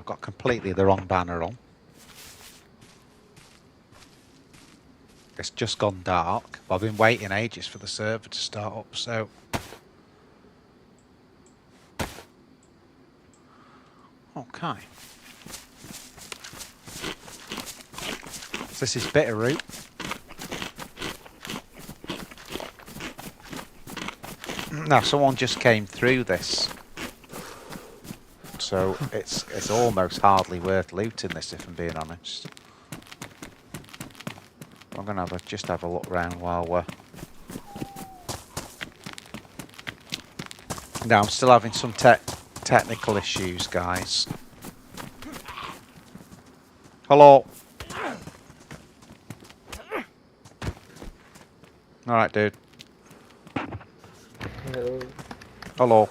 I've got completely the wrong banner on. It's just gone dark. I've been waiting ages for the server to start up, so... Okay. So this is Bitterroot. Now, someone just came through this. So it's almost hardly worth looting this, if I'm being honest. I'm gonna just have a look round while we're... Now I'm still having some technical issues, guys. Hello. All right, dude. Hello. Hello.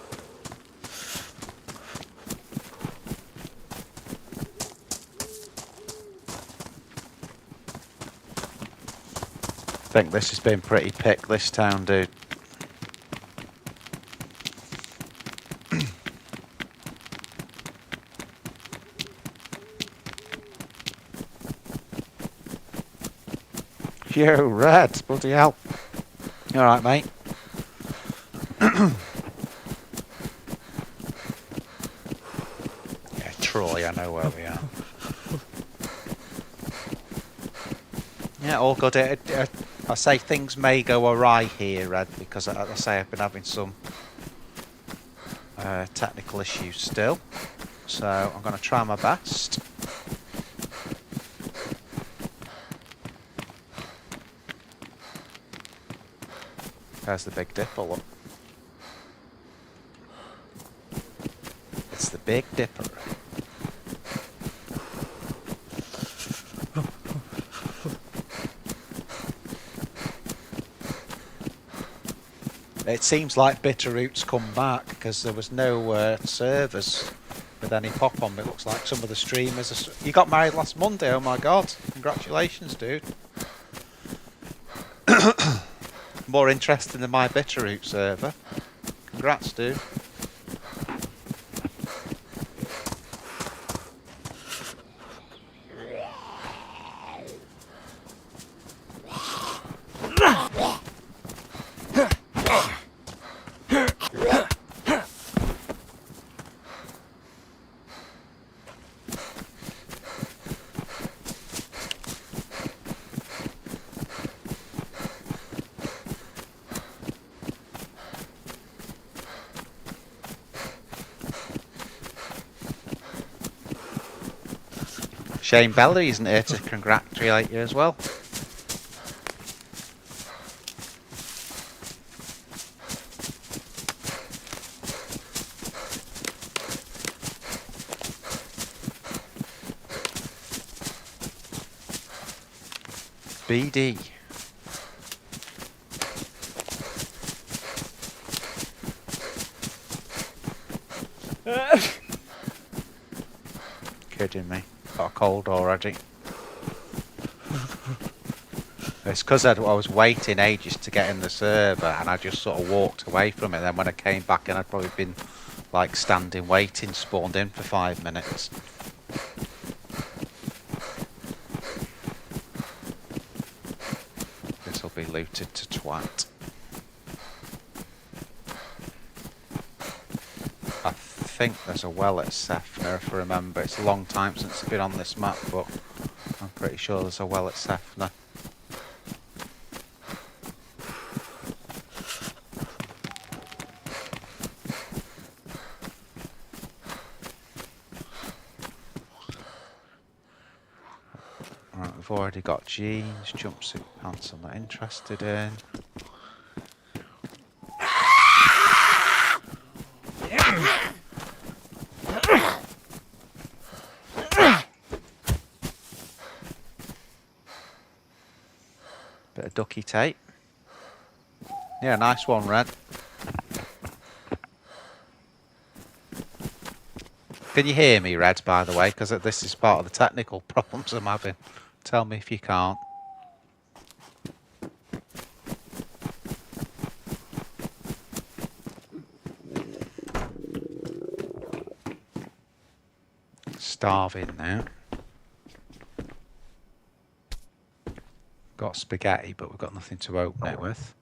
I think this has been pretty picked, this town, dude. Yo, Red, bloody hell. You alright, mate? Yeah, Troy, I know where we are. Yeah, all good. I say things may go awry here, Red, because as I say I've been having some technical issues still. So I'm going to try my best. There's the Big Dipper, look. It's the Big Dipper. It seems like Bitterroot's come back because there was no servers with any pop on. It looks like some of the streamers are... You got married last Monday, oh my god. Congratulations, dude. More interesting than my Bitterroot server. Congrats, dude. Shane Bella isn't here to congratulate you as well. BD. Kidding me. Got a cold already. It's because I was waiting ages to get in the server and I just sort of walked away from it. Then when I came back in, I'd probably been like standing waiting, spawned in for 5 minutes. This will be looted to twat. I think there's a well at Sefner, if I remember. It's a long time since I've been on this map, but I'm pretty sure there's a well at Sefner. Right, we've already got jeans, jumpsuit pants I'm not interested in. Bit of ducky tape. Yeah, nice one, Red. Can you hear me, Red, by the way? Because this is part of the technical problems I'm having. Tell me if you can't. starving now. Got spaghetti, but we've got nothing to open it with.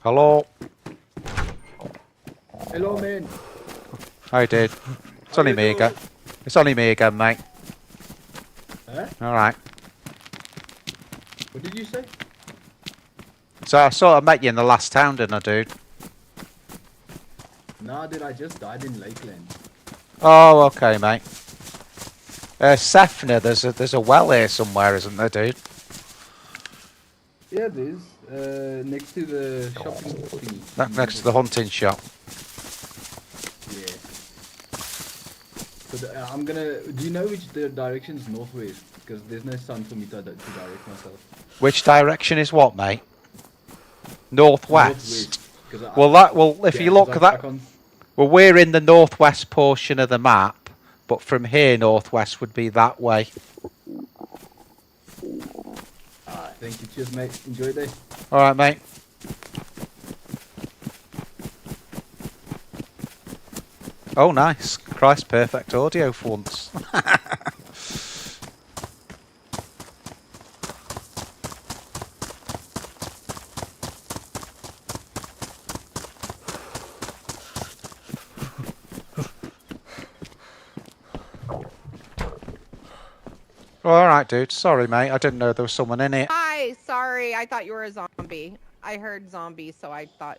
Hello. Hello, man. Hi, dude. It's only me again. It's only me again, mate. Huh? All right. What did you say? So I sort of met you in the last town, didn't I, dude? Nah, dude, I just died in Lakeland. Oh, okay, mate. Sefna, there's a well here somewhere, isn't there, dude? Yeah, there's next to the shopping thingy. Next to the hunting shop. Yeah. So I'm gonna. Do you know which the direction's northwest? Because there's no sun for me to direct myself. Which direction is what, mate? Northwest. Northwest. Well, if you look at that, can't... well, we're in the northwest portion of the map, but from here, northwest would be that way. Thank you. Cheers, mate. Enjoy your day. All right, mate. Oh, nice. Christ, perfect audio for once. All right, dude. Sorry, mate. I didn't know there was someone in it. Hi, sorry. I thought you were a zombie. I heard zombie, so I thought...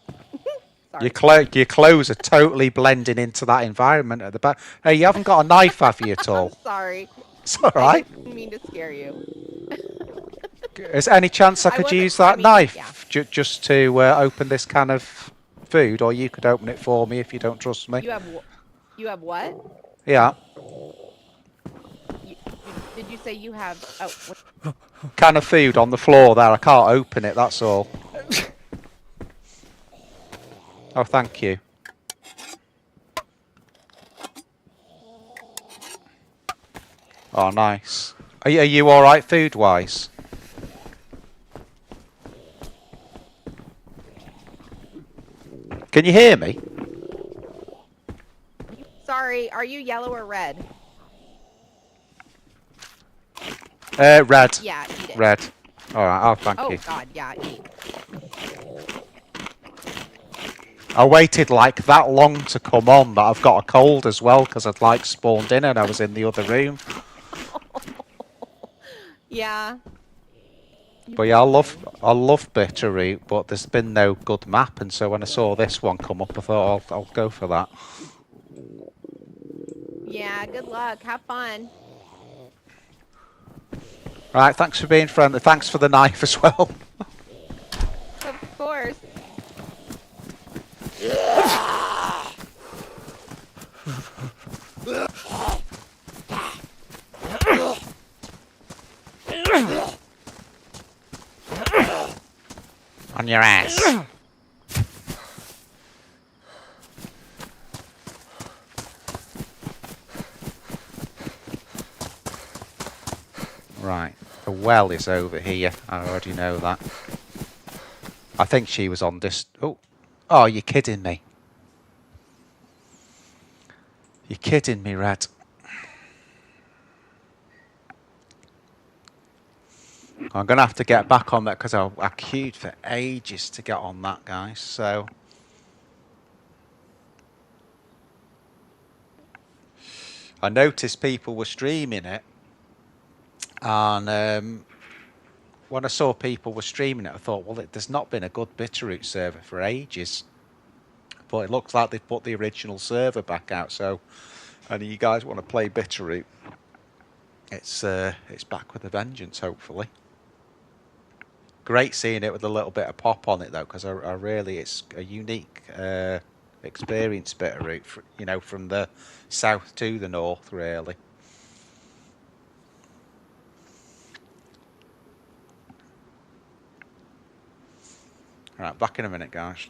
Your clothes are totally blending into that environment at the back. Hey, you haven't got a knife, have you, at all? I'm sorry. It's all right. I didn't mean to scare you. Is there any chance I could use that knife just to open this can of food, or you could open it for me if you don't trust me? You have what? Yeah. Did you say you have... Oh, can of food on the floor there. I can't open it, that's all. Oh, thank you. Oh, nice. Are you all right food-wise? Can you hear me? sorry. Are you yellow or red? Red. Yeah, eat it. Red. All right. Oh, thank you. Oh, God, yeah, eat. I waited like that long to come on that I've got a cold as well because I'd like spawned in and I was in the other room. Yeah. But yeah, I love Bitterroot, but there's been no good map, and so when I saw this one come up, I thought I'll go for that. Yeah, good luck. Have fun. Right, thanks for being friendly. Thanks for the knife as well. Of course. On your ass. Right, the well is over here. I already know that. I think she was on this. Oh, you're kidding me. You're kidding me, Red. I'm going to have to get back on that because I queued for ages to get on that, guys. So I noticed people were streaming it. And when I saw people were streaming it, I thought, well, there's not been a good Bitterroot server for ages. But it looks like they've put the original server back out. So, and you guys want to play Bitterroot, it's back with a vengeance, hopefully. Great seeing it with a little bit of pop on it, though, because I really, it's a unique experience, Bitterroot, you know, from the south to the north, really. All right, back in a minute, guys.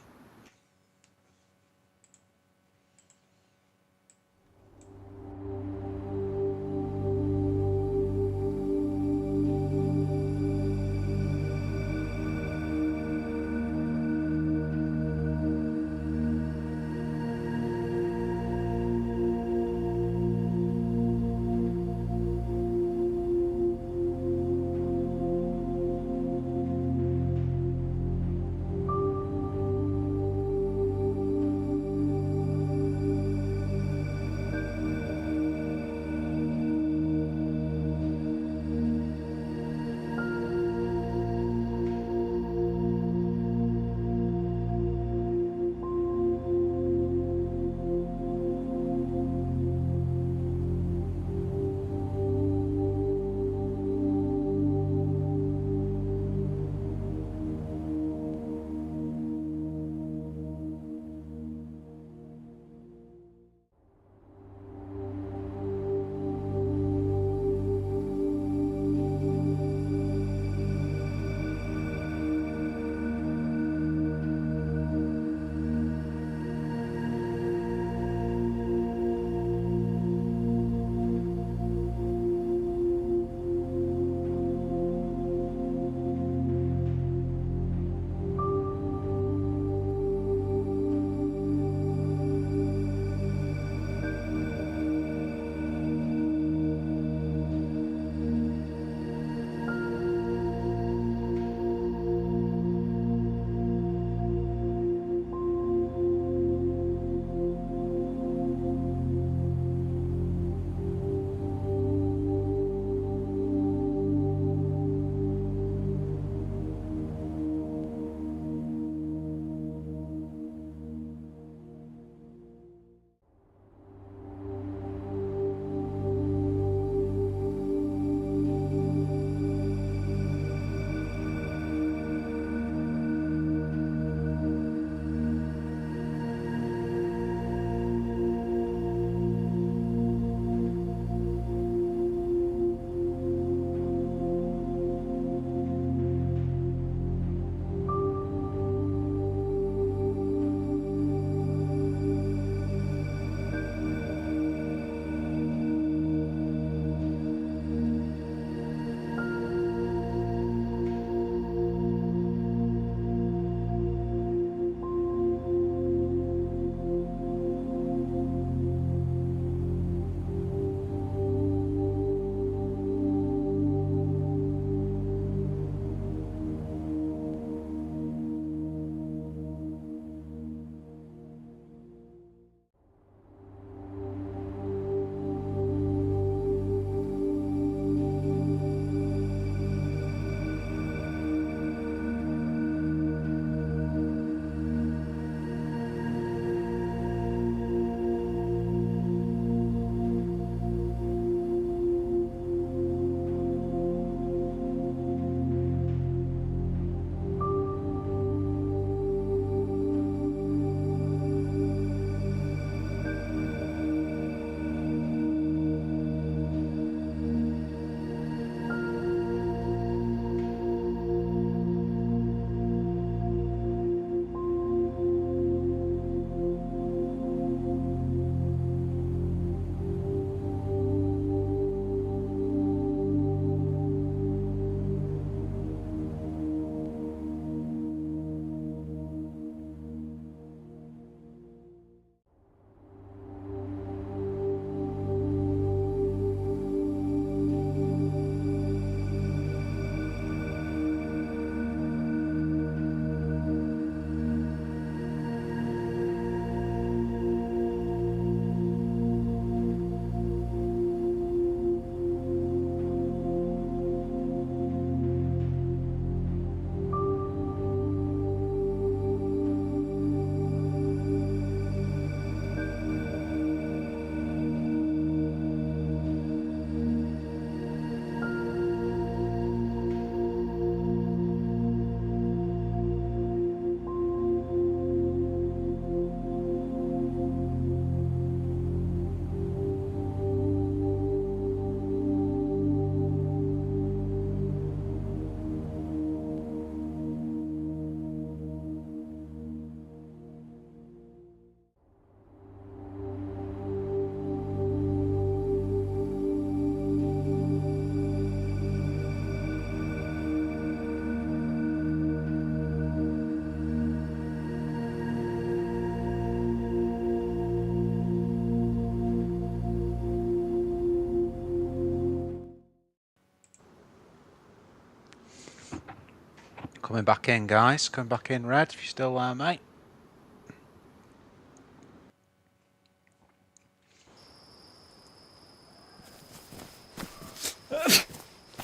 Coming back in, guys. Coming back in, Red, if you're still there, mate.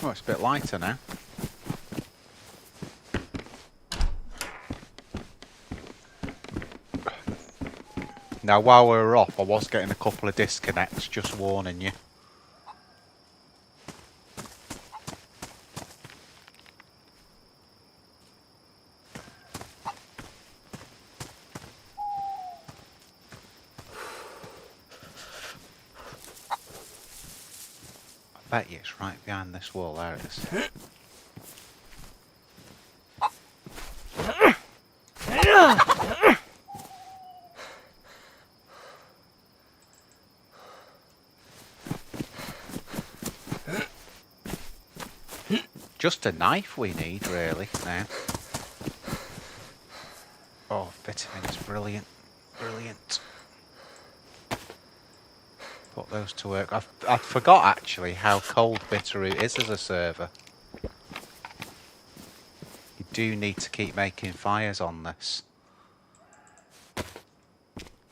Oh, it's a bit lighter now. Now, while we were off, I was getting a couple of disconnects, just warning you. I bet you it's right behind this wall. There it is. Just a knife we need, really, now. Oh, vitamins, brilliant. Brilliant. Put those to work. I forgot, actually, how cold Bitterroot is as a server. You do need to keep making fires on this.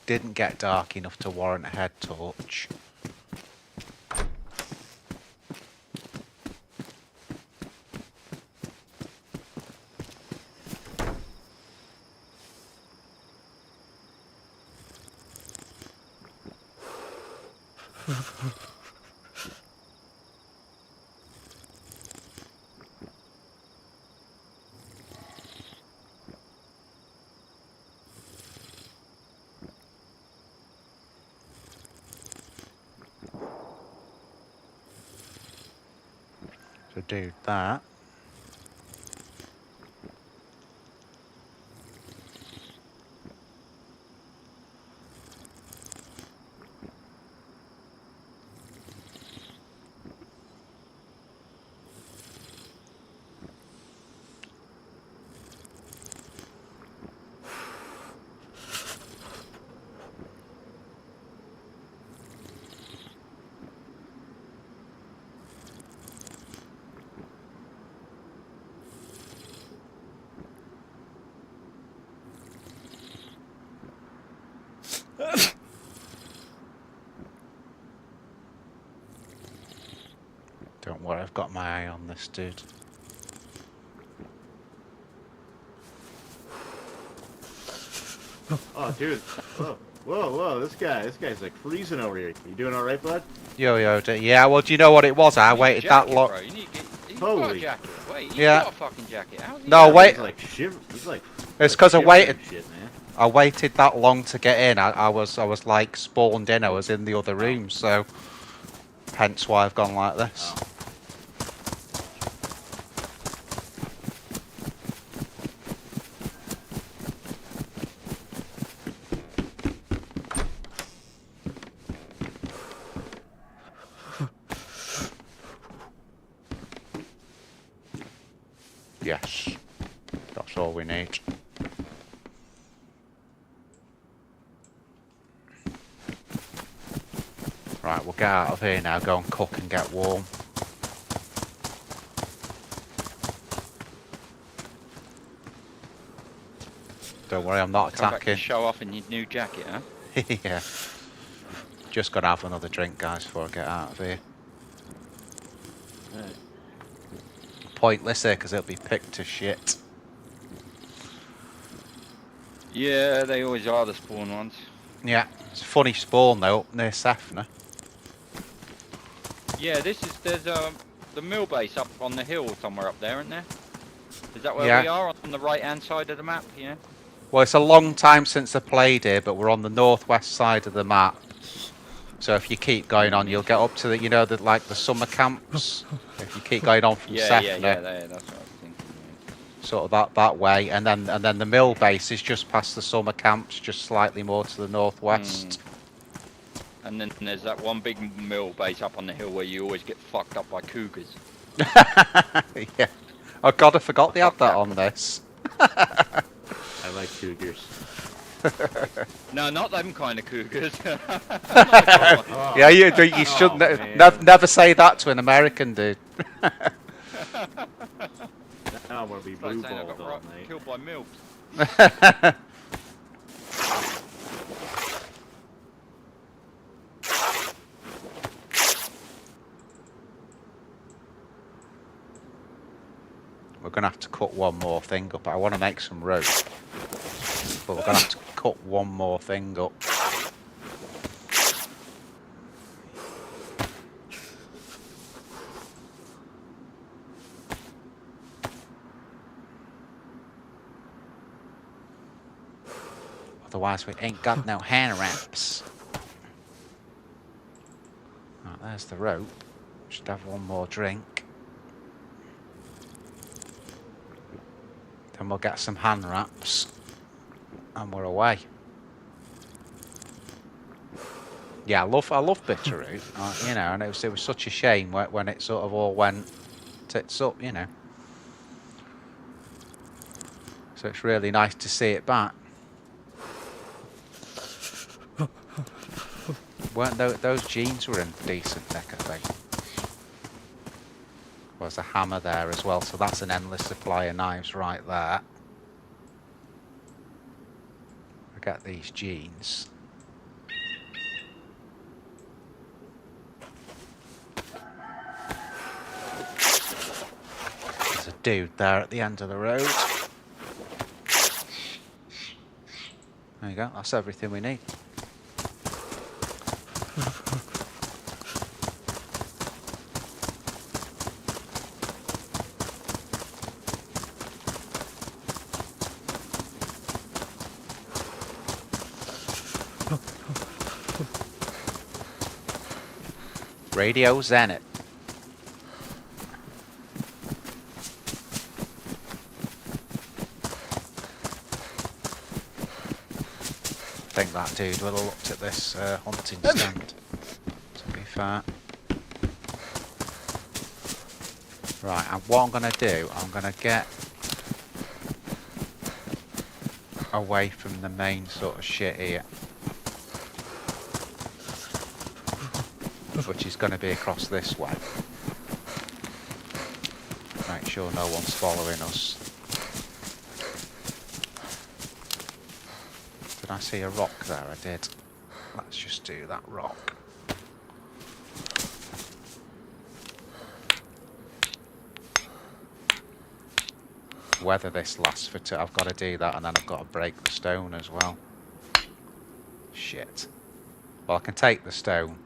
Didn't get dark enough to warrant a head torch. So do that. Don't worry, I've got my eye on this dude. Oh, dude. Whoa, whoa, this guy's like freezing over here. You doing all right, bud? Yo, yeah, well, do you know what it was? I waited that long. Bro. You need to get, you've Holy. got a jacket. Wait, you've Yeah. got a fucking jacket. How's he No, got wait. He's like shiver. He's like. It's because I shivering waited. and shit, man. I waited that long to get in. I was like spawned in. I was in the other room, so hence why I've gone like this. Oh. Yes, that's all we need. Right, we'll get out of here now. Go and cook and get warm. Don't worry, I'm not Come back to attacking. show off in your new jacket, huh? Yeah. Just gonna have another drink, guys, before I get out of here. Alright. Pointless here, because it'll be picked to shit. Yeah, they always are the spawn ones. Yeah, it's a funny spawn though, up near Sefna. Yeah, there's the mill base up on the hill somewhere up there, isn't there? Is that where Yeah. we are on the right hand side of the map? Yeah. Well, it's a long time since I played here, but we're on the northwest side of the map. So if you keep going on, you'll get up to the, you know, like the summer camps. If you keep going on from Yeah, Sefna, that's what I was thinking. sort of that way, and then the mill base is just past the summer camps, just slightly more to the northwest. And then there's that one big mill base up on the hill where you always get fucked up by cougars. Yeah. Oh God, I forgot they had that on this. I like cougars. No, not them kind of cougars. Oh. Yeah, you should Oh, man. never say that to an American dude. No, I want to be It's like blue saying I balled got all night. killed by milk. We're going to have to cut one more thing up. I want to make some rope. But we're going to have to cut one more thing up. Otherwise we ain't got no hand wraps. Right, there's the rope. Should have one more drink. Then we'll get some hand wraps. And we're away. Yeah, I love Bitterroot. You know, and it was such a shame when it sort of all went tits up, you know. So it's really nice to see it back. Weren't those jeans were in decent nick, I think. There's a hammer there as well, so that's an endless supply of knives right there. I get these jeans. There's a dude there at the end of the road. There you go, that's everything we need. Radio Zenit. I think that dude will have looked at this hunting stand, to be fair. Right, and what I'm going to do, I'm going to get away from the main sort of shit here. Which is going to be across this way. Make sure no one's following us. Did I see a rock there? I did. Let's just do that rock. Whether this lasts for two, I've got to do that and then I've got to break the stone as well. Shit. Well, I can take the stone.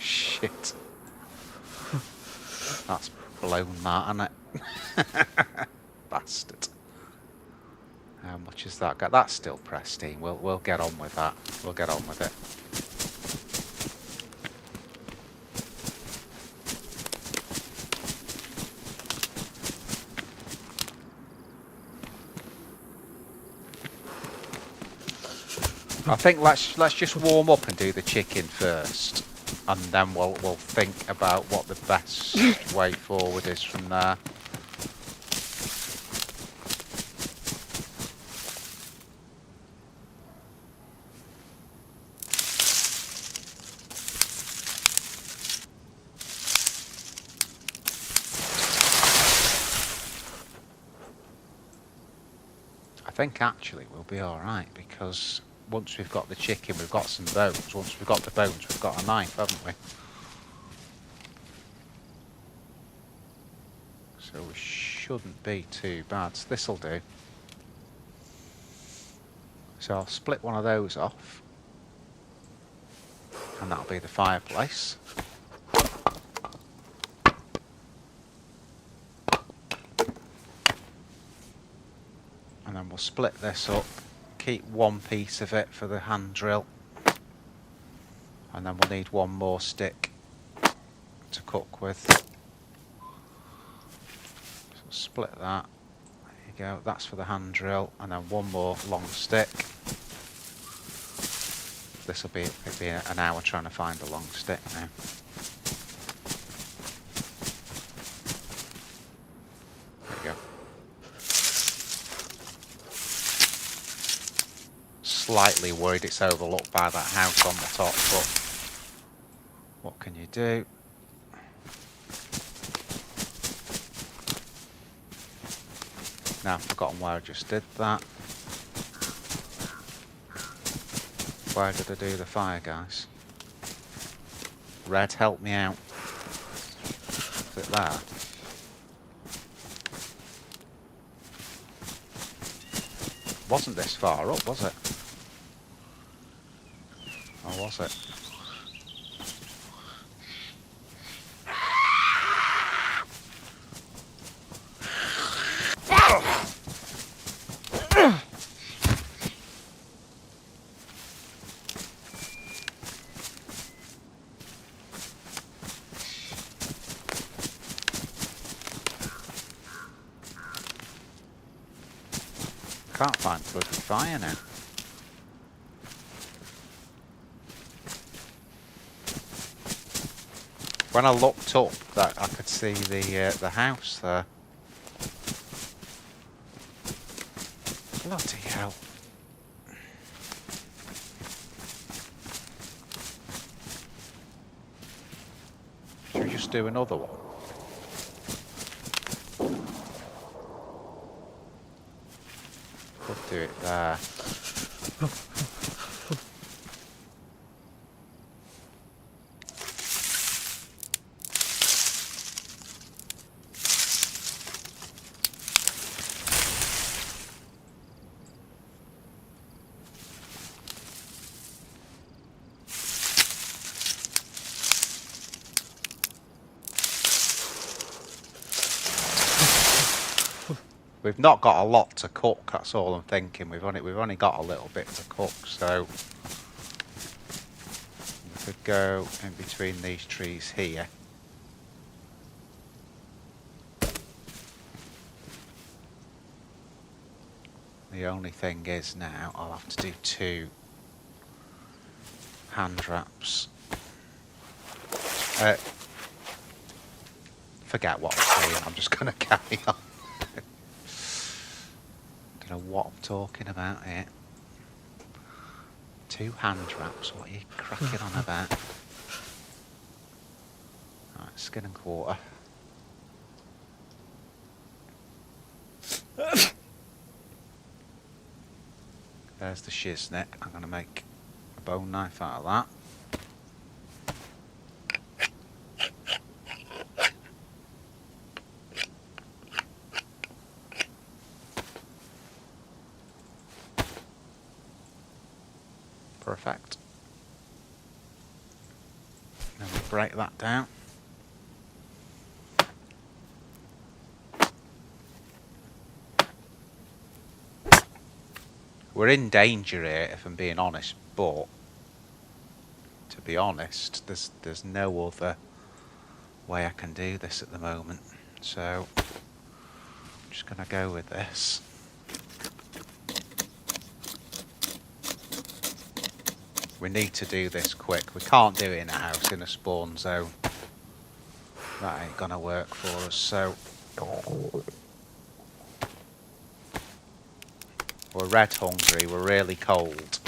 Shit. That's blown that, isn't it? Bastard. How much is that? That's still pristine. We'll get on with that. We'll get on with it. I think let's just warm up and do the chicken first, and then we'll think about what the best way forward is from there. I think actually we'll be alright, because once we've got the chicken, we've got some bones. Once we've got the bones, we've got a knife, haven't we? So we shouldn't be too bad. So this'll do. So I'll split one of those off. And that'll be the fireplace. And then we'll split this up. Keep one piece of it for the hand drill, and then we'll need one more stick to cook with. So split that. There you go. That's for the hand drill, and then one more long stick. This will be an hour trying to find a long stick now. There you go. Slightly worried it's overlooked by that house on the top, but what can you do? Now I've forgotten where I just did that. Where did I do the fire, guys? Red, help me out. Is it there? Wasn't this far up, was it? Or was it? Can't find bloody fire now. When I looked up, that I could see the house there. Bloody hell! Should we just do another one? Could do it there. We've not got a lot to cook, that's all I'm thinking. We've only got a little bit to cook, so we could go in between these trees here. The only thing is now I'll have to do 2 hand wraps. Forget what I'm saying, I'm just going to carry on. Don't know what I'm talking about here. 2 hand wraps, what are you cracking on about? Right, skin and quarter. There's the shiznit. I'm going to make a bone knife out of that. Perfect. Then we break that down. We're in danger here, if I'm being honest, but to be honest, there's no other way I can do this at the moment. So I'm just gonna go with this. We need to do this quick. We can't do it in a house in a spawn zone. That ain't gonna work for us, so we're red hungry, we're really cold.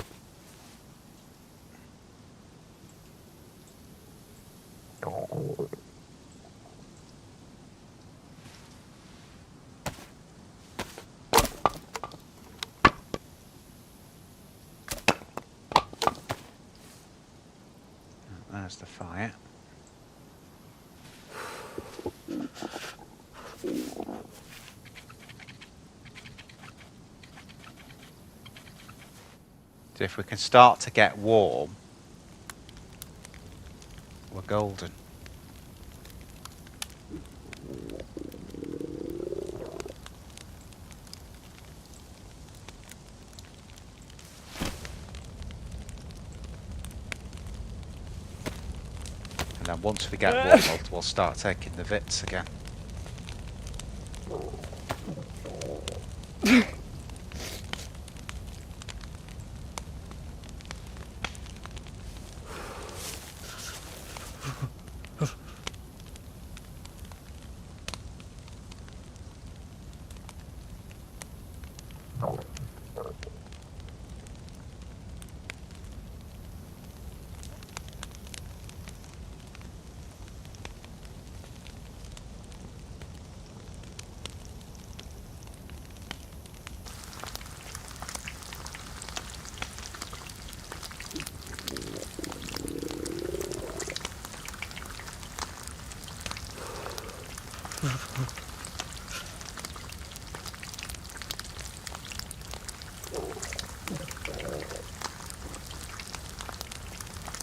There's the fire. So if we can start to get warm, we're golden. And then once we get warm, we'll start taking the vits again.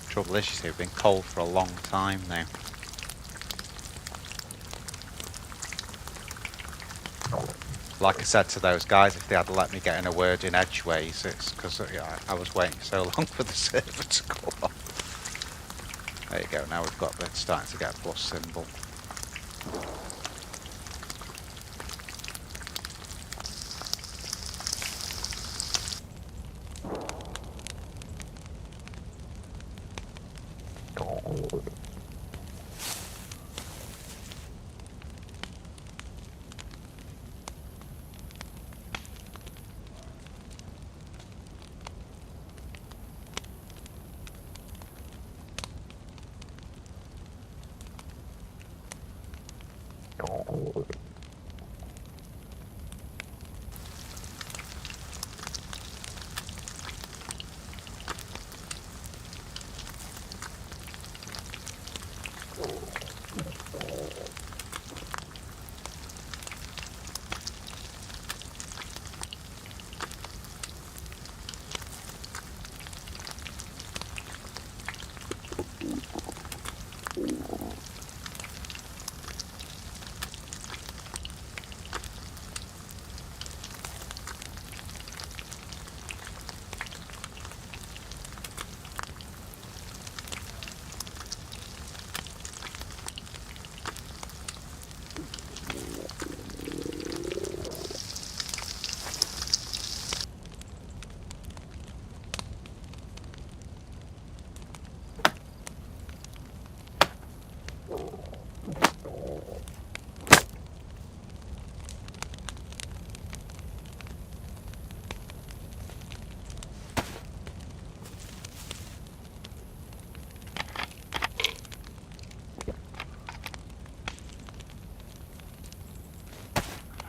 Trouble is, you see, we've been cold for a long time now. Like I said to those guys, if they had let me get in a word in edgeways, it's because I was waiting so long for the server to go off. There you go, now we've got the starting to get a plus symbol.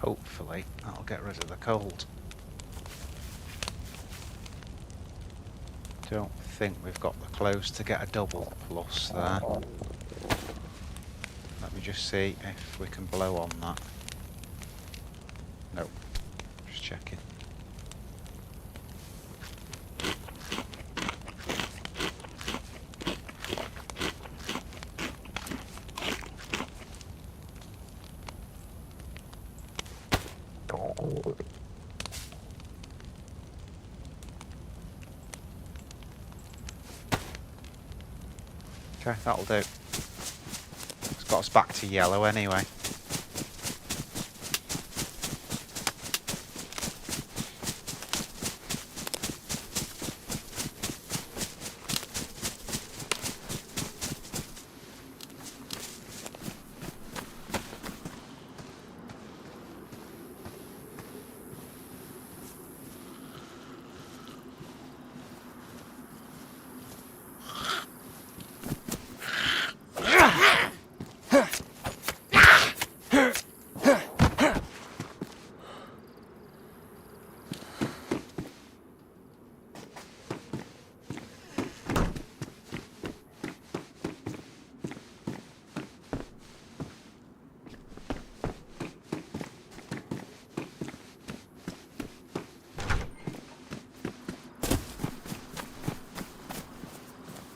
Hopefully that'll get rid of the cold. Don't think we've got the clothes to get a double plus there. Let me just see if we can blow on that. Nope. Just checking. Okay, that'll do. It's got us back to yellow anyway.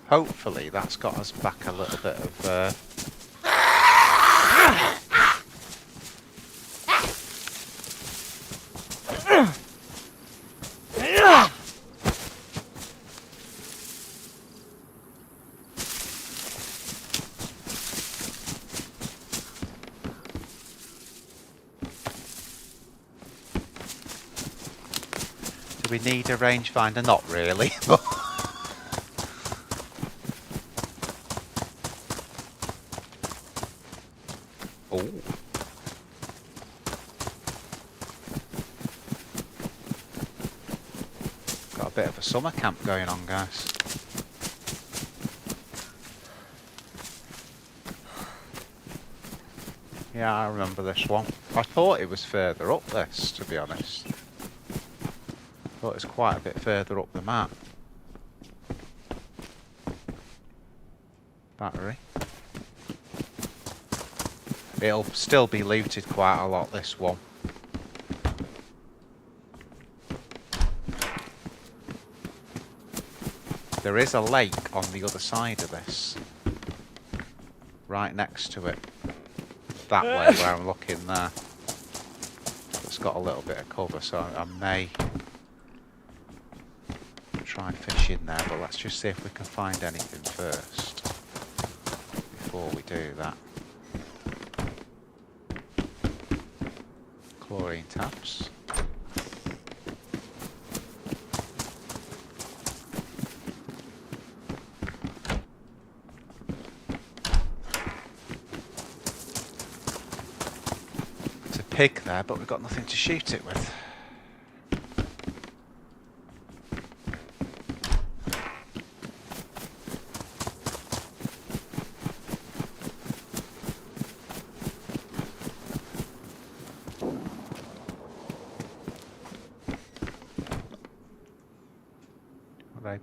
Hopefully that's got us back a little bit of do we need a rangefinder? Not really. Oh. Got a bit of a summer camp going on, guys. Yeah, I remember this one. I thought it was further up this, to be honest. Thought it's quite a bit further up the map. Battery. It'll still be looted quite a lot, this one. There is a lake on the other side of this. Right next to it. That way where I'm looking there. It's got a little bit of cover, so I may try fishing there, but let's just see if we can find anything first before we do that. Chlorine taps. It's a pig there, but we've got nothing to shoot it with.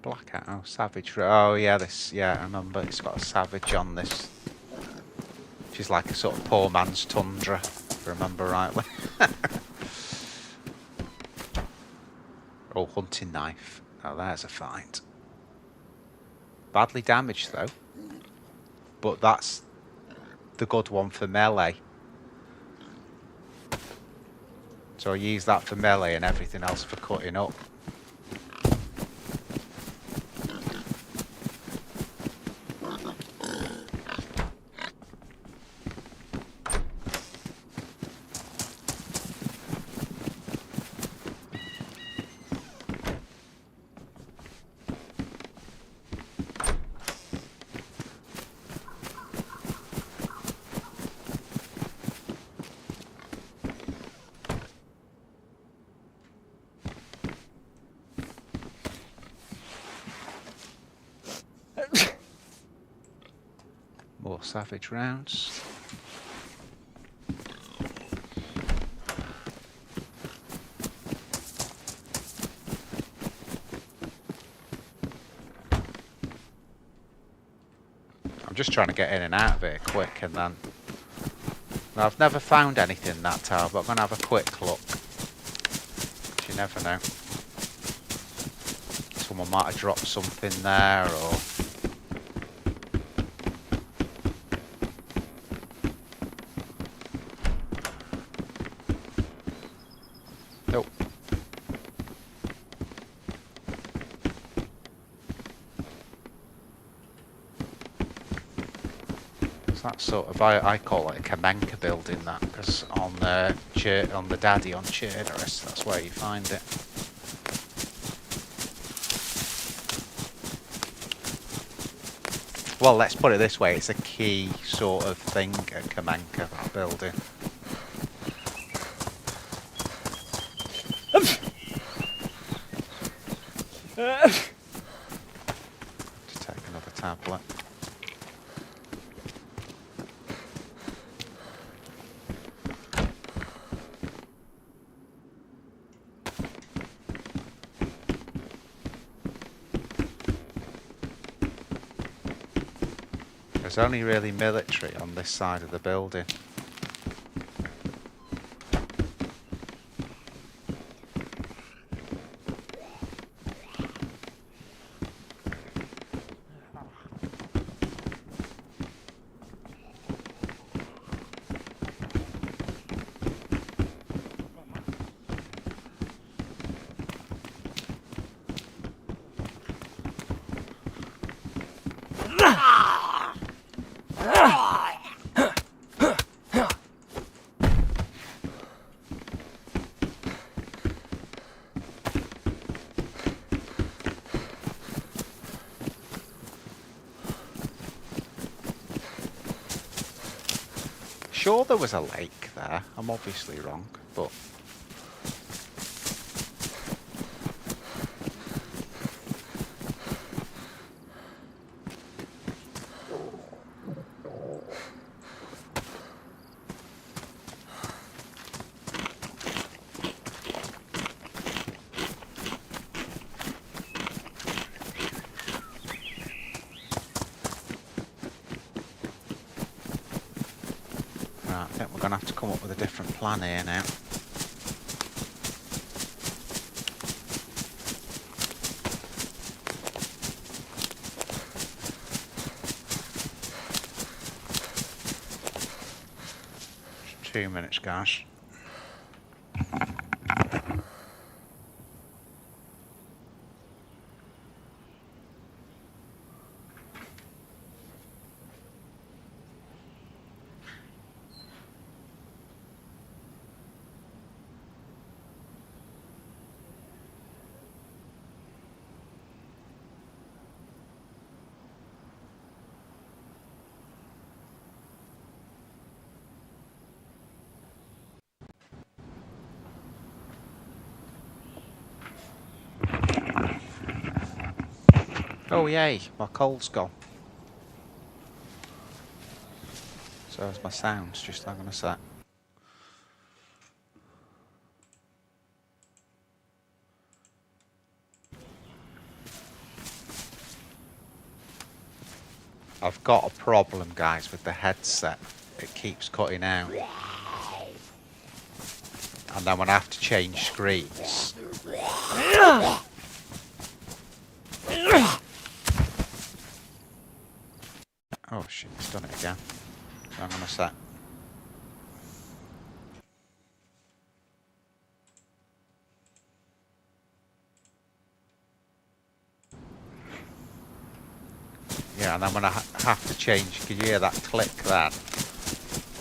Blackout. Oh, savage. Oh, yeah, this. Yeah, I remember. It's got a savage on this. She's like a sort of poor man's tundra, if I remember rightly. Oh, hunting knife. Oh, there's a find. Badly damaged, though. But that's the good one for melee. So I use that for melee and everything else for cutting up. More savage rounds. I'm just trying to get in and out of it quick, and then now, I've never found anything that tower, but I'm going to have a quick look. You never know. Someone might have dropped something there, or... Nope. So that's sort of, I call it a Kamenka building, that, because on the Daddy on Chernarus, that's where you find it. Well, let's put it this way, it's a key sort of thing at Kamenka, that building. Just take another tablet. There's only really military on this side of the building. Sure there was a lake there, I'm obviously wrong, but... I think we're going to have to come up with a different plan here now. Just 2 minutes, guys. Oh yay, my cold's gone. So is my sounds, just hang on a sec. I've got a problem, guys, with the headset. It keeps cutting out. And then when I have to change screens. Oh shit, it's done it again. Hang on a sec. Yeah, and then when I have to change, can you hear that click then?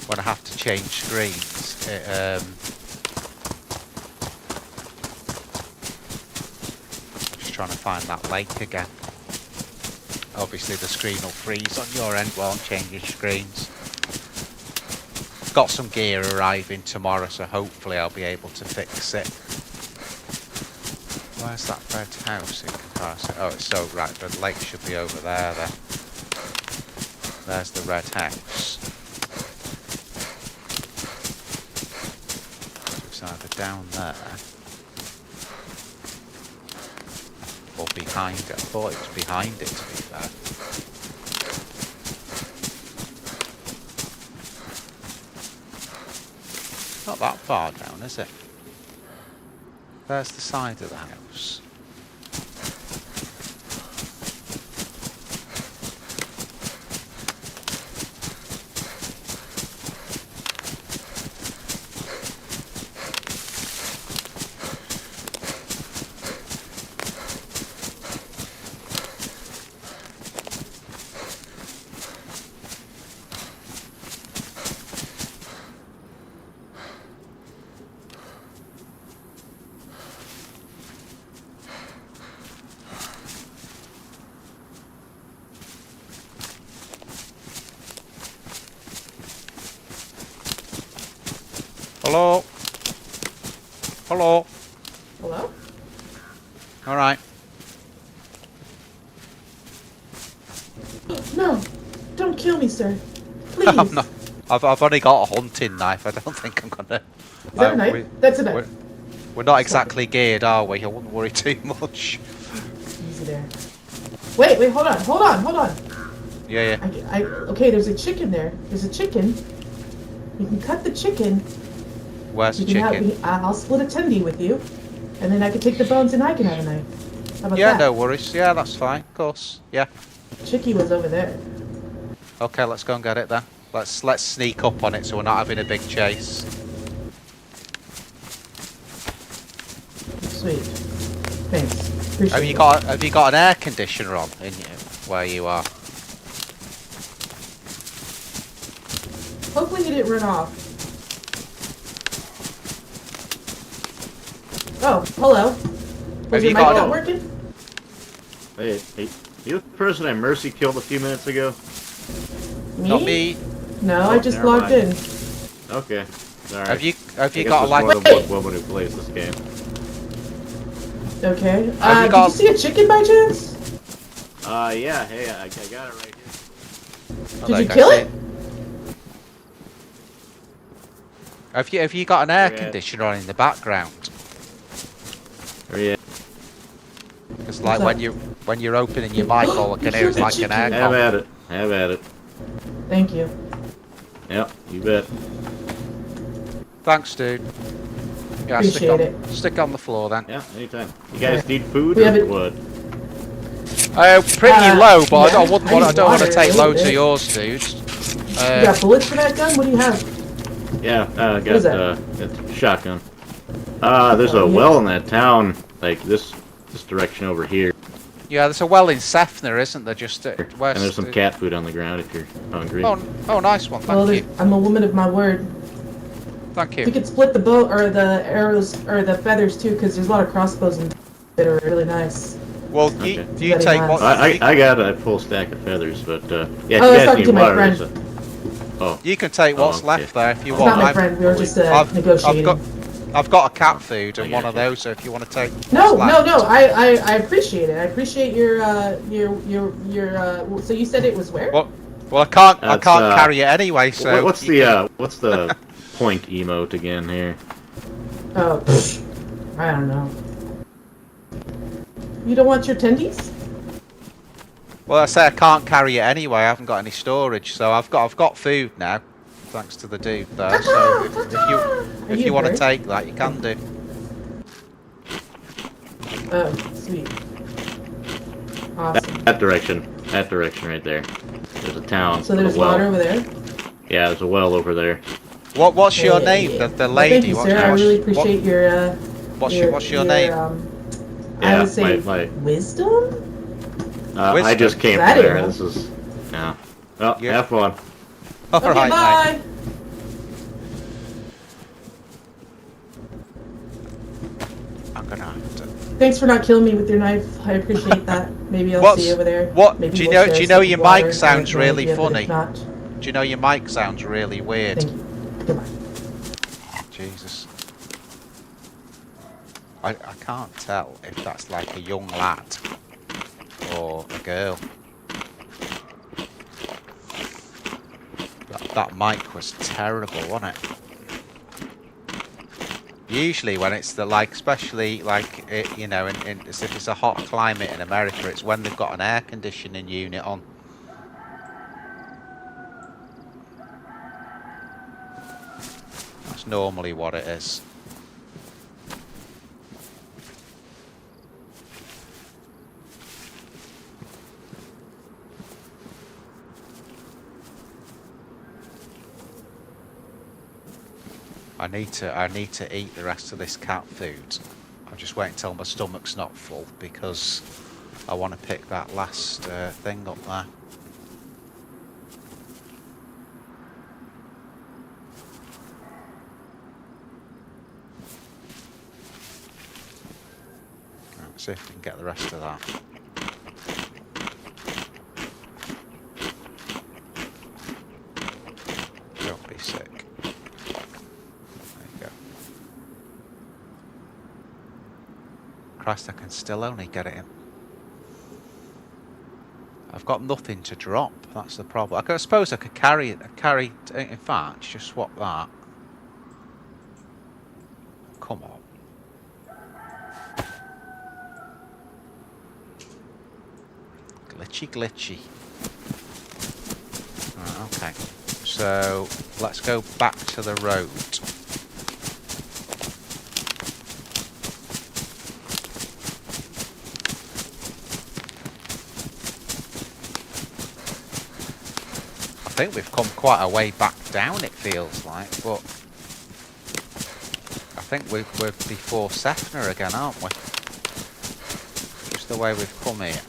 When I have to change screens, it just trying to find that lake again. Obviously the screen will freeze on your end while I'm changing screens. Got some gear arriving tomorrow, so hopefully I'll be able to fix it. Where's that red house in comparison? Oh, it's so right, the lake should be over there then. There's the red house. It's either down there or behind it. I thought it was behind it, to be fair. Not that far down, is it? There's the side of the house. Hello? Hello? Hello? Alright. No, don't kill me, sir. Please. I'm not. I've only got a hunting knife. I don't think I'm gonna. Is that a knife? That's a knife. We're not exactly geared, are we? I wouldn't worry too much. Easy there. Wait, hold on. Yeah. Okay, there's a chicken there. There's a chicken. You can cut the chicken. Where's the You can chicken? I'll split a tendy with you, and then I can take the bones and I can have a knife. How about Yeah, that? no worries. Yeah, that's fine. Of course. Yeah. Chickie was over there. Okay, let's go and get it then. Let's sneak up on it so we're not having a big chase. Sweet. Thanks. Appreciate Have you got an air conditioner on in you where you are? Hopefully you didn't run off. Oh, hello. Was your mic not working? Hey, you the person I mercy killed a few minutes ago? Me? Not me. No, Oh, I just never logged mind. in. Okay. Alright. Have you I got a guess like? there's more than one woman who plays this game. Okay. Have you Did got- you see a chicken by chance? Yeah, hey, I got it right here. Did you kill it? Have you got an air Yeah. conditioner on in the background? Yeah. Because like What's when you're opening your mic, all I can You hear is killed like the an air chicken. Have con. at it. Have at it. Thank you. Yep, you bet. Thanks, dude. Yeah, Appreciate it. stick on the floor then. Yeah, anytime. You guys need food We or have it- what? Pretty low, but yeah, I don't I want need to water take a loads little of bit. yours, dude. You got bullets for that gun? What do you have? Yeah, is got that? it's a shotgun. There's Oh, a yeah. well in that town, like this direction over here, Yeah, there's a well in Sefner, isn't there? Just at and west. there's some cat food on the ground if you're hungry. Oh, nice one. Well, Thank you. I'm a woman of my word. Thank We you. could split the bow or the arrows or the feathers too, because there's a lot of crossbows in that are really nice. Well, Okay. you Very take nice. what I got a full stack of feathers, but yeah, Oh, I if was you guys talking need to my water, friend. there's a- oh, you can take what's okay. left there if you It's want. not my friend. We were just I've negotiating. I've got a cat food and I one of got you. those. So if you want to take No, what's no, left. no. I appreciate it. I appreciate your. So you said it was where? Well, I can't That's, carry it anyway. So what's you can- what's the point emote again here? Oh, psh, I don't know. You don't want your tendies? Well, I say I can't carry it anyway. I haven't got any storage, so I've got food now, thanks to the dude there. So if you want to take that, you can do. Oh, sweet. Awesome. That direction right there. There's a town. So with a there's well. water over there. Yeah, there's a well over there. What's your Yeah, name? yeah. The Well, lady. thank you, sir. I really appreciate your. What's your name? I Yeah, would say my wisdom. I just came That from there. animal. This is yeah. Well, Yeah. have fun. All Okay, right, bye. mate. I'm gonna have to. Thanks for not killing me with your knife. I appreciate that. Maybe I'll What's- see you over there. what- Maybe do you we'll know- share do you know some your water. mic sounds I have no really idea, but funny? if not, Do you know your mic sounds really weird? thank you. Goodbye. Jesus. I can't tell if that's like a young lad or a girl. That mic was terrible, wasn't it? Usually when it's especially like it, you know, as if it's a hot climate in America, it's when they've got an air conditioning unit on. That's normally what it is. I need to eat the rest of this cat food. I'm just waiting until my stomach's not full because I want to pick that last thing up there. Let's see if we can get the rest of that. Don't be sick. There you go. Christ, I can still only get it in. I've got nothing to drop. That's the problem. I suppose I could carry it. In fact, just swap that. Come on. Glitchy. Right, okay. So let's go back to the road. I think we've come quite a way back down, it feels like, but I think we're before Sefner again, aren't we? Just the way we've come here.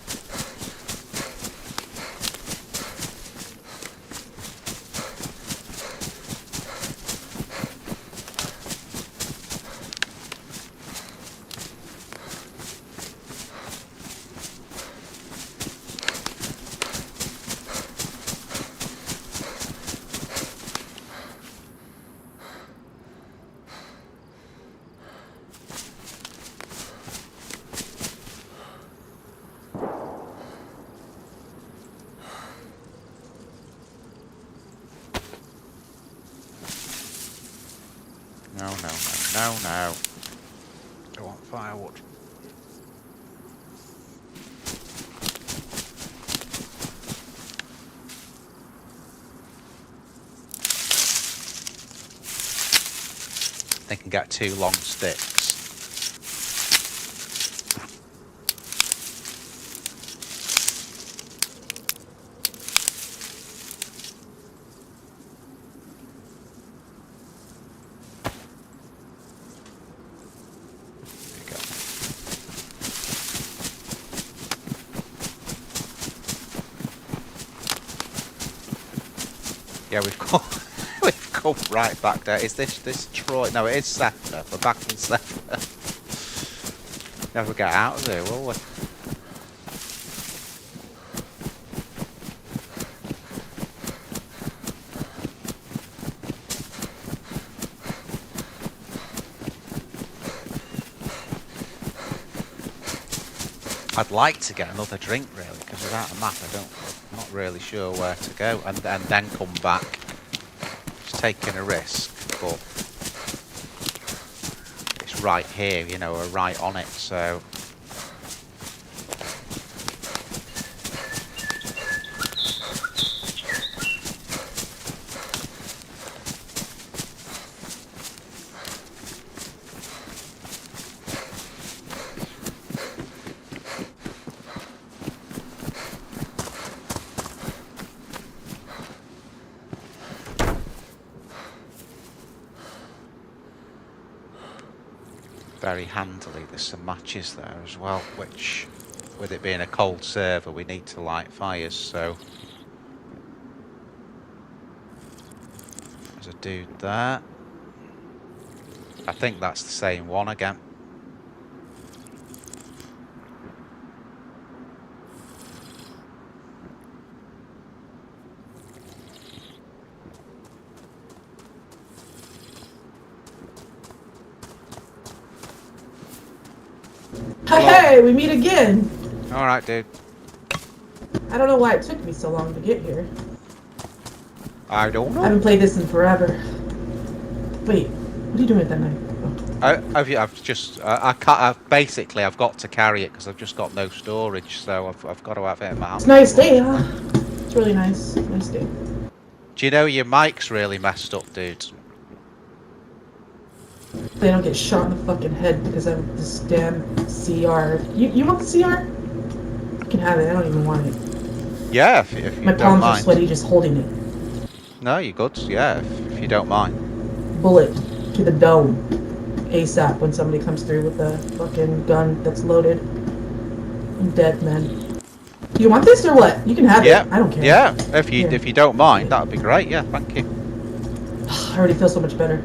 No. Don't want firewood. they can get 2 long sticks. There you go. Yeah, we've come, we've come right back there. Is this Troy? No, it is Scepter. We're back in Scepter. Never get out of there, will we? I'd like to get another drink really, because without a map I'm not really sure where to go, and then come back. Just taking a risk, but it's right here, you know, we're right on it, so. Very handily, there's some matches there as well, which, with it being a cold server, we need to light fires, so. There's a dude there. I think that's the same one again. Hey, we meet again. Alright, dude. I don't know why it took me so long to get here. I don't I know. haven't played this in forever. Wait, what are you doing with that knife? I've just, I can't, basically I've got to carry it because I've just got no storage, so I've got to have it in my hand. It's a nice day, huh? It's really nice. Nice day. Do you know your mic's really messed up, dude? They don't get shot in the fucking head because I have this damn CR. You want the CR? You can have it. I don't even want it. Yeah, if you My don't palms are mind. sweaty just holding it. No, you're good. Yeah, if you don't mind. Bullet to the dome. ASAP when somebody comes through with a fucking gun that's loaded. I'm dead, man. Do you want this or what? You can have Yeah, it. I don't care. yeah. If Here. you don't mind, that'd be great. Yeah, thank you. I already feel so much better.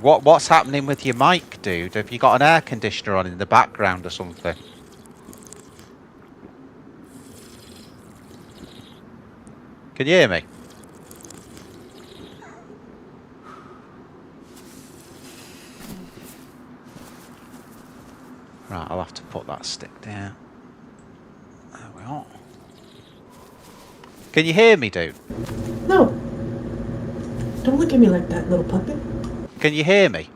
What's happening with your mic, dude? Have you got an air conditioner on in the background or something? Can you hear me? Right, I'll have to put that stick down. There we are. Can you hear me, dude? No. Don't look at me like that, little puppet. Can you hear me?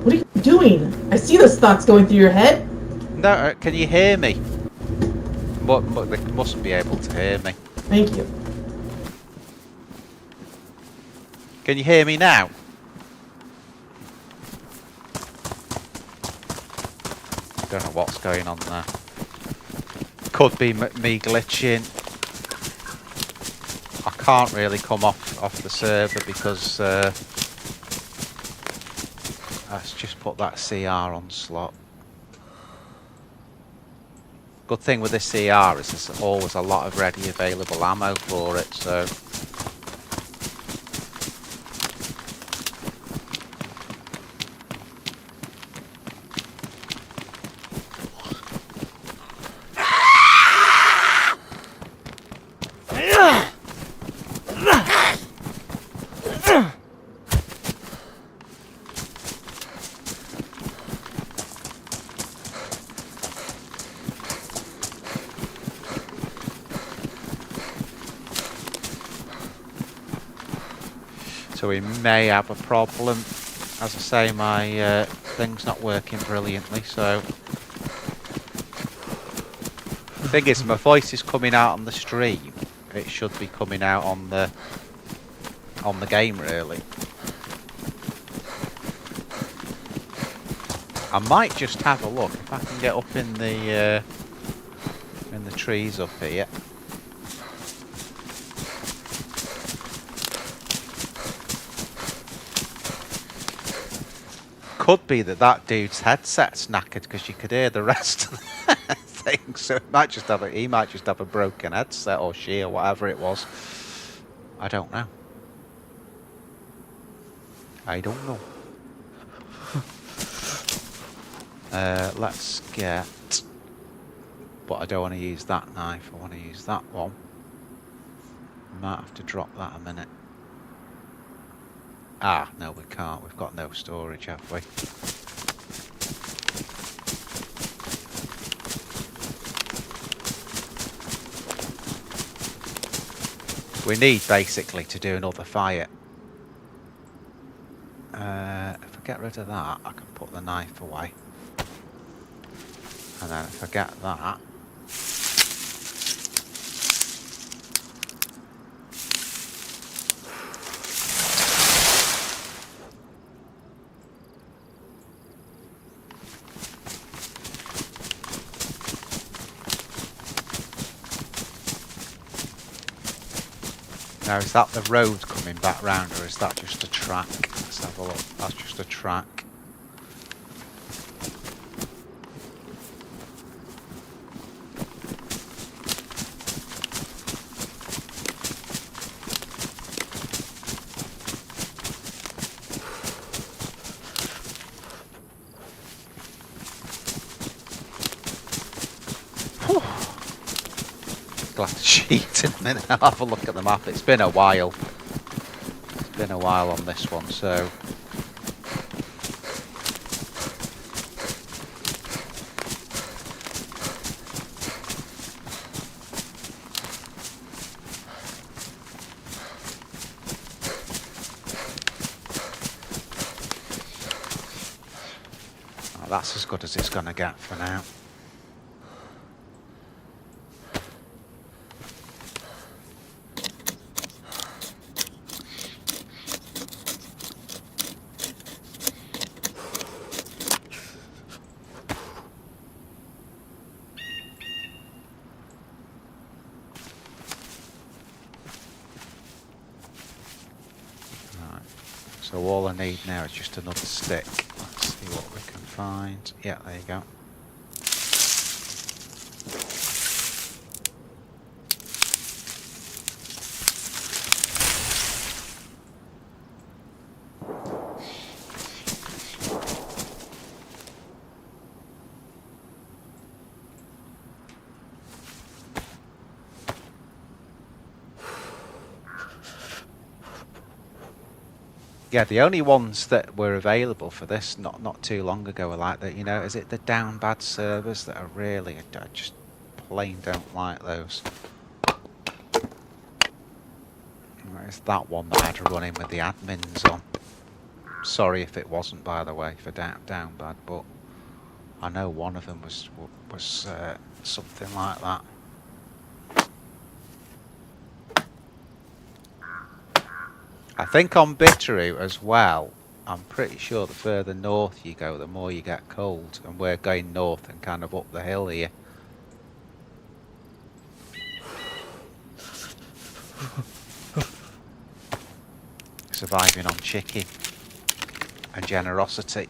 What are you doing? I see those thoughts going through your head. No, can you hear me? But they mustn't be able to hear me. Thank you. Can you hear me now? Don't know what's going on there. Could be me glitching. I can't really come off the server because let's just put that CR on slot. Good thing with this CR is there's always a lot of ready available ammo for it, so. So we may have a problem. As I say, my thing's not working brilliantly, so. The thing is, my voice is coming out on the stream. It should be coming out on the on the game, really. I might just have a look if I can get up in the trees up here. Could be that dude's headset's knackered because you could hear the rest of the thing. So he might just have a broken headset or she or whatever it was. I don't know. I don't know. Let's get... But I don't want to use that knife. I want to use that one. Might have to drop that a minute. Ah, no, we can't. We've got no storage, have we? We need, basically, to do another fire. If I get rid of that, I can put the knife away. And then if I get that... Now, is that the road coming back round, or is that just a track? Let's have a look. That's just a track. I'll have to cheat in a minute. I'll have a look at the map. It's been a while. It's been a while on this one, so... Oh, that's as good as it's going to get for now. So all I need now is just another stick. Let's see what we can find. Yeah, there you go. Yeah, the only ones that were available for this not too long ago were like that, you know, is it the down bad servers that are really, I just plain don't like those. It's that one that I had to run in with the admins on. Sorry if it wasn't, by the way, for down bad, but I know one of them was something like that. I think on Bitterroot as well, I'm pretty sure the further north you go, the more you get cold. And we're going north and kind of up the hill here. Surviving on chicken and generosity.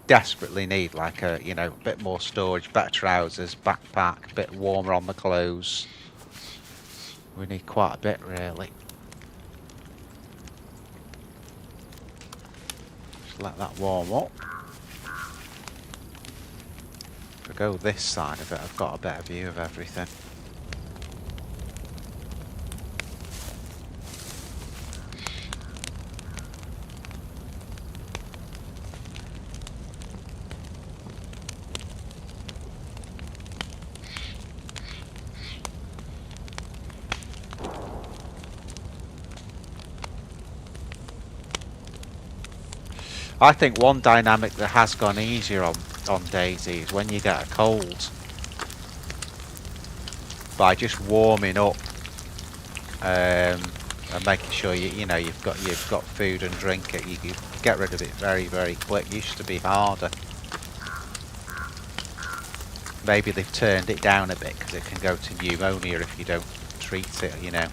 Desperately need like a, you know, a bit more storage, better trousers, backpack, a bit warmer on the clothes. We need quite a bit really. Just let that warm up. If I go this side of it, I've got a better view of everything. I think one dynamic that has gone easier on DayZ is when you get a cold. by just warming up and making sure you know you've got food and drink. You get rid of it very, very quick. It used to be harder. Maybe they've turned it down a bit because it can go to pneumonia if you don't treat it, you know.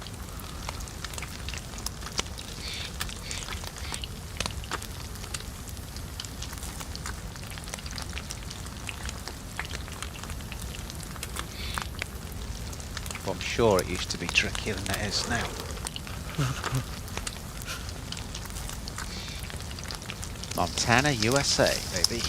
But I'm sure it used to be trickier than it is now. Montana, USA, baby.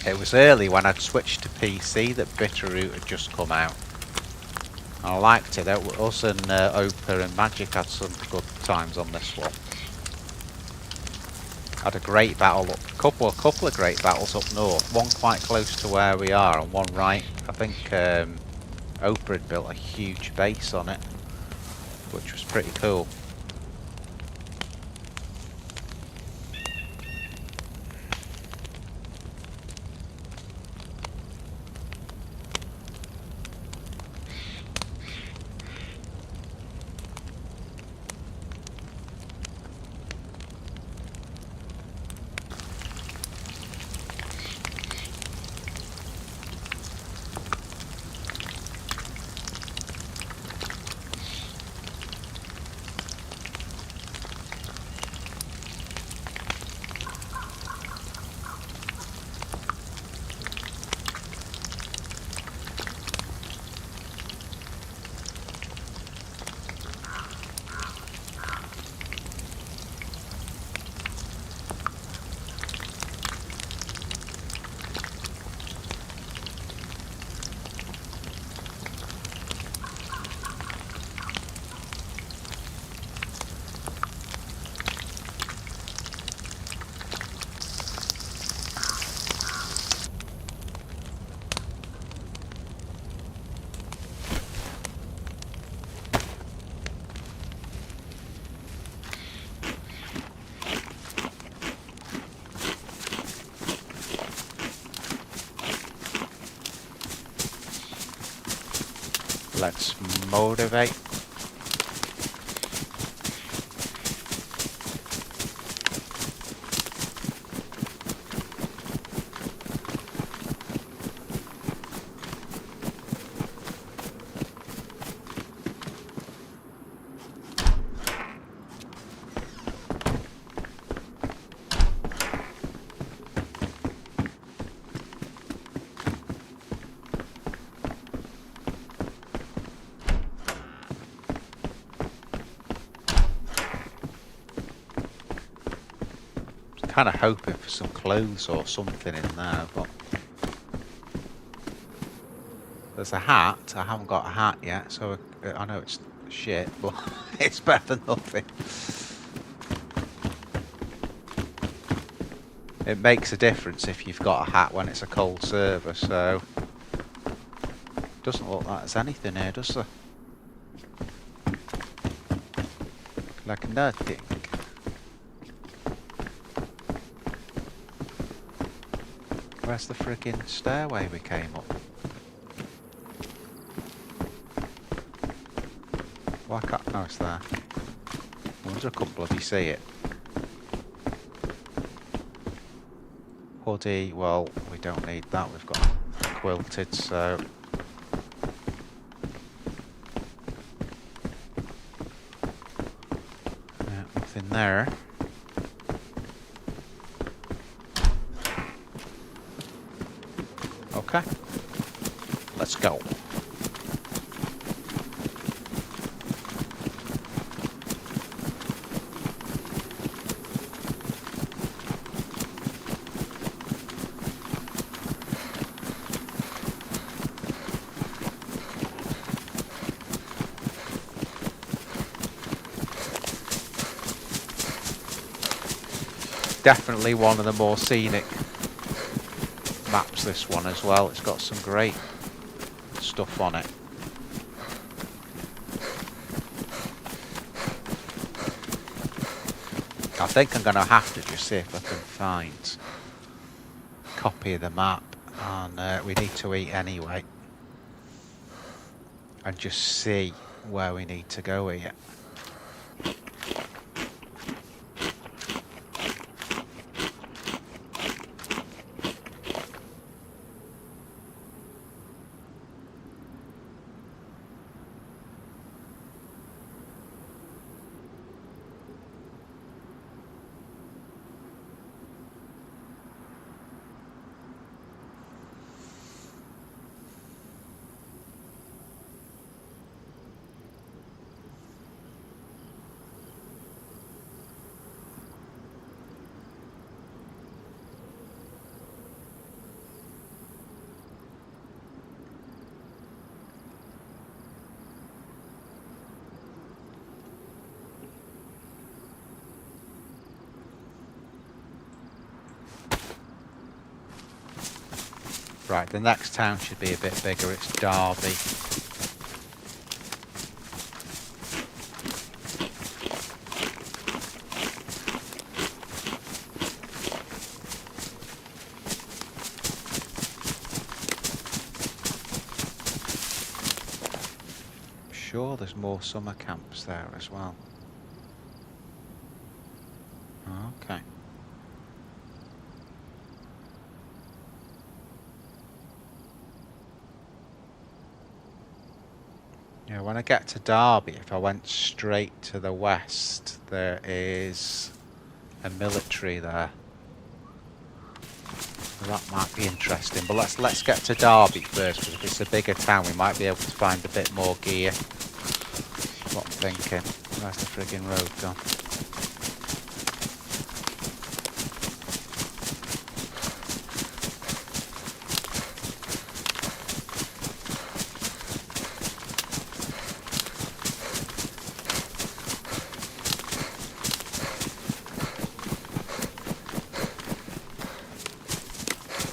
It was early when I'd switched to PC that Bitterroot had just come out. I liked it. Us and Opa and Magic had some good times on this one. Had a great battle up, couple of great battles up north. One quite close to where we are, and one right. I think Opa had built a huge base on it, which was pretty cool. Let's motivate. Kind of hoping for some clothes or something in there, but there's a hat. I haven't got a hat yet, so I know it's shit, but it's better than nothing. It makes a difference if you've got a hat when it's a cold server, so doesn't look like there's anything here, does there? Like nothing. Where's the friggin' stairway we came up? Why can't... Oh, it's there. I wonder a couple of you see it. Hoodie, well, we don't need that. We've got quilted, so... there. Okay. Let's go. Definitely one of the more scenic maps, this one as well. It's got some great stuff on it. I think I'm going to have to just see if I can find a copy of the map, and we need to eat anyway, and just see where we need to go here. Right, the next town should be a bit bigger. It's Derby. I'm sure there's more summer camps there as well. Okay. Yeah, when I get to Derby, if I went straight to the west, there is a military there. So that might be interesting. But let's get to Derby first, because if it's a bigger town, we might be able to find a bit more gear. What I'm thinking. Where's the friggin' road gone?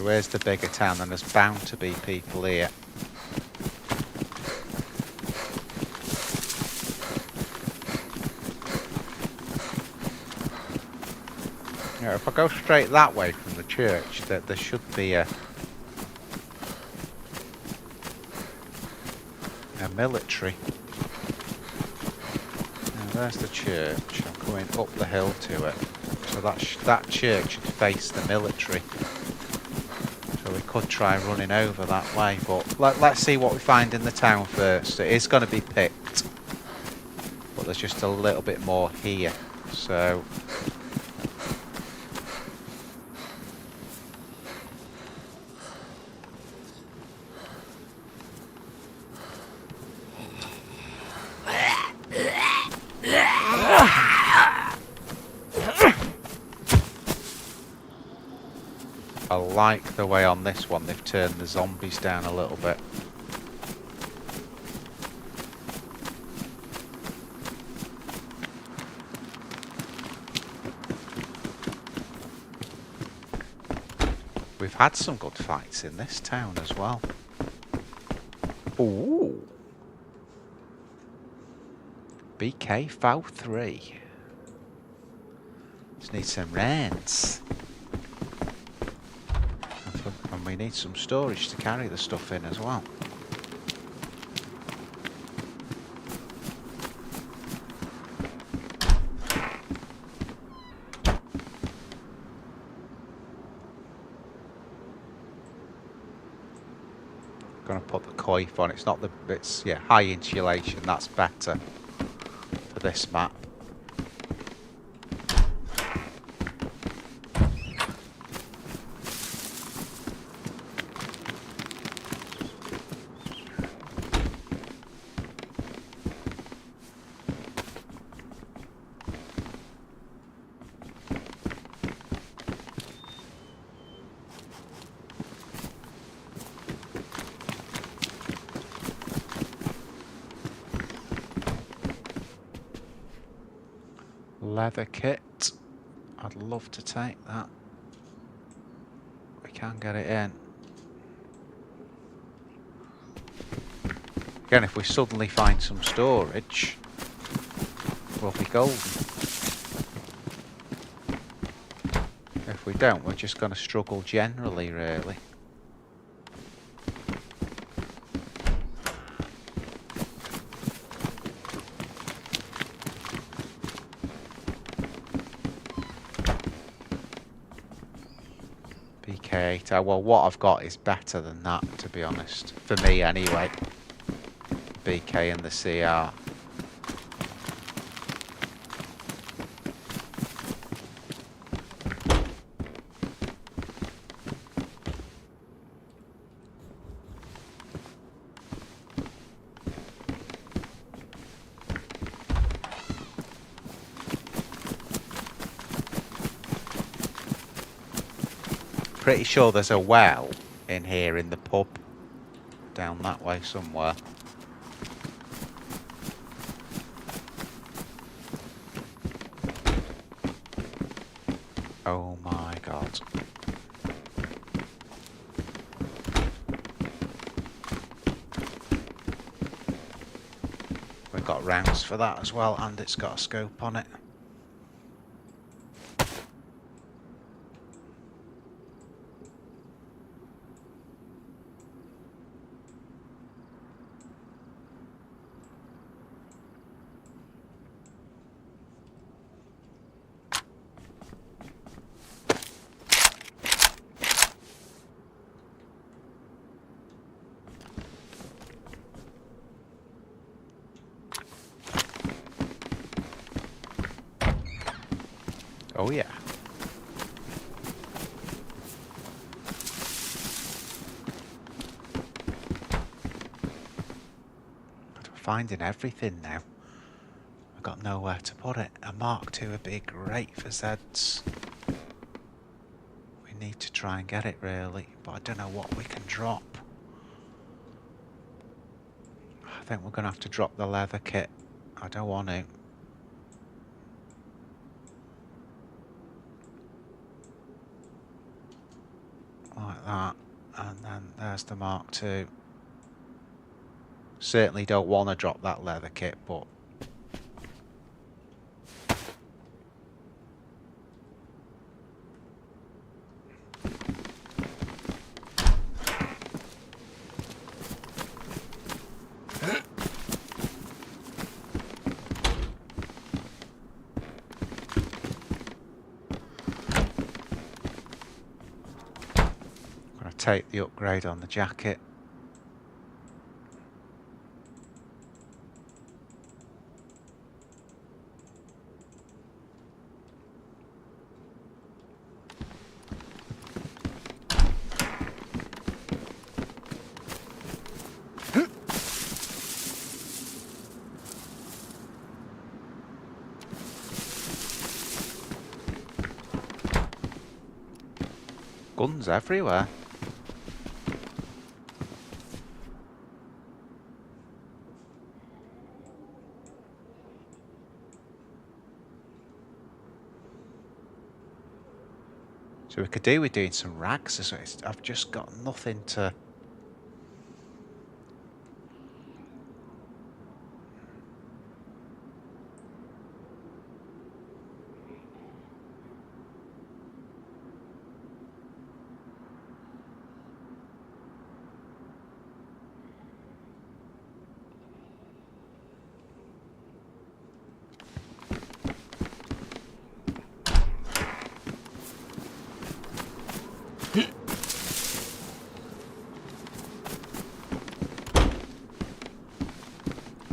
Where's the bigger town? And there's bound to be people here. Yeah, if I go straight that way from the church, there should be a military. Now, there's the church. I'm going up the hill to it. So that church should face the military. So we could try running over that way, but let's see what we find in the town first. It is going to be picked, but there's just a little bit more here. So I like the way on this one they've turned the zombies down a little bit. We've had some good fights in this town as well. Ooh. BK Foul 3. Just need some rents. And we need some storage to carry the stuff in as well. Gonna put the coif on. It's not the high insulation, that's better for this map. leather kit. I'd love to take that. We can get it in. Again, if we suddenly find some storage, we'll be golden. If we don't, we're just going to struggle generally, really. BK8. Well, what I've got is better than that, to be honest. For me, anyway. BK and the CR. Pretty sure there's a well in here in the pub. Down that way somewhere. Oh my god. We've got rounds for that as well, and it's got a scope on it. Oh yeah. But we're finding everything now. I've got nowhere to put it. A Mark II would be great for Zeds. We need to try and get it really, but I don't know what we can drop. I think we're going to have to drop the leather kit. I don't want to. Like that, and then there's the Mark II. Certainly don't want to drop that leather kit, but take the upgrade on the jacket. Guns everywhere. So we could do with doing some rags. So I've just got nothing to.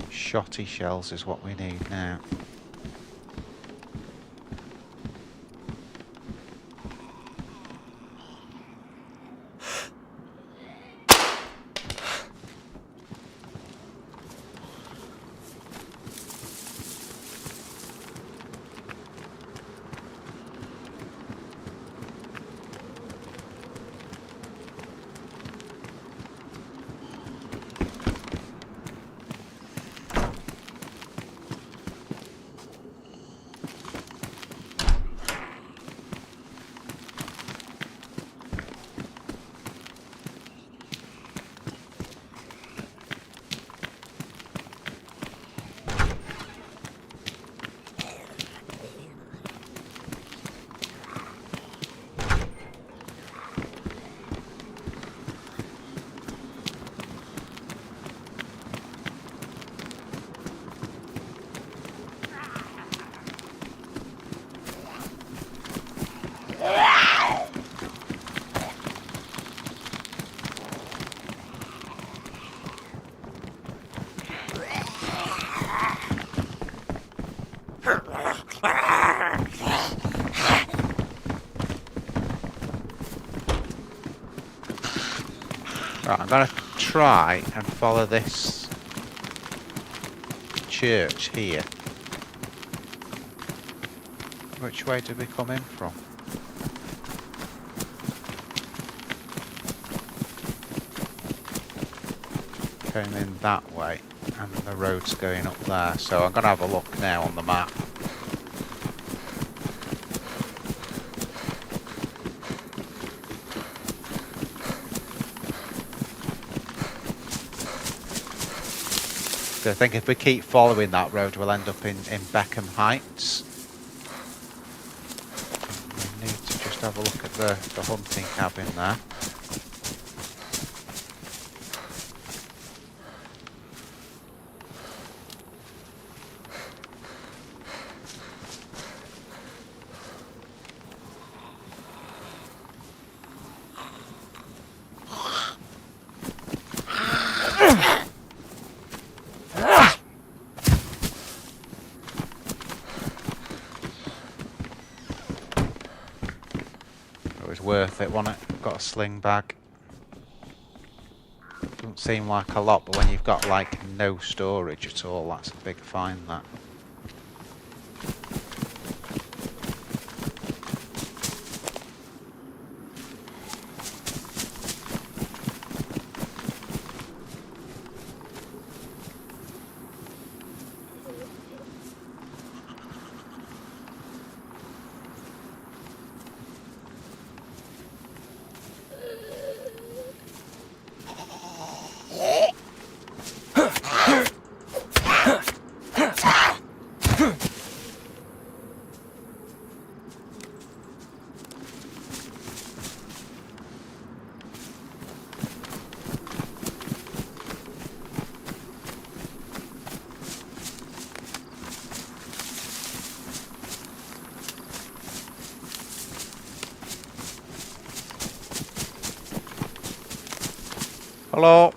Shotty shells is what we need now. Right, I'm gonna try and follow this church here. Which way did we come in from? Came in that way, and the road's going up there. So I'm gonna have a look now on the map. I think if we keep following that road, we'll end up in Beckham Heights. We need to just have a look at the hunting cabin there. It was worth it, wasn't it? Got a sling bag. Doesn't seem like a lot, but when you've got like no storage at all, that's a big find, that. Hello?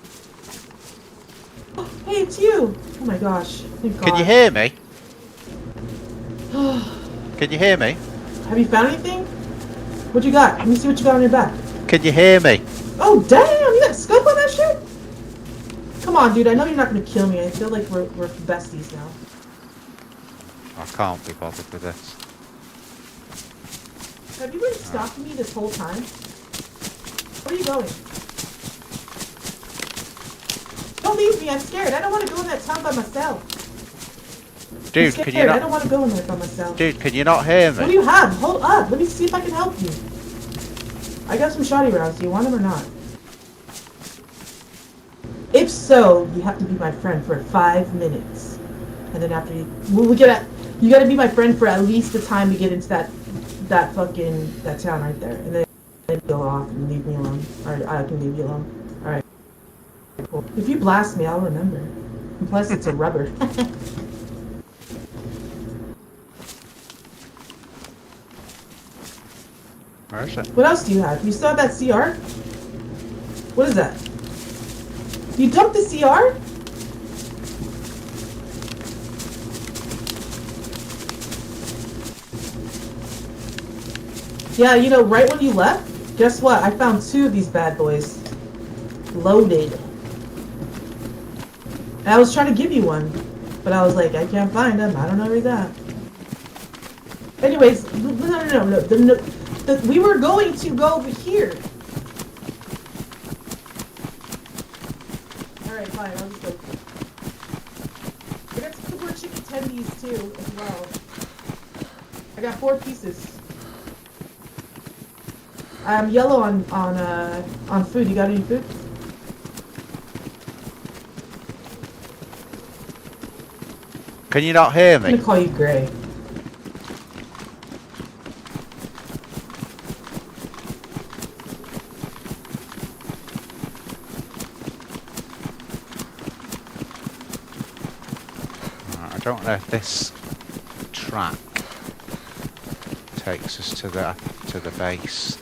Hey, it's you! Oh my gosh. Thank God. Can you hear me? Can you hear me? Have you found anything? What you got? Let me see what you got on your back. Can you hear me? Oh, damn! You got a scope on that shit? Come on, dude. I know you're not gonna kill me. I feel like we're besties now. I can't be bothered with this. Have you been stalking me this whole time? Where are you going? Don't leave me. I'm scared. I don't want to go in that town by myself. Dude, I'm scared. can you I don't not? want to go in there by myself. Dude, can you not hear What do me? you have? Hold up. Let me see if I can help you. I got some shoddy rounds. Do you want them or not? If so, you have to be my friend for 5 minutes, and then after you gotta be my friend for at least the time to get into that town right there, and then go off and leave me alone, or I can leave you alone. All right, cool. If you blast me, I'll remember. And plus, it's a rubber. Where is it? What else do you have? You still have that CR? What is that? You dumped the CR? Yeah, you know, right when you left, guess what? I found 2 of these bad boys. Loaded. And I was trying to give you one, but I was like, I can't find them. I don't know where he's at. Anyways, no. We were going to go over here. Alright, fine, I'll just go. I got some more chicken tendies too, as well. I got 4 pieces. I'm yellow on food. You got any food? Can you not hear I'm me? gonna call you Gray. I don't know if this track takes us to the base.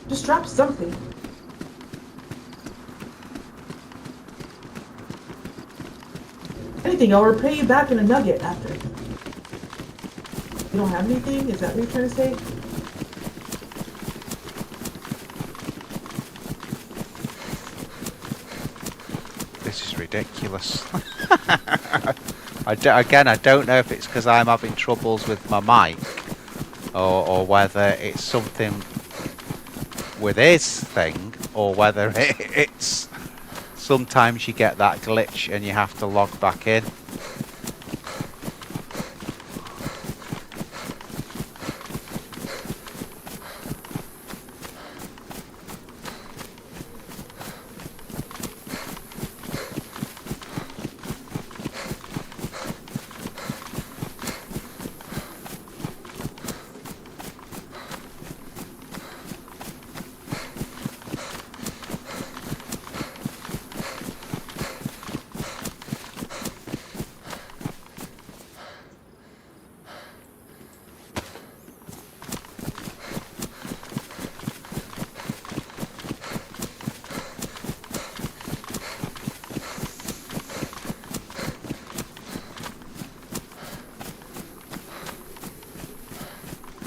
Just drop something. Anything, I'll repay you back in a nugget after. You don't have anything? Is that what you're trying to say? This is ridiculous. Again, I don't know if it's because I'm having troubles with my mic, or whether it's something with his thing, or whether it's sometimes you get that glitch and you have to log back in.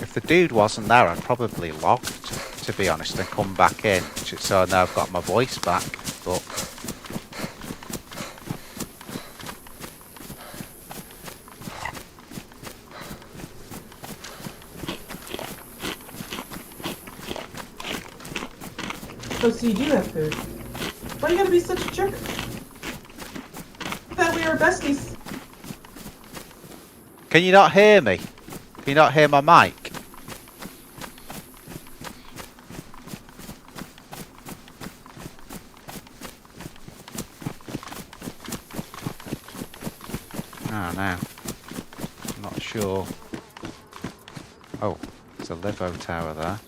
If the dude wasn't there, I'd probably logged, to be honest, and come back in, so now I've got my voice back, but... Oh, so you do have food. Why you gotta be such a jerk? I thought we were besties. Can you not hear me? Can you not hear my mic? Oh, no. I'm not sure. Oh, there's a Livo tower there.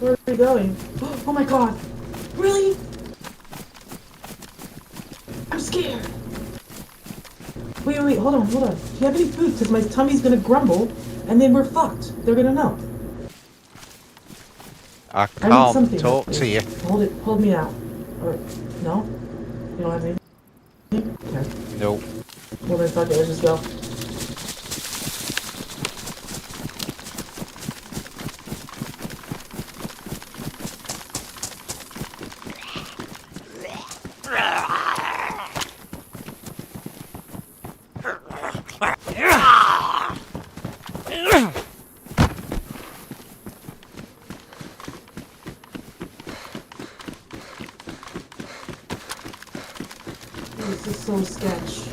Where are we going? Oh my god! Really? I'm scared! Wait, hold on. Do you have any food? Because my tummy's gonna grumble, and then we're fucked. They're gonna know. I I need something. can't talk to you. Hold me out. Or, no? You don't have anything? Okay. Nope. Well then fuck it, let's just go. This is so sketch.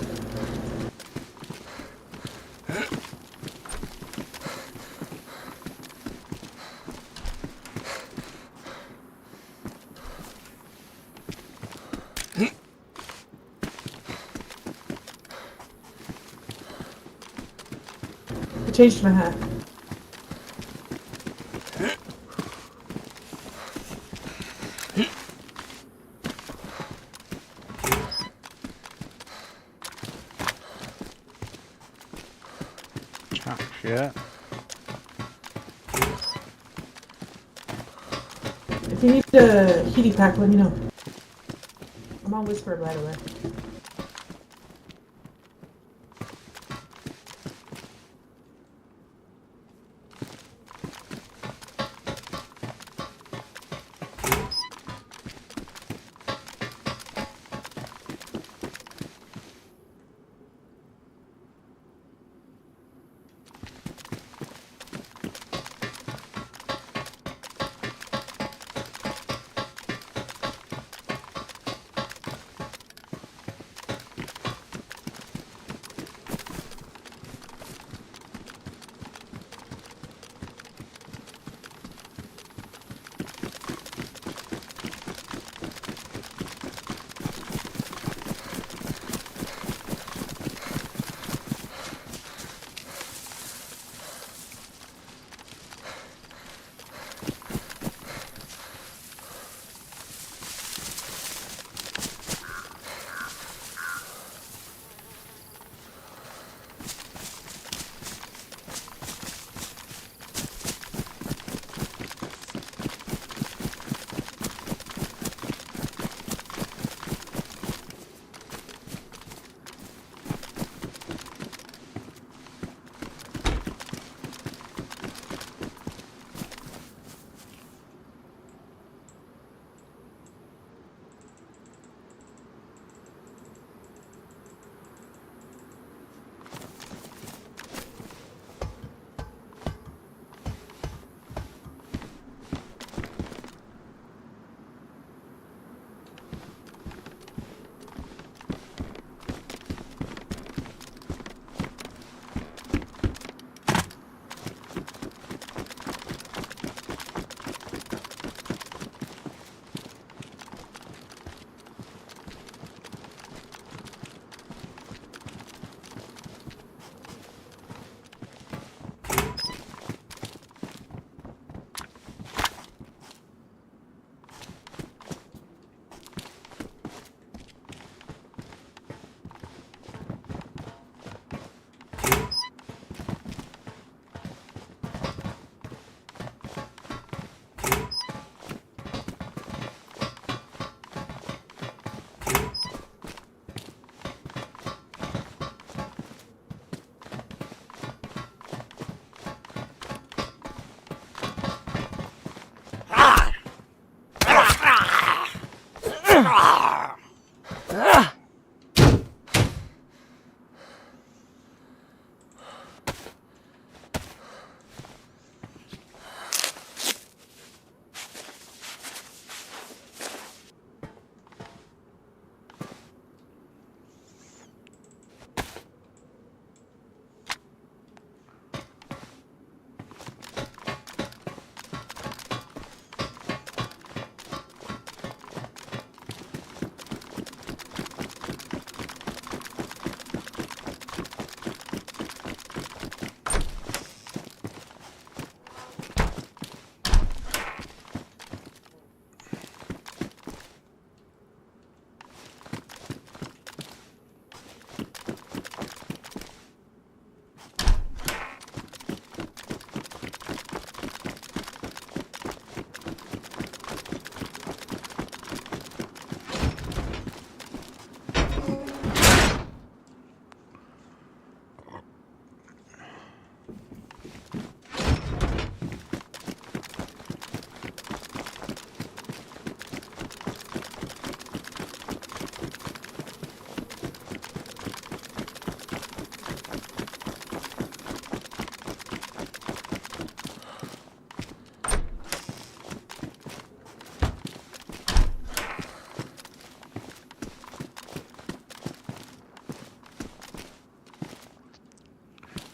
I changed my hat. Yeah. If you need a heaty pack, let me know. I'm on Whisper, by the way.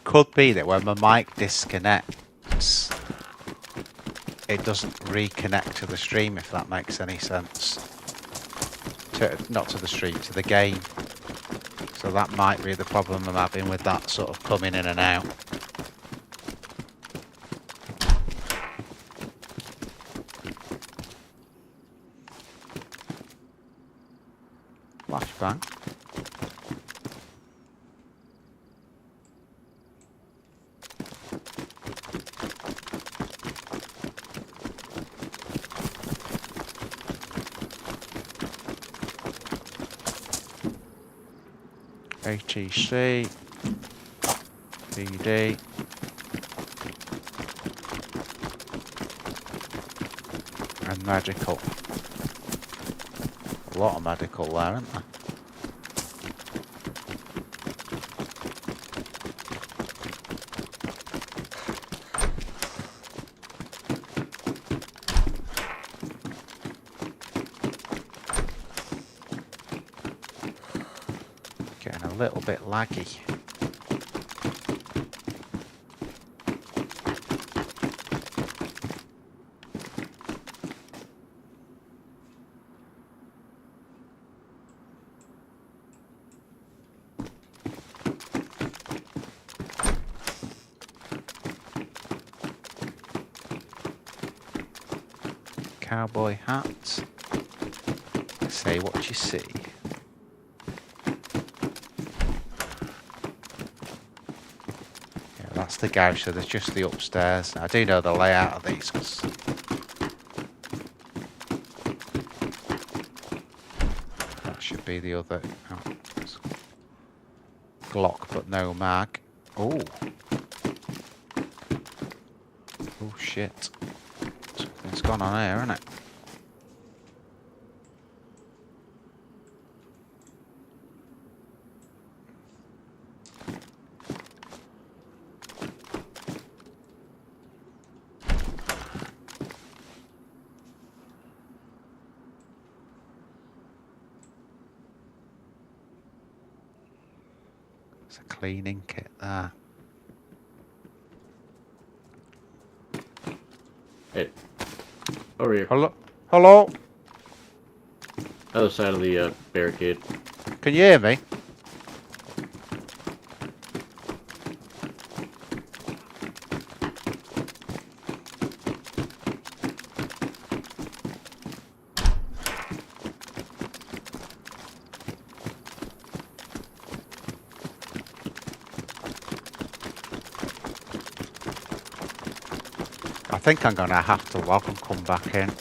Could be that when my mic disconnects, it doesn't reconnect to the stream, if that makes any sense. Not to the stream, to the game. So that might be the problem I'm having with that sort of coming in and out. Flashbang. ATC, BD, and medical. A lot of medical there, aren't there? Getting a little bit laggy. Cowboy hat. Say what you see. That's the garage, so there's just the upstairs. I do know the layout of these because that should be the other Glock, but no mag. Oh, oh shit! Something's gone on here, hasn't it? It's a cleaning kit there. Hey, over here. Hello? Hello? Other side of the barricade. Can you hear me? I think I'm going to have to log and come back in.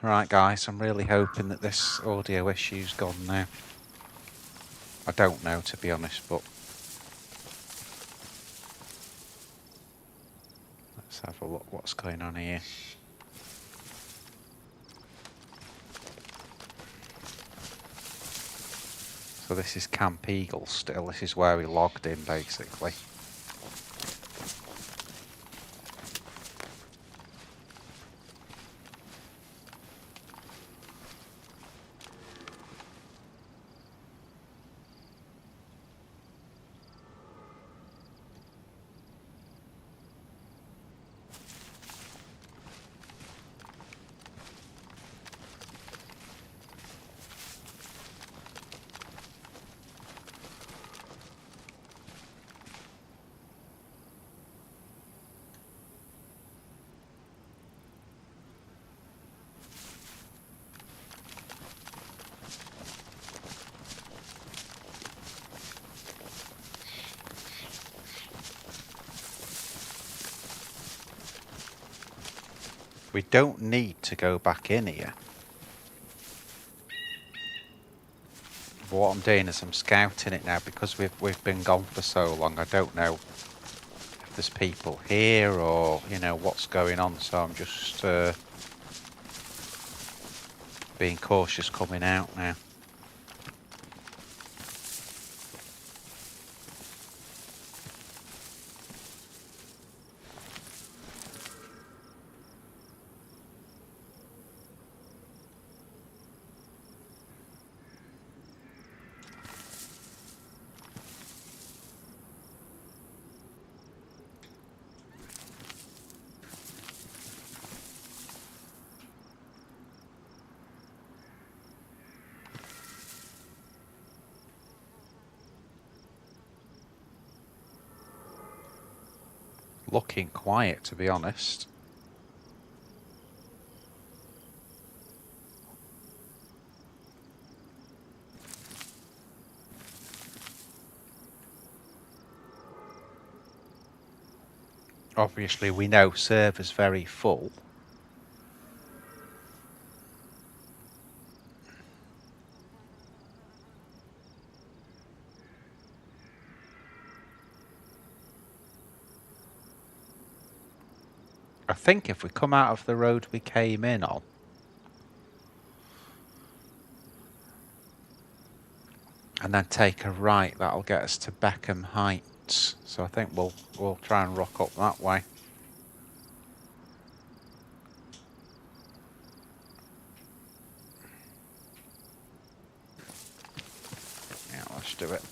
Right, guys, I'm really hoping that this audio issue's gone now. I don't know, to be honest, but let's have a look what's going on here. So this is Camp Eagle still. This is where we logged in, basically. We don't need to go back in here. But what I'm doing is I'm scouting it now because we've been gone for so long. I don't know if there's people here or, you know, what's going on. So I'm just being cautious coming out now. Looking quiet, to be honest. Obviously, we know server's very full. I think if we come out of the road we came in on, and then take a right, that'll get us to Beckham Heights. So I think we'll try and rock up that way. Yeah, let's do it.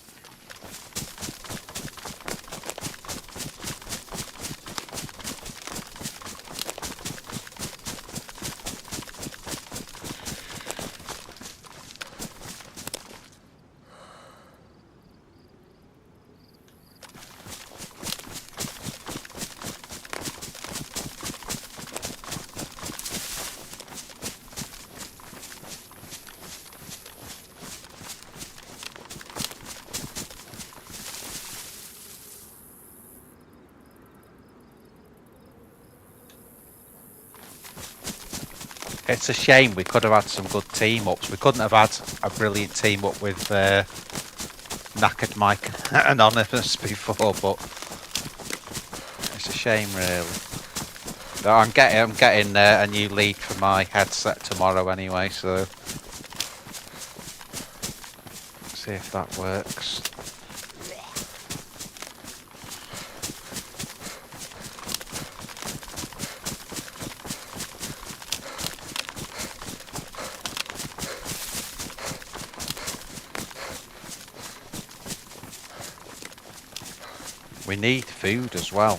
It's a shame we could have had some good team ups. We couldn't have had a brilliant team up with Knackered Mike and Anonymous before, but it's a shame really. But I'm getting a new lead for my headset tomorrow anyway, so see if that works. We need food as well.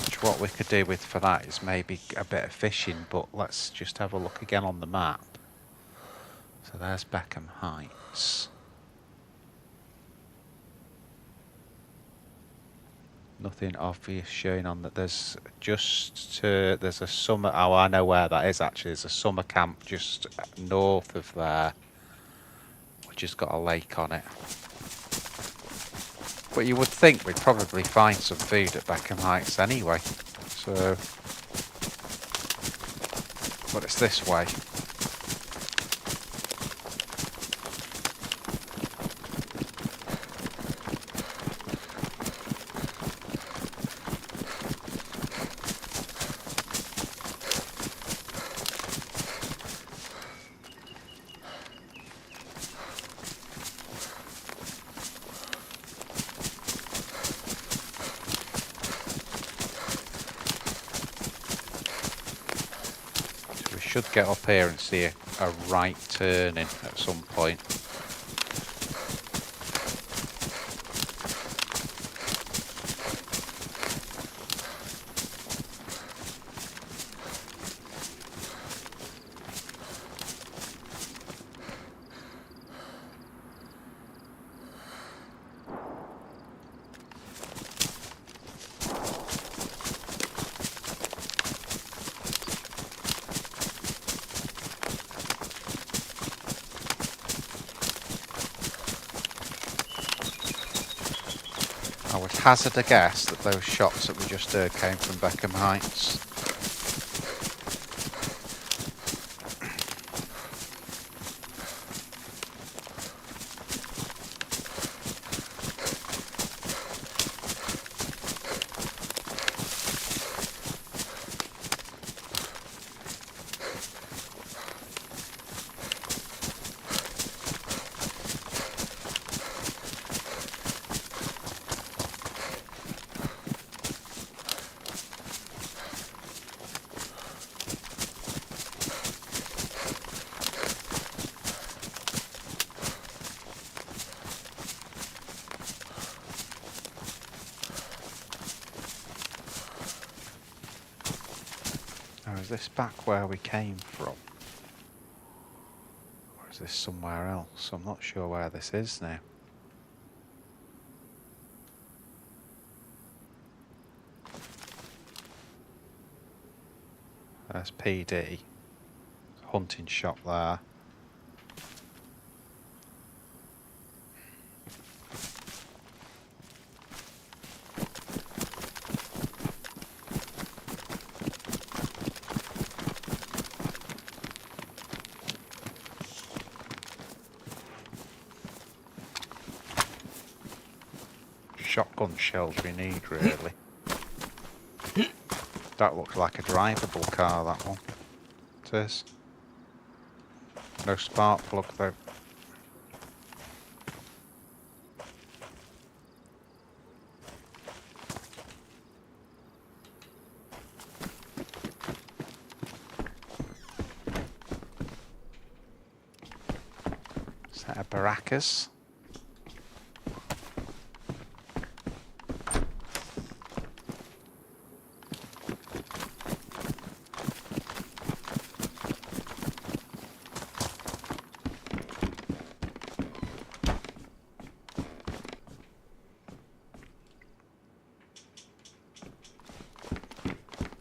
Which what we could do with for that is maybe a bit of fishing, but let's just have a look again on the map. So there's Beckham Heights. Nothing obvious showing on that. There's there's a summer. Oh, I know where that is actually. There's a summer camp just north of there, which has got a lake on it. But you would think we'd probably find some food at Beckham Heights anyway. So But it's this way. Should get up here and see a right turning at some point. I would hazard a guess that those shots that we just heard came from Beckham Heights. Now, is this back where we came from? Or is this somewhere else? I'm not sure where this is now. There's PD. Hunting shop there. Shotgun shells we need, really. That looks like a drivable car, that one. It is. No spark plug, though. Is that a Baracus?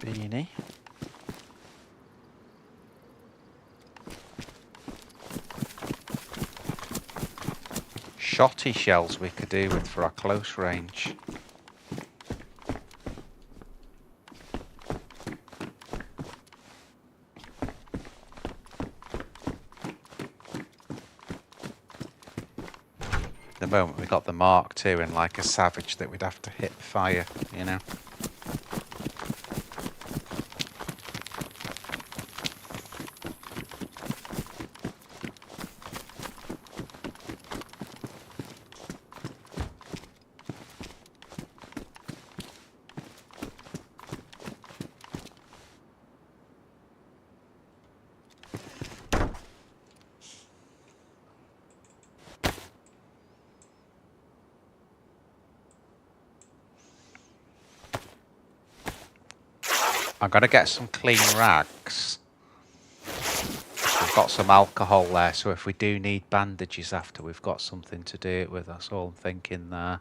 Beanie. Shotty shells we could do with for our close range. The moment we got the Mark II in like a Savage that we'd have to hit fire, you know. I'm going to get some clean rags. We've got some alcohol there, so if we do need bandages after, we've got something to do it with. That's all I'm thinking there.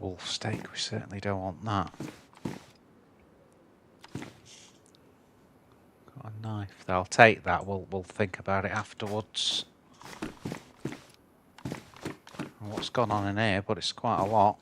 wolf steak, we certainly don't want that. Got a knife. I'll take that. We'll think about it afterwards. What's gone on in here? But it's quite a lot.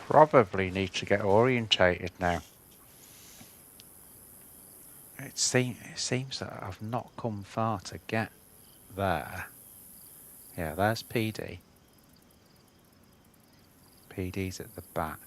Probably need to get orientated now. It seems that I've not come far to get there. Yeah, there's PD. PD's at the back.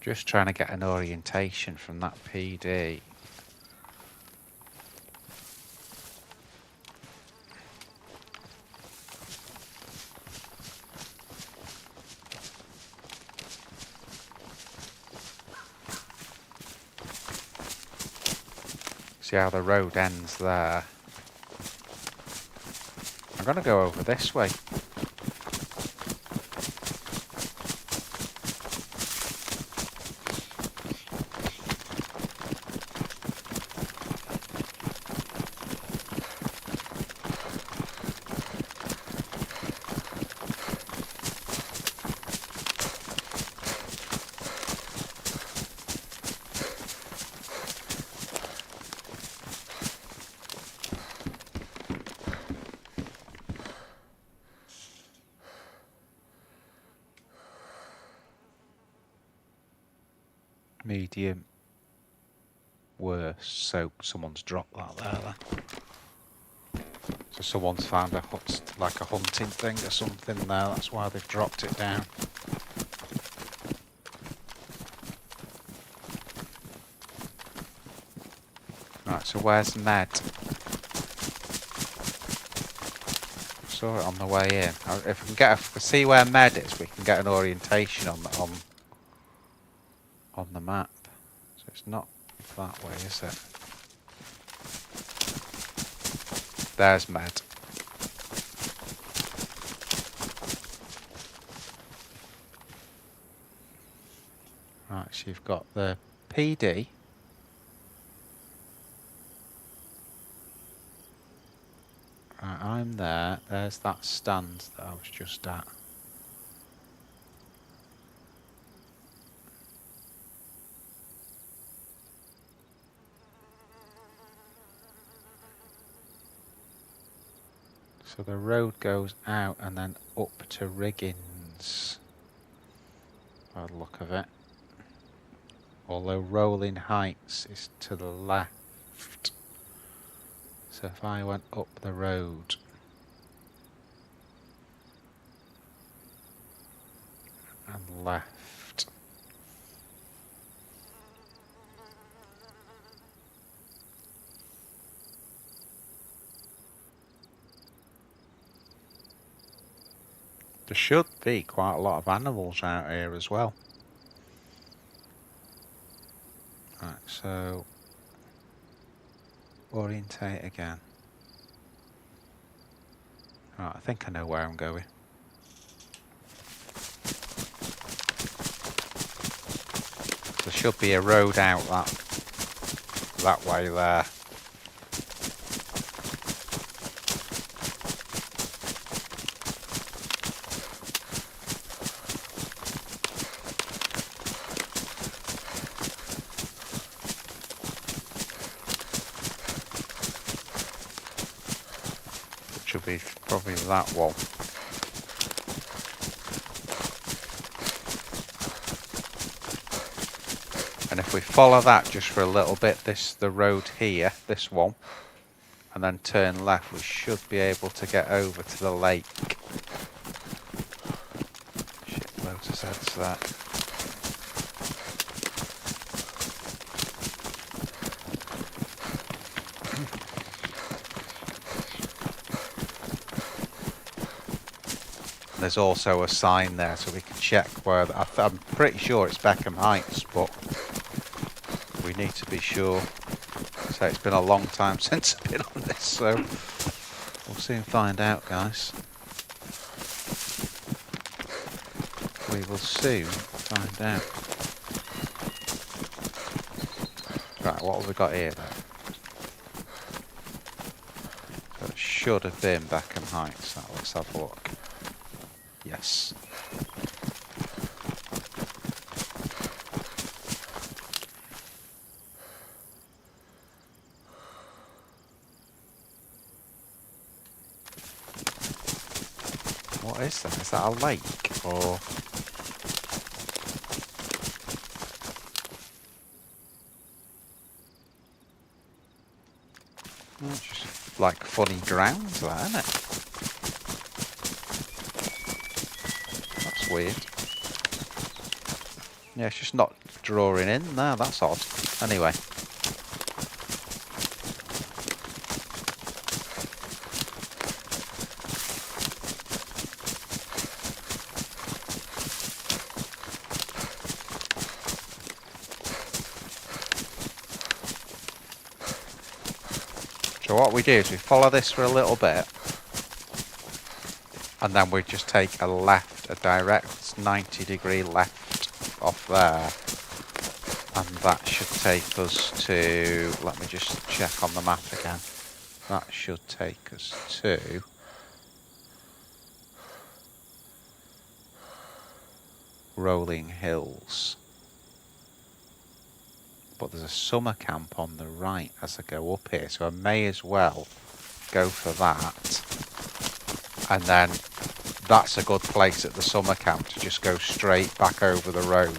Just trying to get an orientation from that PD. See how the road ends there. I'm gonna go over this way. Medium. Worse. So someone's dropped that there. So someone's found a hut, like a hunting thing or something there. That's why they've dropped it down. Right. So where's Ned? Saw it on the way in. If we can see where Med is, we can get an orientation on the map. So it's not that way, is it? There's Med. Right, so you've got the PD. Right, I'm there. There's that stand that I was just at. So the road goes out and then up to Riggins, by the look of it. Although Rolling Heights is to the left. So if I went up the road and left. There should be quite a lot of animals out here as well. Right, so orientate again. Right, I think I know where I'm going. There should be a road out that way there. Which will be probably that one. And if we follow that just for a little bit, the road here, this one, and then turn left, we should be able to get over to the lake. Shit, loads of heads there. There's also a sign there, so we can check where. I'm pretty sure it's Beckham Heights, but we need to be sure. So it's been a long time since I've been on this, so we'll soon find out, guys. We will soon find out. Right, what have we got here then? So it should have been Beckham Heights. Now let's have a look. Yes. What is that? Is that a lake or? Oh, it's just like funny grounds there, isn't it? That's weird. Yeah, it's just not drawing in. No, that's odd. Anyway. So what we do is we follow this for a little bit, and then we just take a left, a direct 90-degree left off there, and that should take us to, let me just check on the map again, that should take us to Rolling Hills. But there's a summer camp on the right as I go up here, so I may as well go for that. And then that's a good place at the summer camp to just go straight back over the road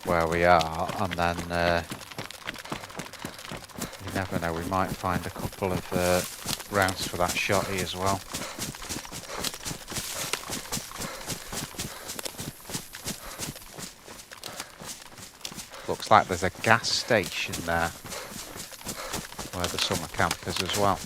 where we are, and then you never know, we might find a couple of rounds for that shotty as well. Looks like there's a gas station there where the summer camp is as well.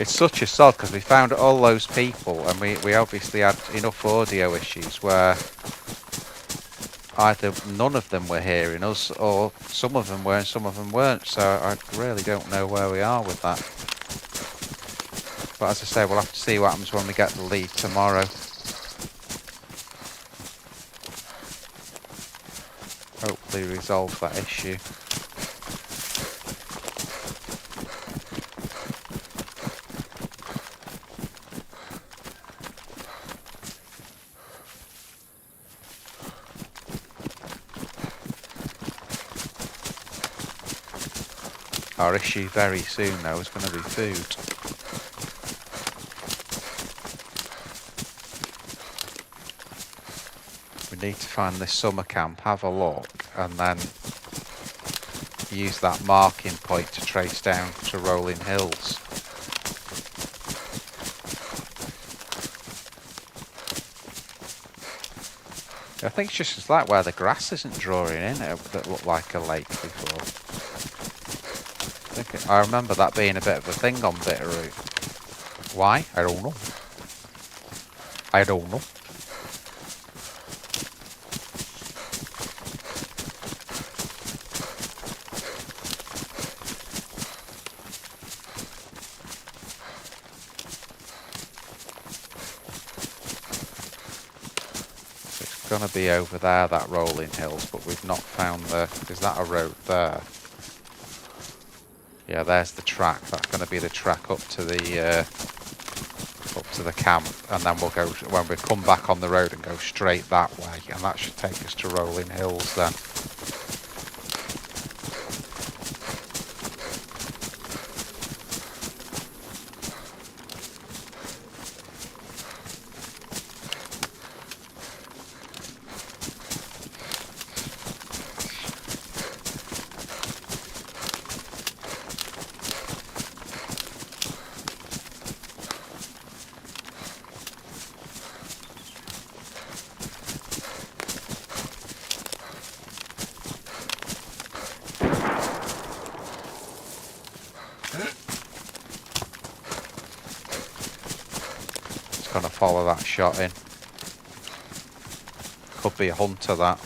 It's such a sod because we found all those people, and we obviously had enough audio issues where either none of them were hearing us, or some of them were and some of them weren't, so I really don't know where we are with that. But as I say, we'll have to see what happens when we get the lead tomorrow. Hopefully resolve that issue. Our issue very soon though is going to be food. We need to find this summer camp, have a look, and then use that marking point to trace down to rolling hills. I think it's just like where the grass isn't drawing in that looked like a lake before. I remember that being a bit of a thing on Bitterroot. Why? I don't know. I don't know. It's gonna be over there, that rolling hills, but we've not found the... Is that a road there? Yeah, there's the track. That's gonna be the track up to the camp, and then we'll go, when we come back on the road, and go straight that way, and that should take us to rolling hills then. Gonna follow that shot in. Could be a hunter, that.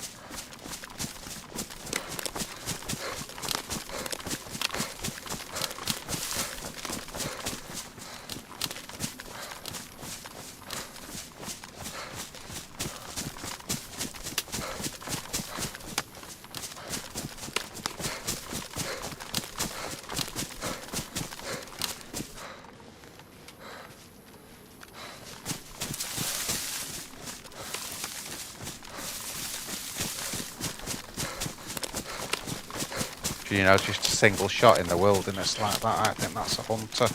You know, just a single shot in the wilderness like that, I think that's a hunter.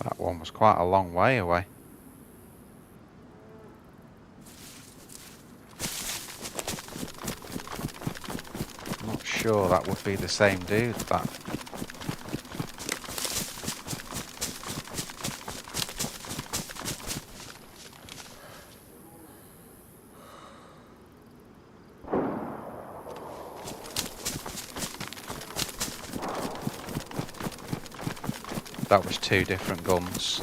That one was quite a long way away. Not sure that would be the same dude, that. That was two different guns.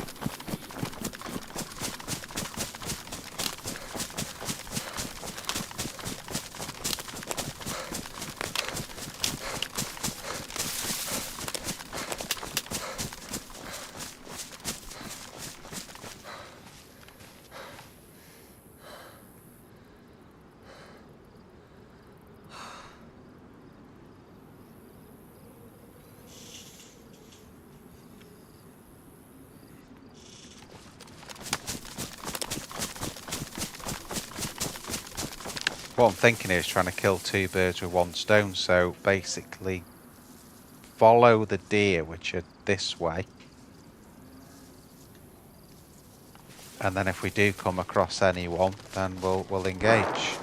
What I'm thinking is trying to kill two birds with one stone. So basically, follow the deer, which are this way. And then if we do come across anyone, then we'll engage.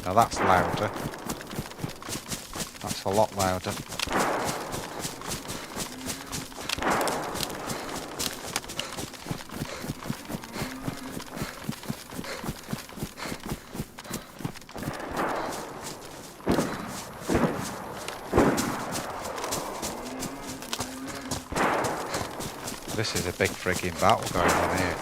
Now that's louder. That's a lot louder. This is a big frigging battle going on here.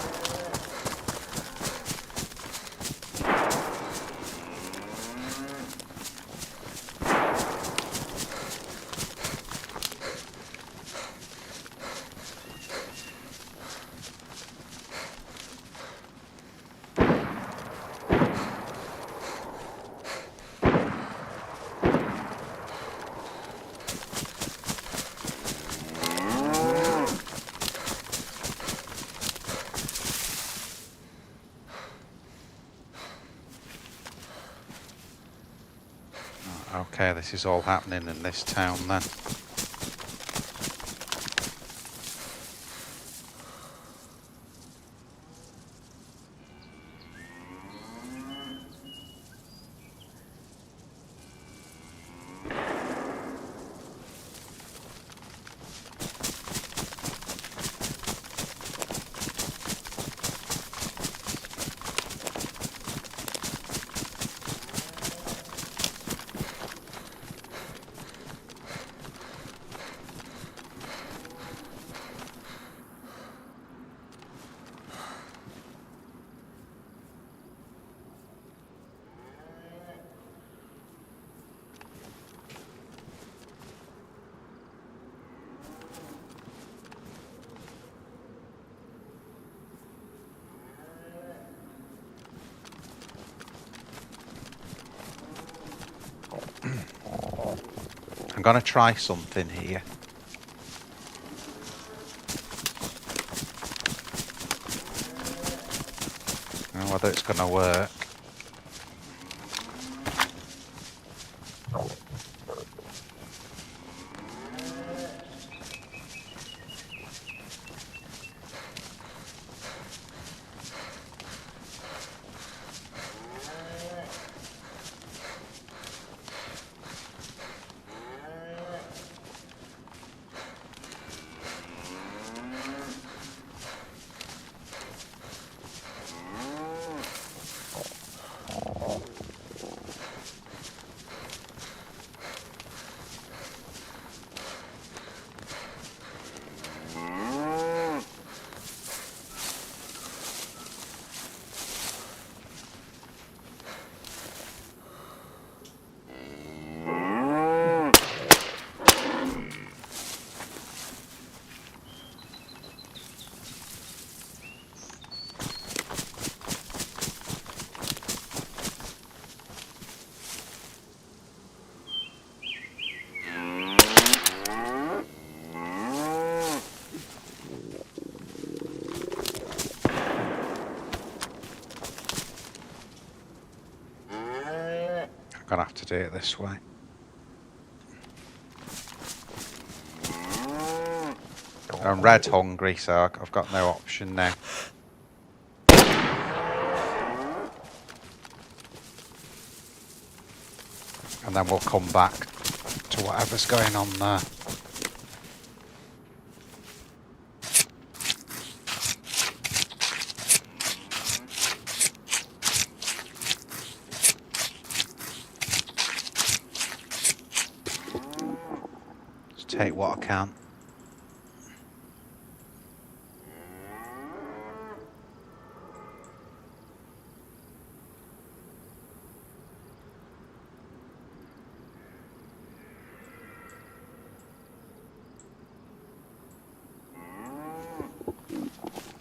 Okay, this is all happening in this town then. I'm gonna try something here. I don't know whether it's gonna work. I'm gonna have to do it this way. I'm red hungry, so I've got no option now. And then we'll come back to whatever's going on there. Just take what I can.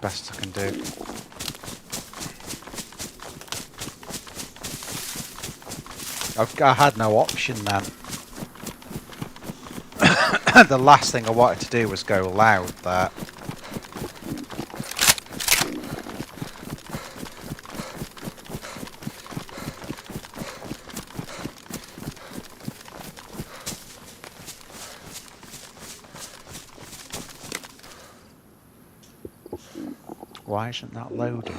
Best I can do. I had no option then. the last thing I wanted to do was go loud there. Why isn't that loading?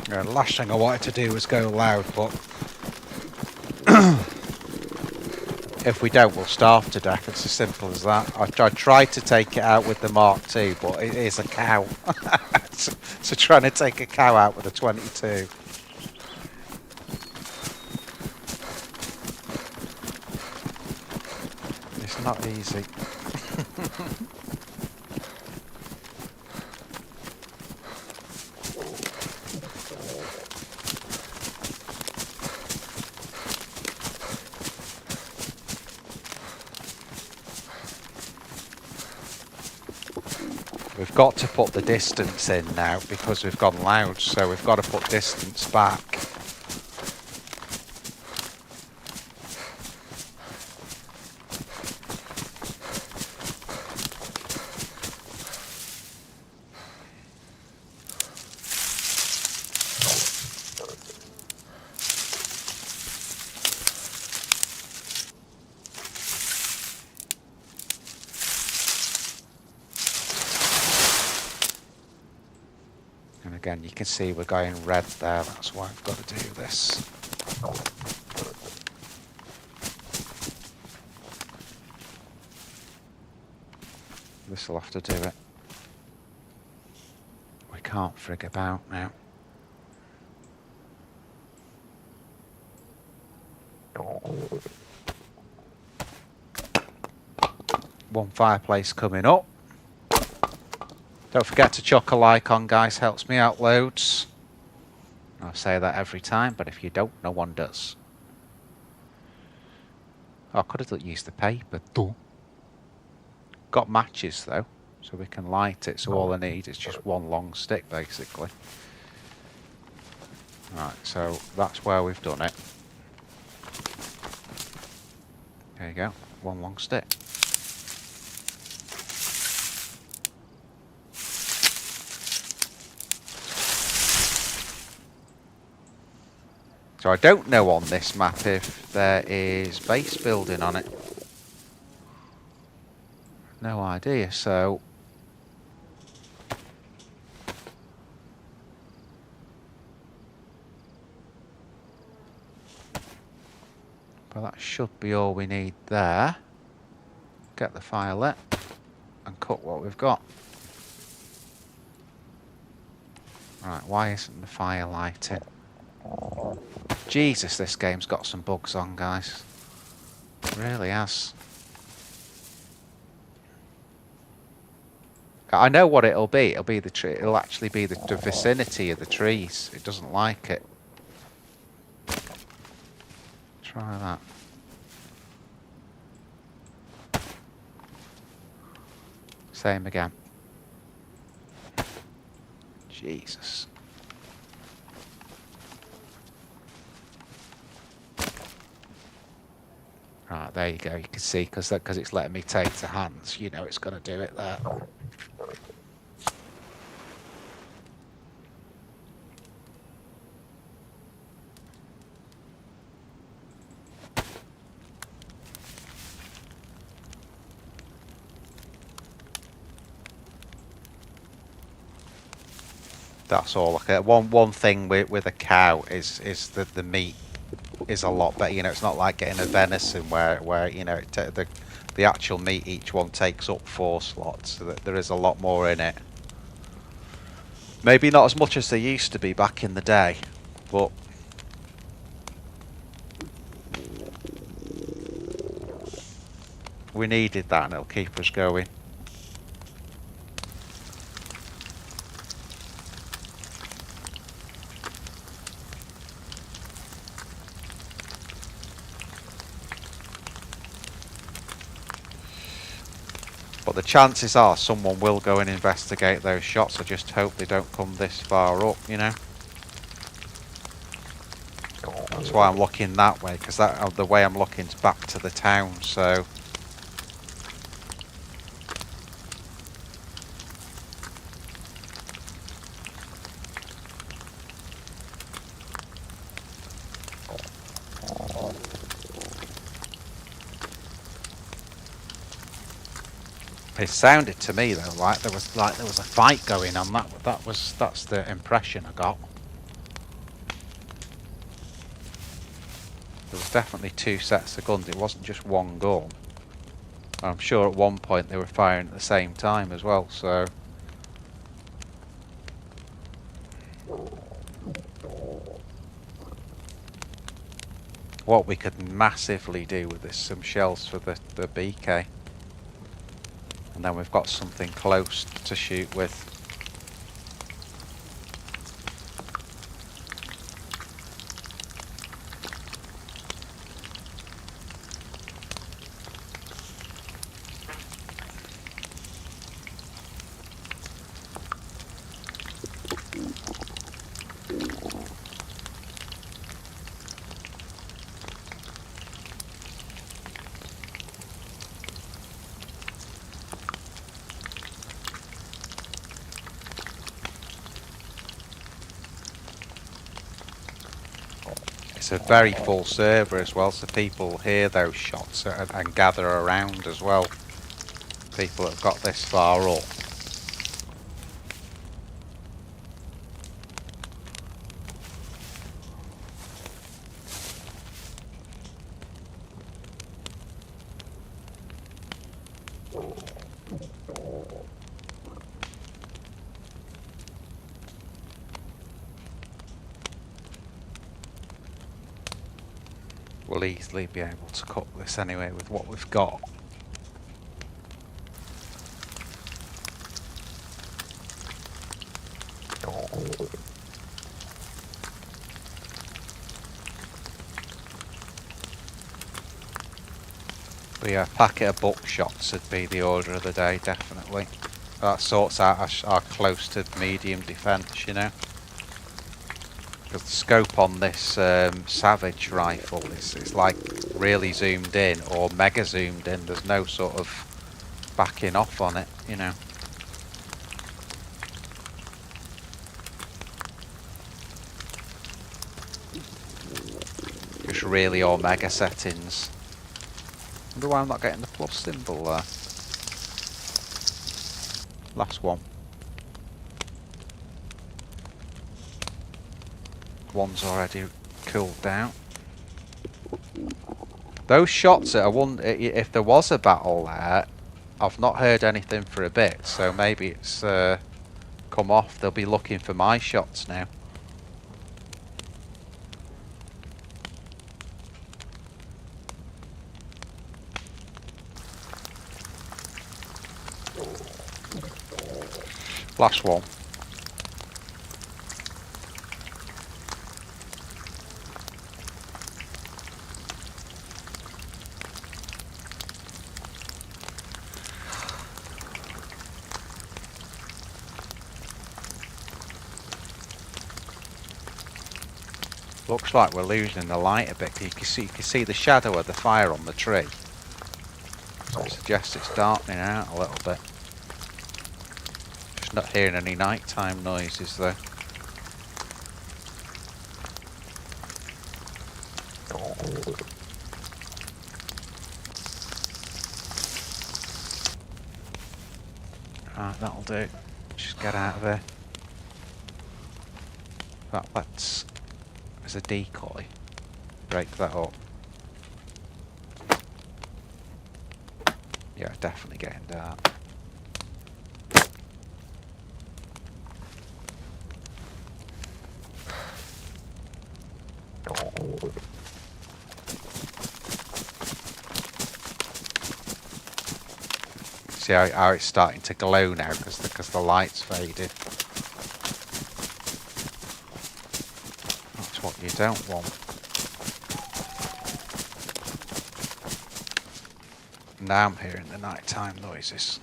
Yeah, the last thing I wanted to do was go loud, but if we don't, we'll starve to death. It's as simple as that. I tried to take it out with the Mark II, but it is a cow. So trying to take a cow out with a 22. It's not easy. We've got to put the distance in now because we've gone loud, so we've got to put distance back. And again, you can see we're going red there, that's why I've got to do this. This will have to do it. We can't frig about now. One fireplace coming up. Don't forget to chuck a like on, guys, helps me out loads. I say that every time, but if you don't, no one does. Oh, I could have used the paper. Got matches though, so we can light it, so all I need is just one long stick basically. Right, so that's where we've done it. There you go, one long stick. So I don't know on this map if there is base building on it. No idea, so... But that should be all we need there. Get the fire lit and cut what we've got. Right, why isn't the fire lighting? Jesus, this game's got some bugs on, guys. It really has. I know what it'll be. It'll be the tree. It'll actually be the vicinity of the trees. It doesn't like it. Try that. Same again. Jesus. Right, there you go. You can see because it's letting me take to hands. You know it's going to do it there. That's all. Okay. One thing with a cow is that the meat is a lot better. You know, it's not like getting a venison where you know the actual meat, each one takes up 4 slots. So that there is a lot more in it. Maybe not as much as there used to be back in the day, but we needed that, and it'll keep us going. But the chances are someone will go and investigate those shots. I just hope they don't come this far up, you know. That's why I'm looking that way, because that the way I'm looking is back to the town, so... It sounded to me though like there was a fight going on. That's the impression I got. There was definitely two sets of guns. It wasn't just one gun. I'm sure at one point they were firing at the same time as well. So what we could massively do with this, some shells for the BK. And then we've got something close to shoot with. It's a very full server as well, so people hear those shots and gather around as well. People that have got this far up. We'll easily be able to cut this anyway with what we've got. But yeah, a packet of buckshots would be the order of the day, definitely. That sorts out our close to medium defence, you know. Because the scope on this Savage rifle is like really zoomed in or mega zoomed in. There's no sort of backing off on it, you know. Just really Omega settings. Wonder why I'm not getting the plus symbol there. Last one. One's already cooled down. Those shots, I wonder if there was a battle there. I've not heard anything for a bit, so maybe it's come off. They'll be looking for my shots now. Last one. Looks like we're losing the light a bit. You can see the shadow of the fire on the tree. So it suggests it's darkening out a little bit. Just not hearing any nighttime noises though. Right, that'll do. Just get out of there. Let's, as a decoy, break that up. Yeah, definitely getting dark. See how it's starting to glow now because the light's faded. That's what you don't want. Now I'm hearing the nighttime noises.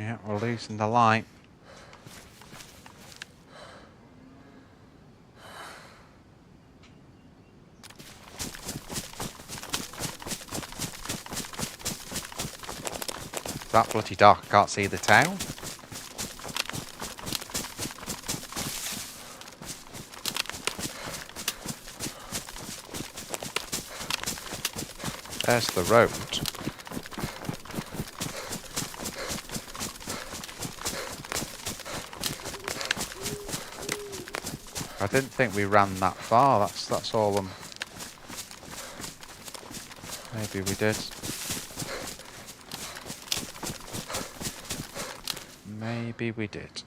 Yeah, we're losing the light. That bloody dark, I can't see the town. There's the road. I didn't think we ran that far. That's all. Maybe we did. Maybe we did.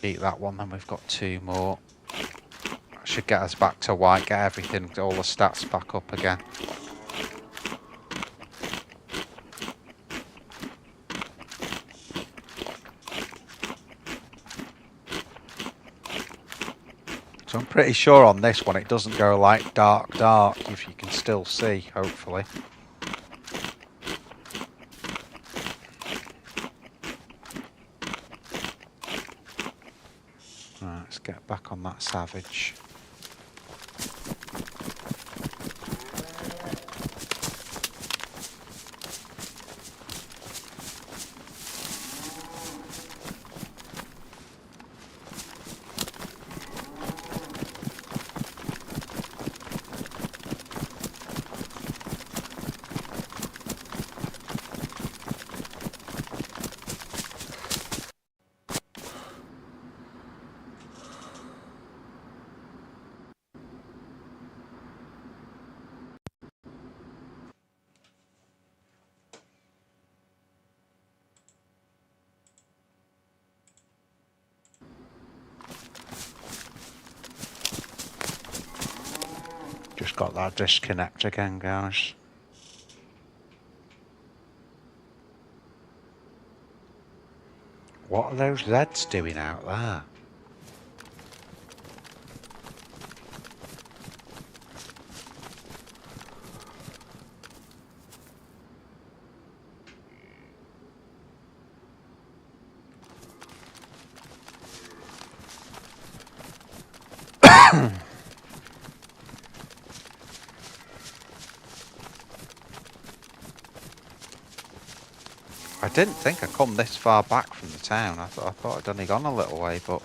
Eat that one, then we've got 2 more. Should get us back to white, get everything, all the stats back up again. So I'm pretty sure on this one it doesn't go like dark, if you can still see, hopefully. Right, let's get back on that savage. Just got that disconnect again, guys. What are those Zeds doing out there? I didn't think I'd come this far back from the town. I thought I'd only gone a little way, but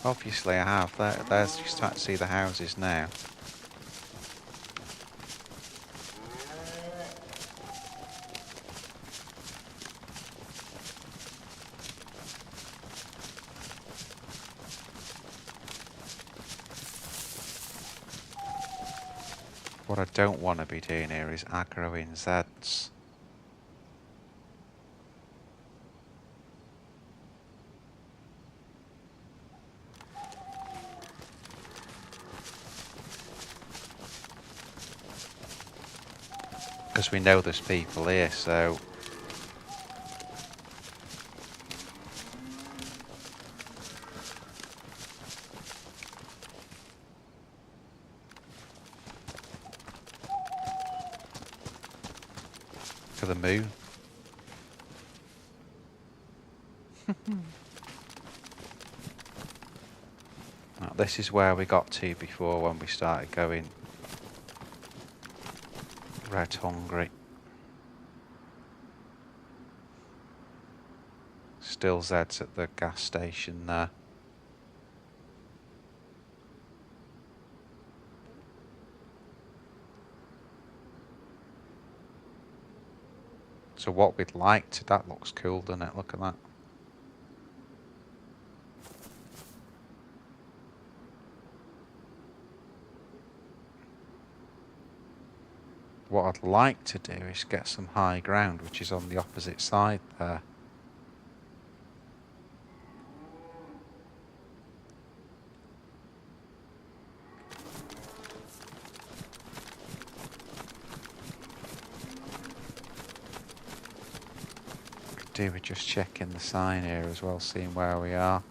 obviously I have. There's, you start to see the houses now. What I don't want to be doing here is aggroing Zeds. Because we know there's people here, so... To the moon. Now, this is where we got to before when we started going red hungry. Still Zeds at the gas station there. So what we'd like to, that looks cool, doesn't it? Look at that. What I'd like to do is get some high ground, which is on the opposite side there. We're just checking the sign here as well, seeing where we are.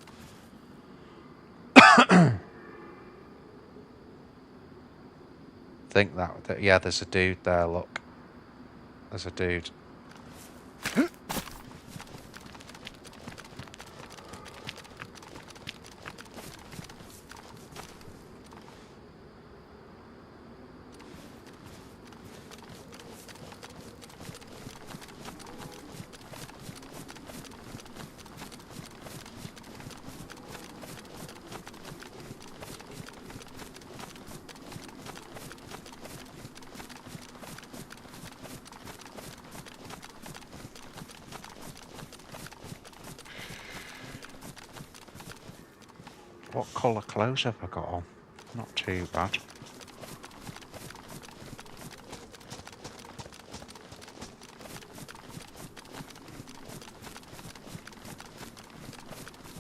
think that yeah, there's a dude there, look. There's a dude. What colour clothes have I got on? Not too bad.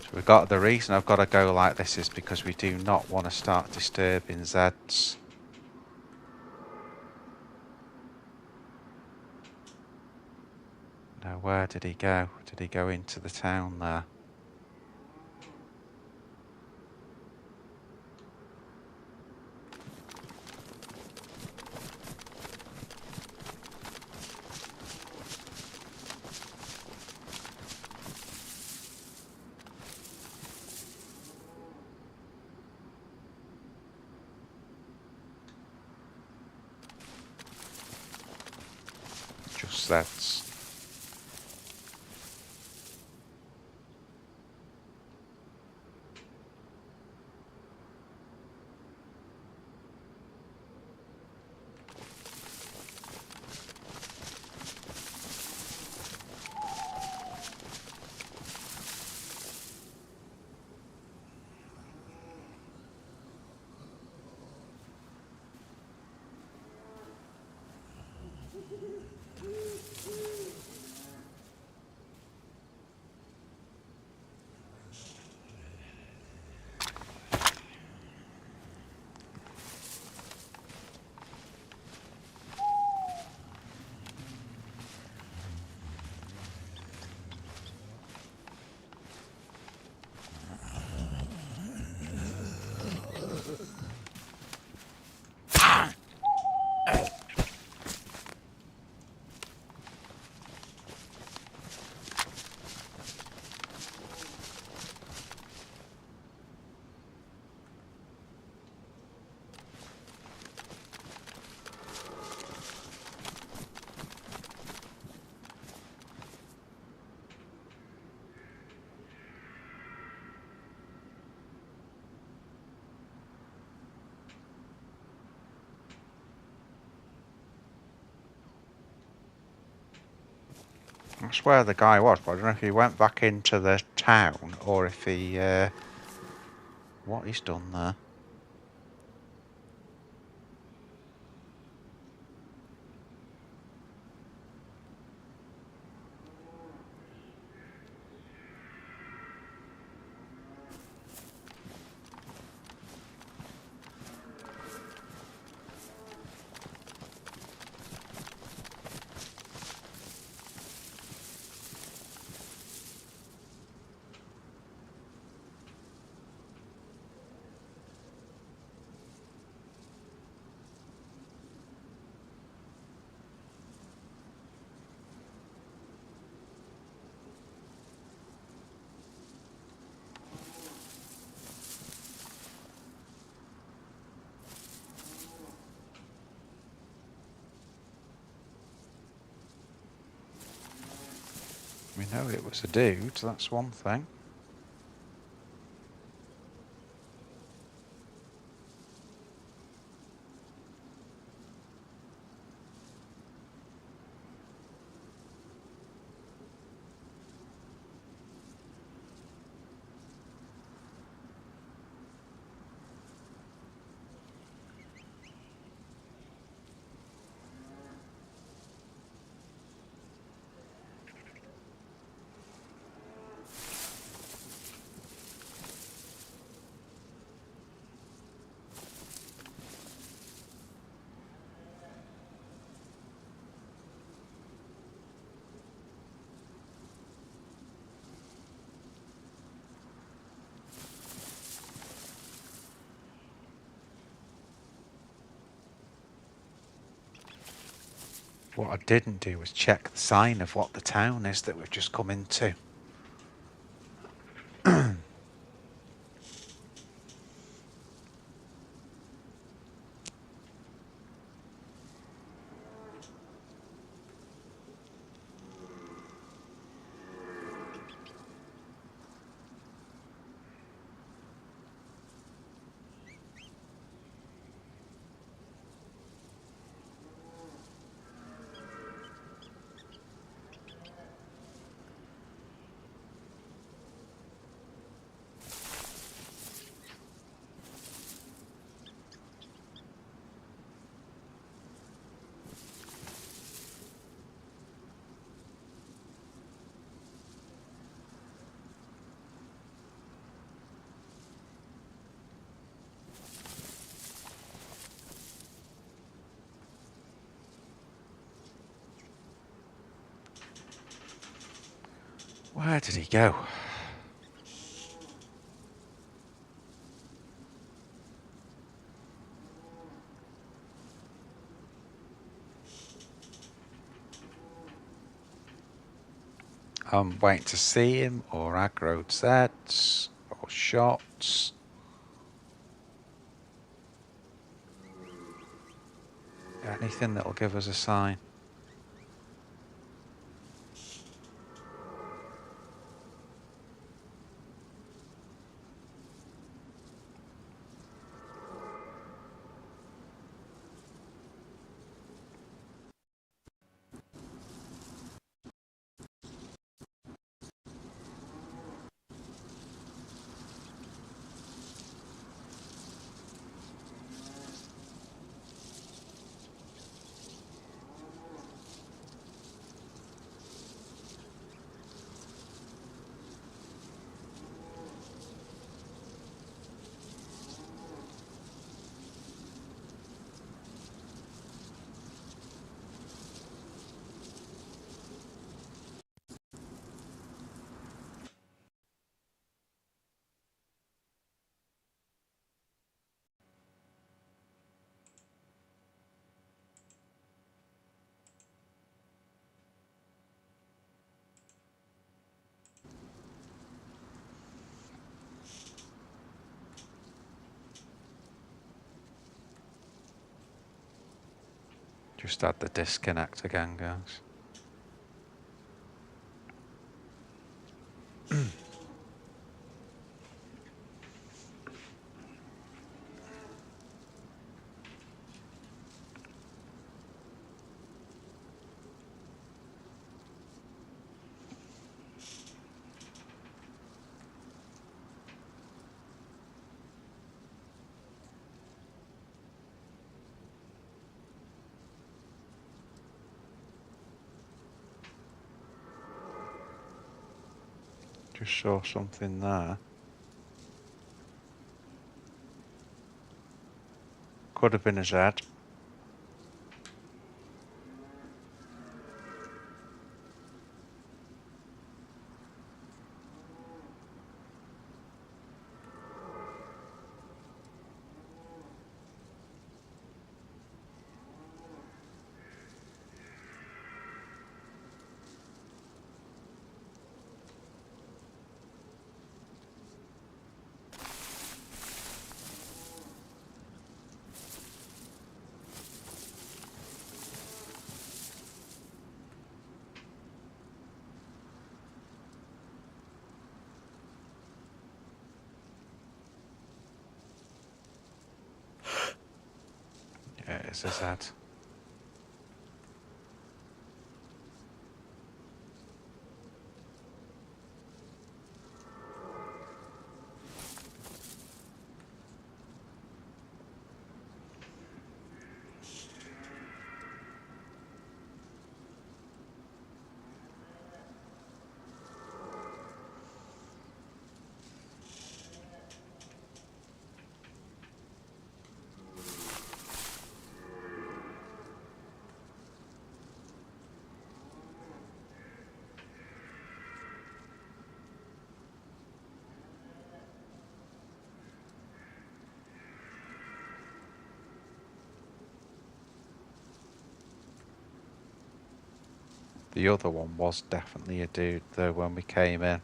So we got the reason I've got to go like this is because we do not want to start disturbing Zeds. Now where did he go? Did he go into the town there? Just Zeds. That's where the guy was, but I don't know if he went back into the town or if he, what he's done there. We know it was a dude, that's one thing. What I didn't do was check the sign of what the town is that we've just come into. Where did he go? I'm waiting to see him, or aggroed Zeds, or shots. Anything that'll give us a sign. Just had the disconnect again, guys. Just saw something there. Could have been a Z. Yeah, it's a Z. The other one was definitely a dude, though, when we came in.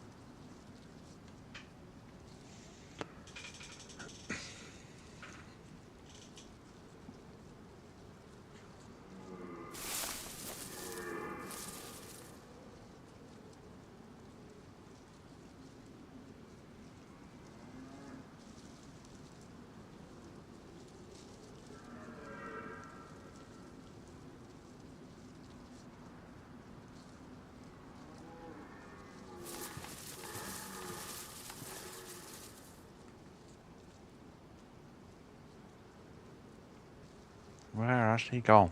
Where has he gone?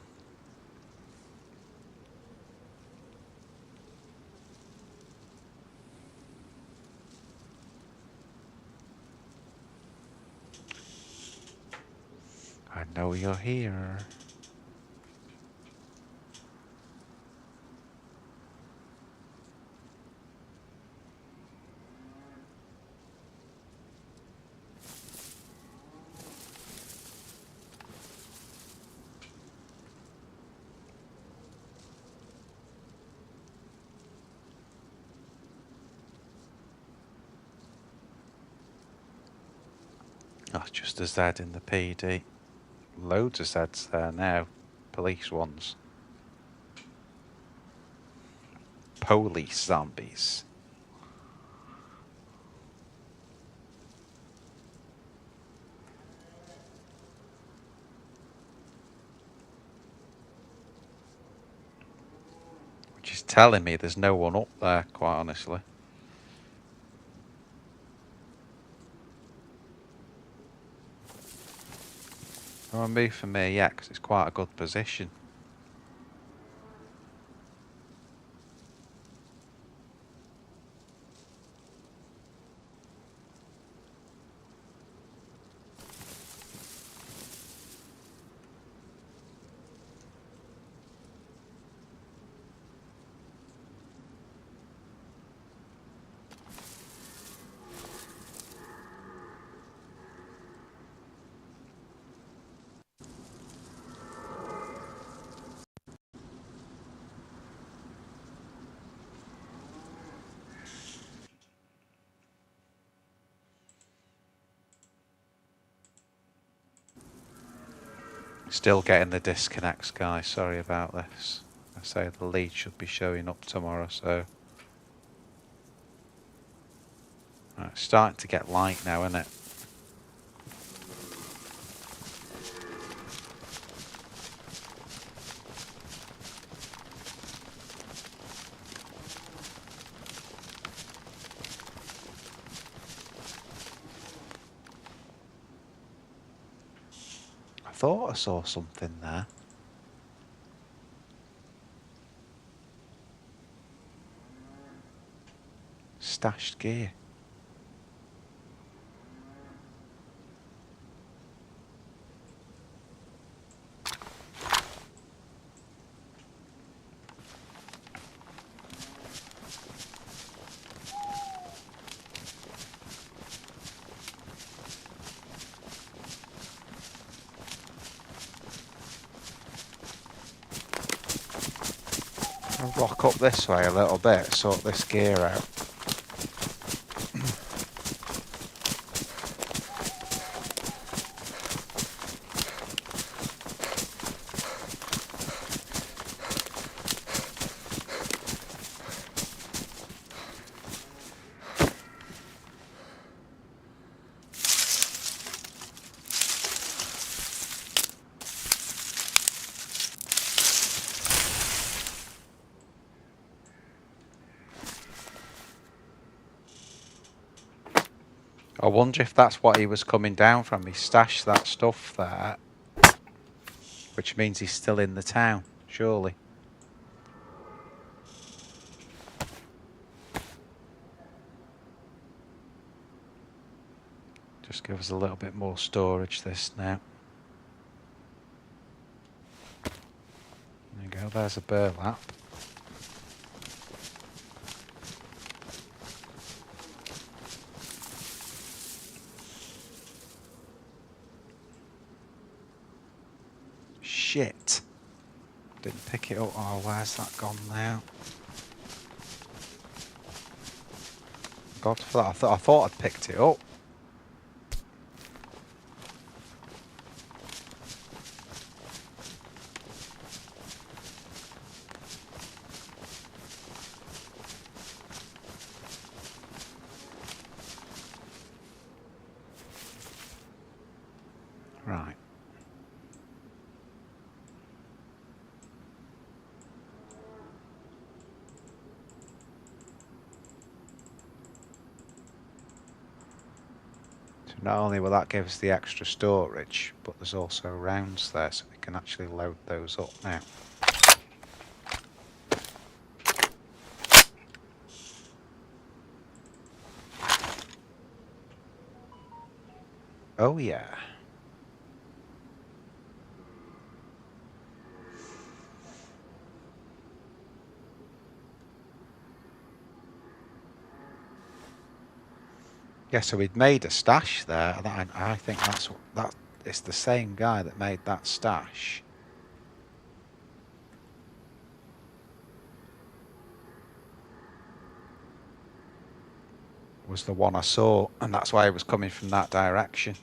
I know you're here. That's just a Z in the PD. Loads of Zs there now. Police ones. Police zombies. Which is telling me there's no one up there, quite honestly. It won't be for me yet, because it's quite a good position. Still getting the disconnects, guys. Sorry about this. I say the lead should be showing up tomorrow, so... Right, it's starting to get light now, isn't it? I thought I saw something there. Stashed gear. I'll rock up this way a little bit, sort this gear out. I wonder if that's what he was coming down from. He stashed that stuff there, which means he's still in the town, surely. Just give us a little bit more storage, this now. There you go, there's a burlap. Shit. Didn't pick it up. Oh, where's that gone now? God, I thought I'd picked it up. Right. So not only will that give us the extra storage, but there's also rounds there, so we can actually load those up now. Oh yeah. Yeah, so we'd made a stash there. I think that it's the same guy that made that stash. Was the one I saw, and that's why he was coming from that direction.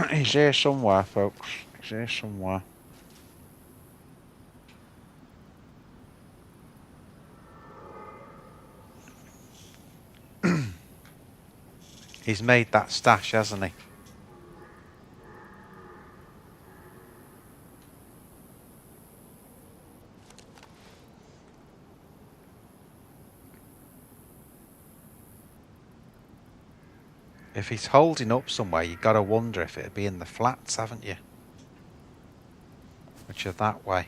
He's here somewhere, folks. He's here somewhere. He's made that stash, hasn't he? If he's holding up somewhere, you got to wonder if it'd be in the flats, haven't you? which are that way.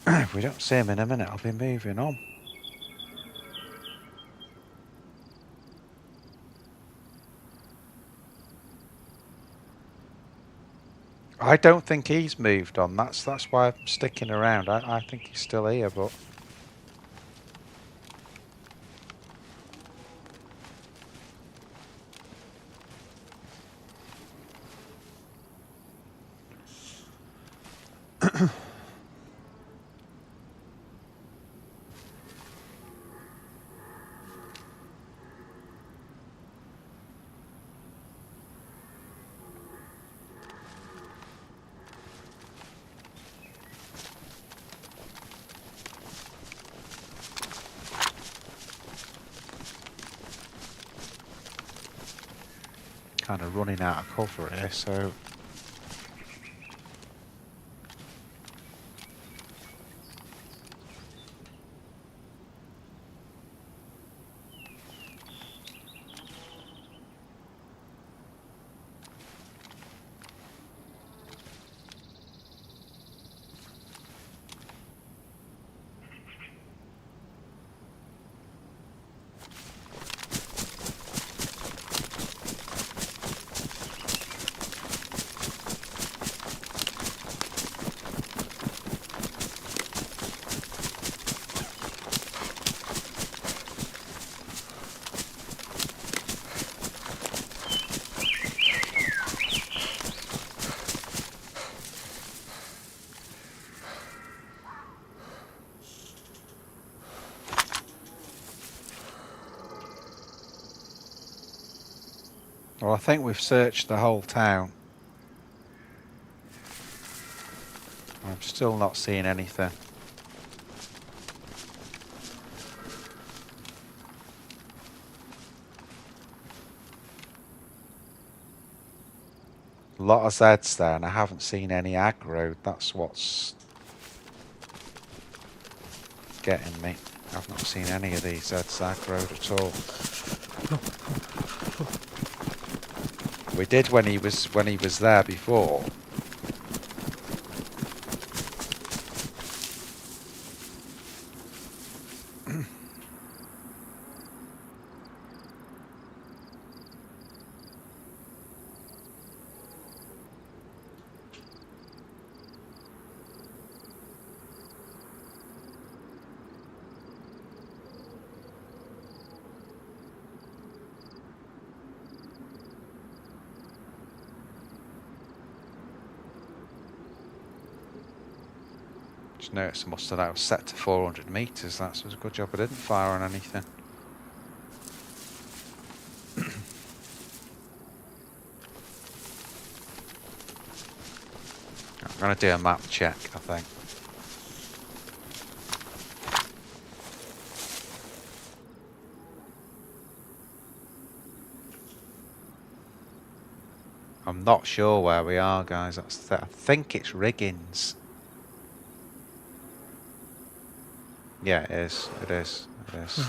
If we don't see him in a minute, I'll be moving on. I don't think he's moved on. That's why I'm sticking around. I think he's still here, but kind of running out of cover here, so well, I think we've searched the whole town. I'm still not seeing anything. A lot of Zeds there, and I haven't seen any aggro. That's what's getting me. I've not seen any of these Zeds aggroed at all. We did when he was there before. Just noticed I must have that was set to 400 meters. That was a good job I didn't fire on anything. I'm going to do a map check, I think. I'm not sure where we are, guys. I think it's Riggins. Yeah, it is. It is. It is.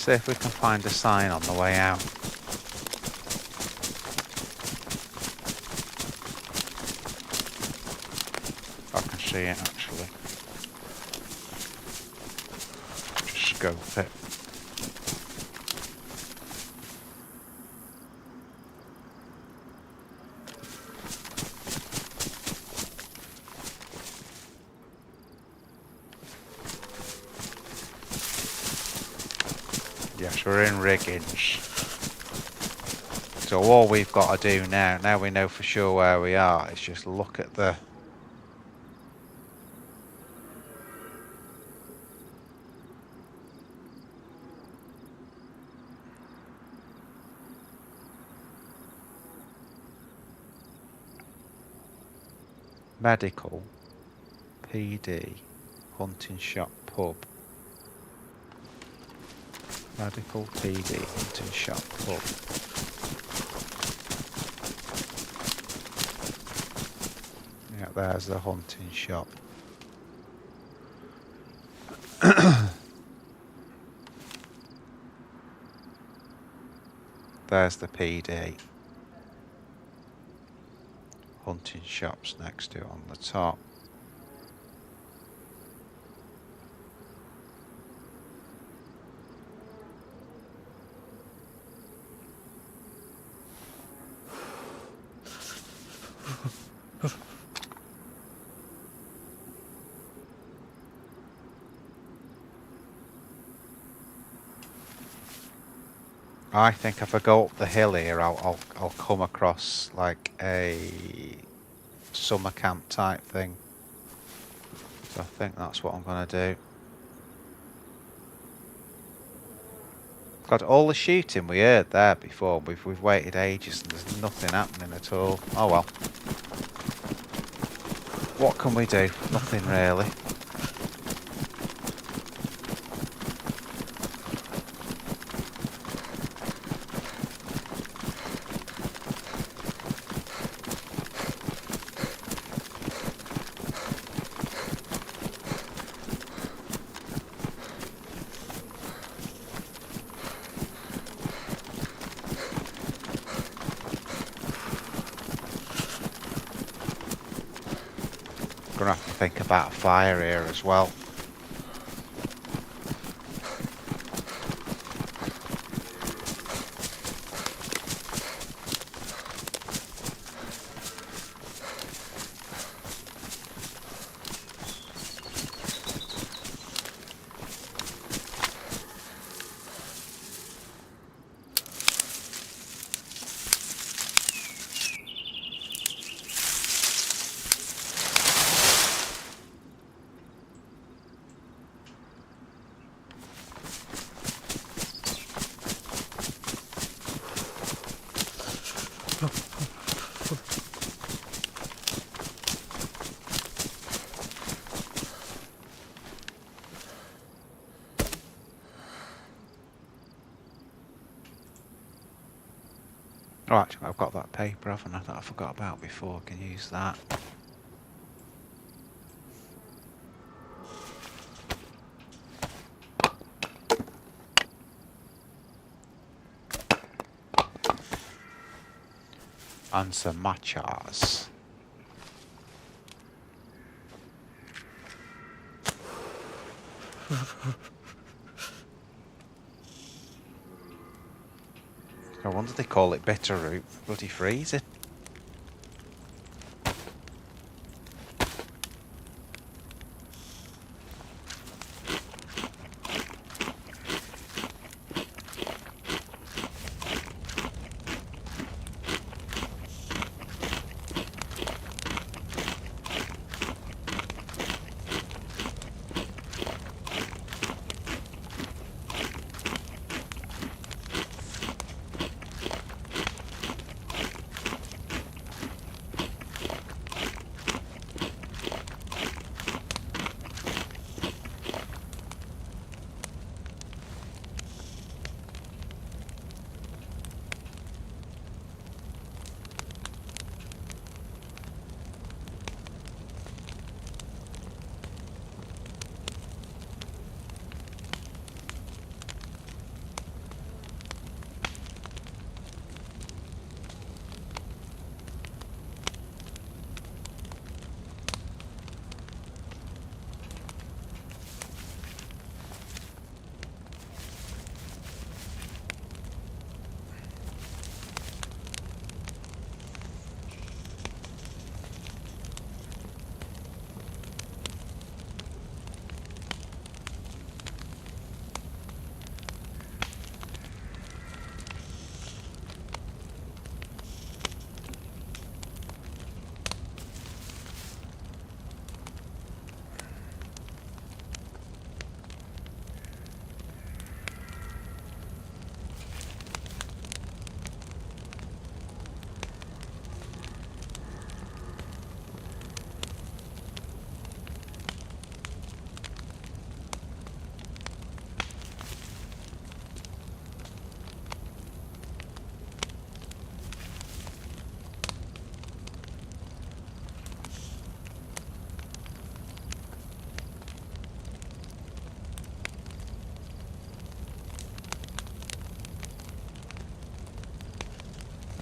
see if we can find a sign on the way out. I can see it actually. Just scope it. Yes, we're in riggings. So all we've got to do now we know for sure where we are, is just look at the medical, PD, hunting shop, pub. Medical, PD, hunting shop, pub. Yeah, there's the hunting shop. There's the PD. Hunting shops next to it on the top. I think if I go up the hill here, I'll come across like a summer camp type thing. So I think that's what I'm gonna do. God, all the shooting we heard there before, we've waited ages and there's nothing happening at all. Oh well. What can we do? Nothing really. Gonna have to think about a fire here as well. Oh, actually, I've got that paper, haven't I, that I forgot about before. I can use that. And some matchas. No wonder they call it Bitterroot. Bloody freezing.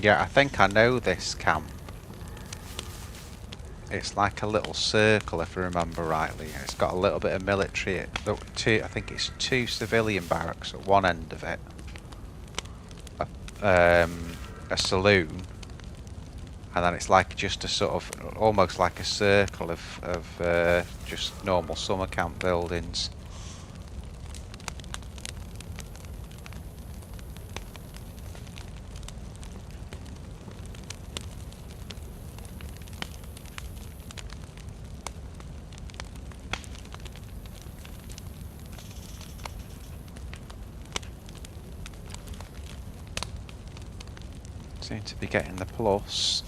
Yeah, I think I know this camp. It's like a little circle, if I remember rightly. It's got a little bit of military. I think it's 2 civilian barracks at one end of it. A saloon, and then it's like just a sort of almost like a circle of just normal summer camp buildings. Seem to be getting the plus.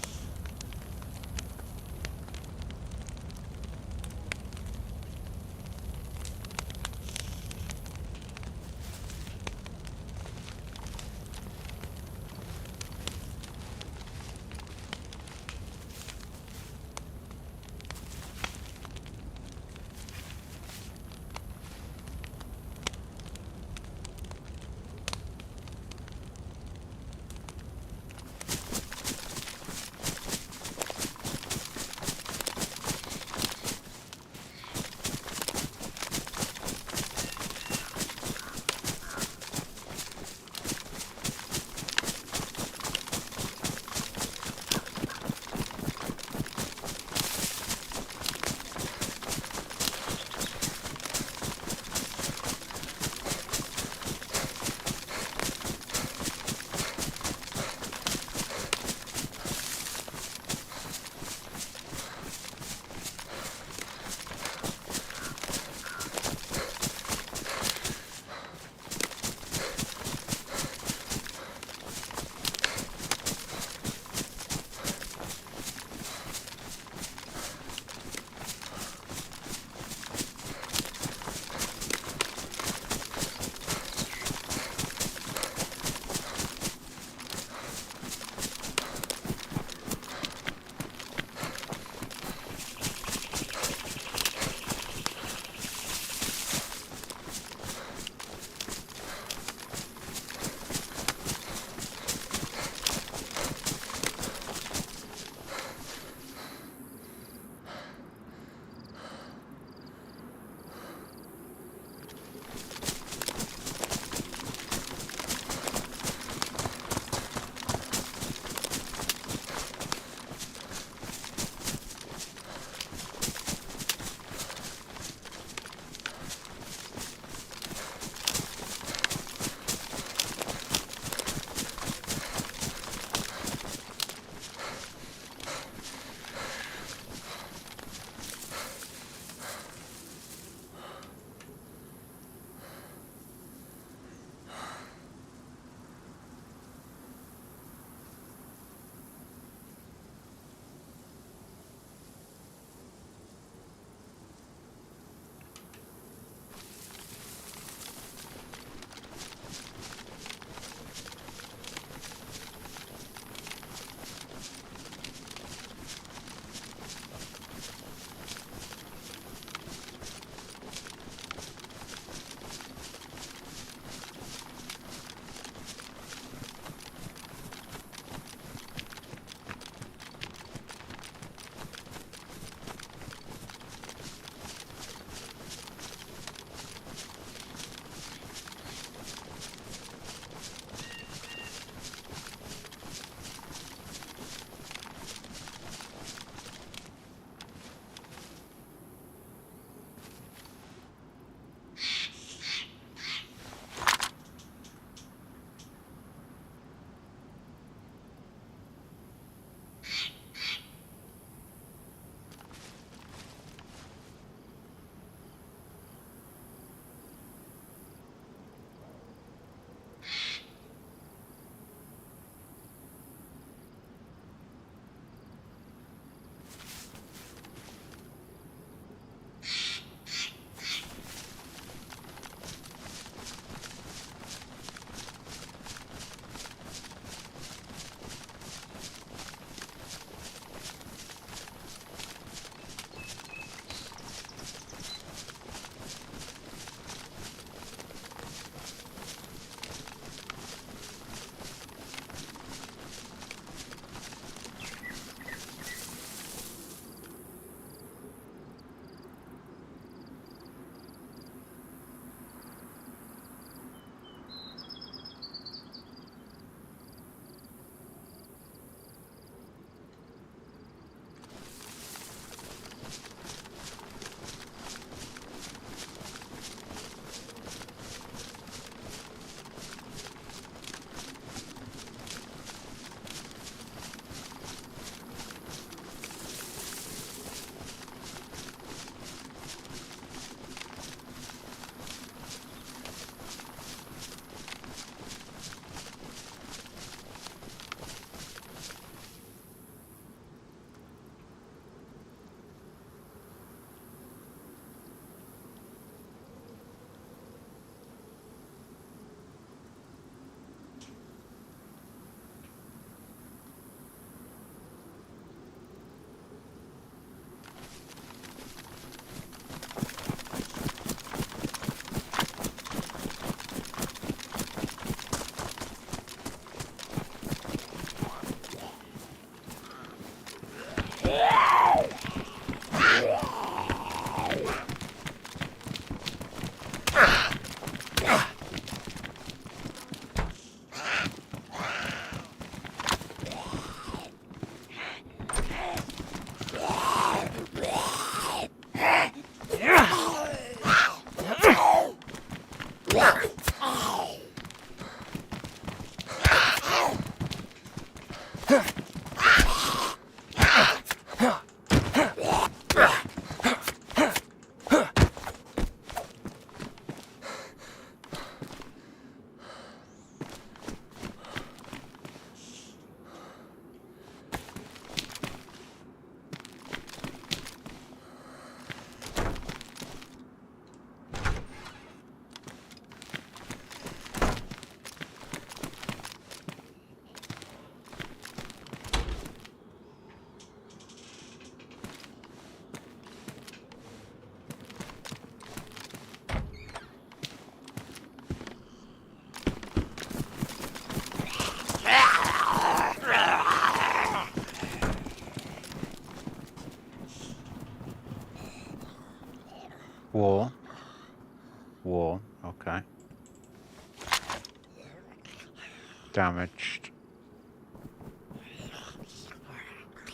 Damaged.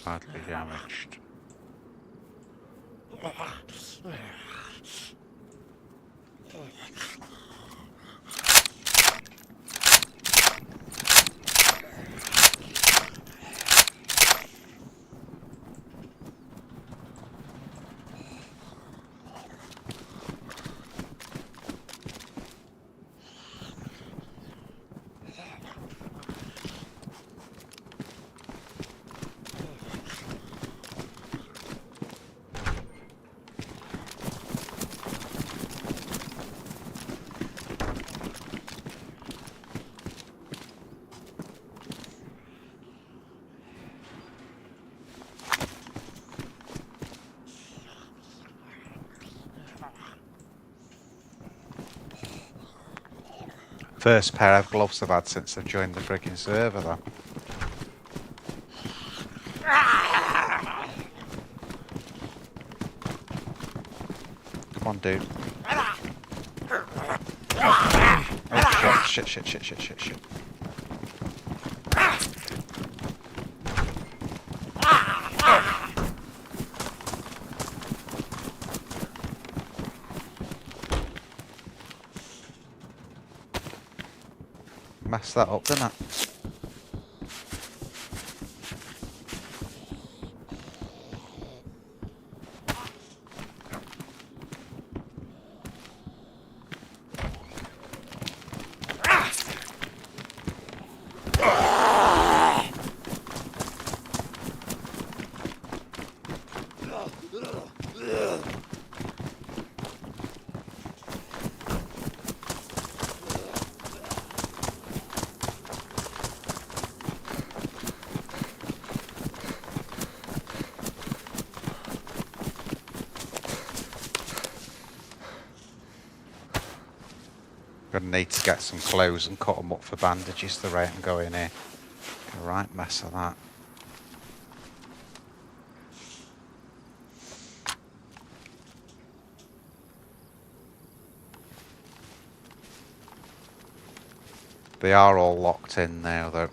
Badly damaged. First pair of gloves I've had since I've joined the frigging server, though. Come on, dude. Oh, shit. Messed that up, didn't I? Gonna need to get some clothes and cut them up for bandages the rate I'm going here. A right mess of that. They are all locked in now, though.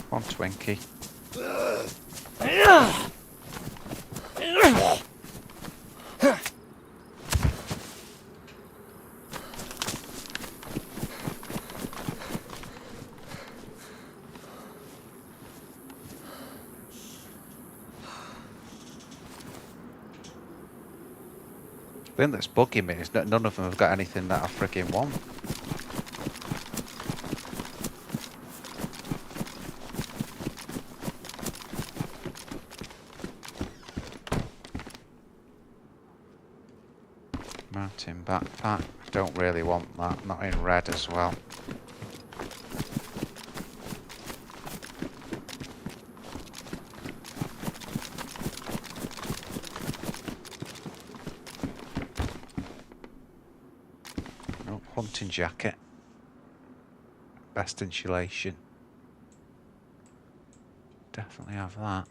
Come on, Twinkie. The thing that's bugging me is that none of them have got anything that I friggin' want. Mountain backpack. Don't really want that. Not in red as well. Nope, hunting jacket. Best insulation. Definitely have that.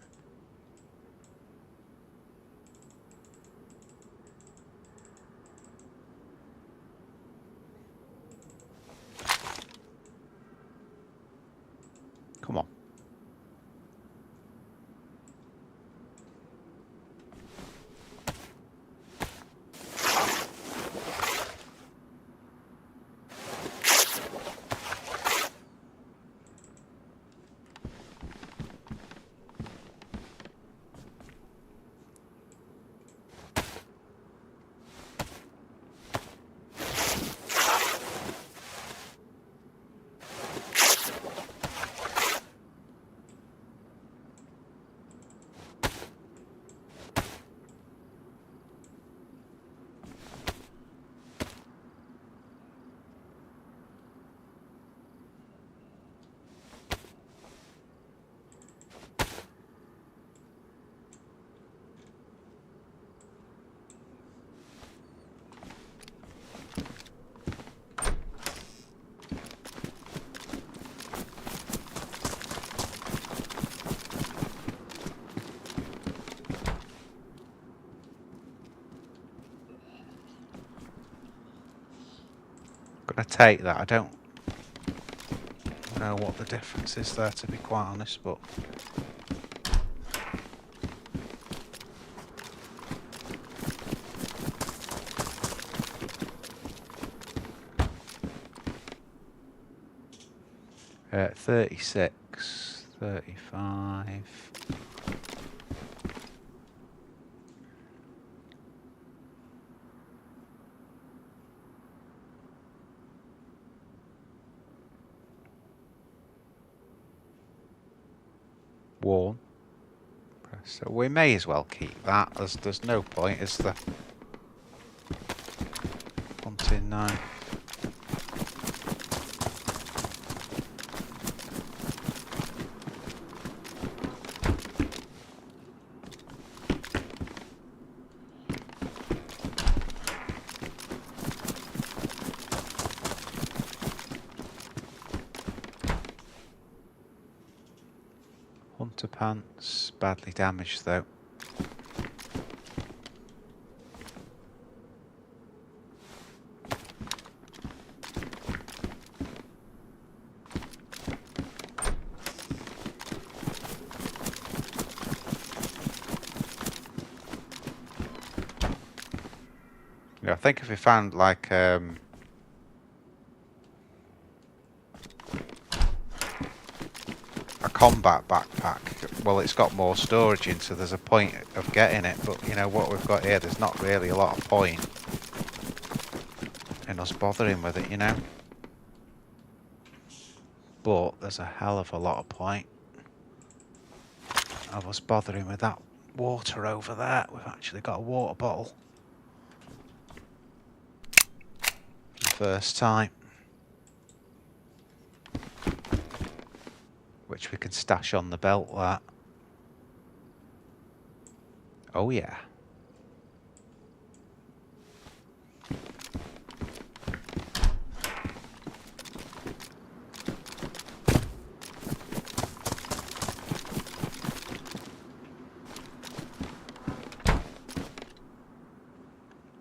Come on. Gonna take that. I don't know what the difference is there, to be quite honest, but 36, 35. Warm. So we may as well keep that. There's no point, is there? Hunting knife. Hunter pants, badly damaged though. Yeah, I think if we found like a combat backpack, well, it's got more storage in, so there's a point of getting it, but you know what we've got here, there's not really a lot of point in us bothering with it, you know. But there's a hell of a lot of point of us bothering with that water over there. We've actually got a water bottle for the first time, which we can stash on the belt, that. Oh yeah.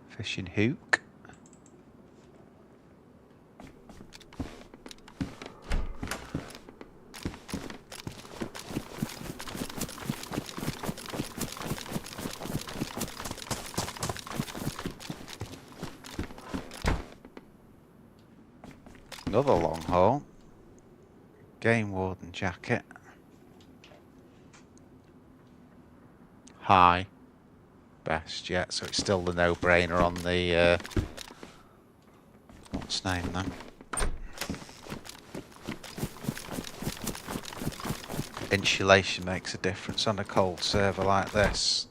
Fishing hook. Another long haul. Game warden jacket. High. Best yet, so it's still the no-brainer on the what's name then? Insulation makes a difference on a cold server like this.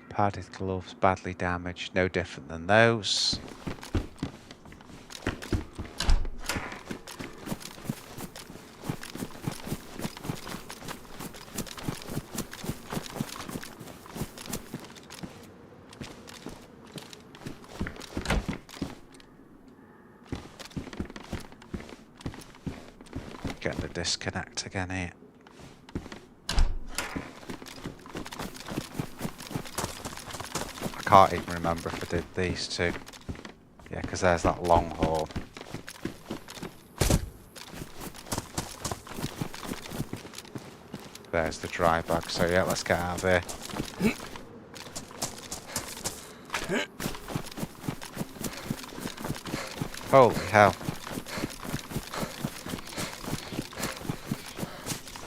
Padded gloves, badly damaged, no different than those. Get the disconnect again here. I can't even remember if I did these two. Yeah, because there's that long haul. There's the dry bag, so yeah, let's get out of here. Holy hell.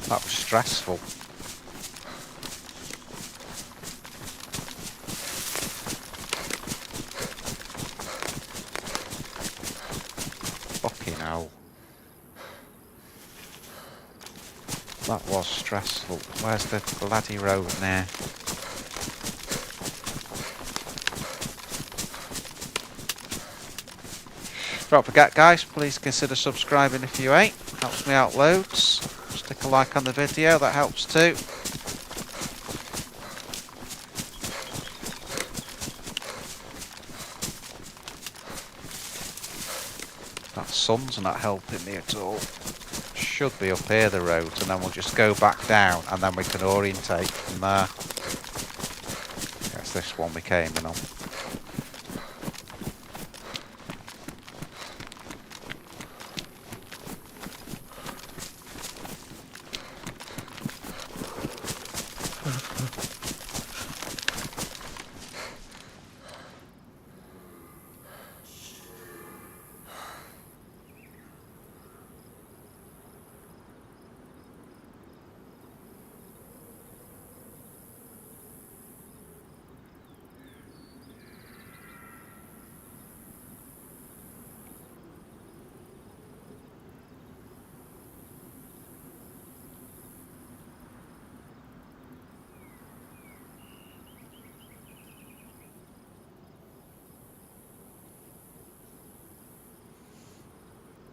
That was stressful. Fucking hell. That was stressful. Where's the bloody road now? Don't forget, guys, please consider subscribing if you ain't. Helps me out loads. Stick a like on the video, that helps too. That sun's not helping me at all. should be up here, the roads, and then we'll just go back down, and then we can orientate from there. That's this one we came in on.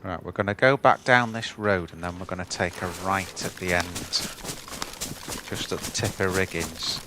Right, we're going to go back down this road and then we're going to take a right at the end, just at the tip of Riggins.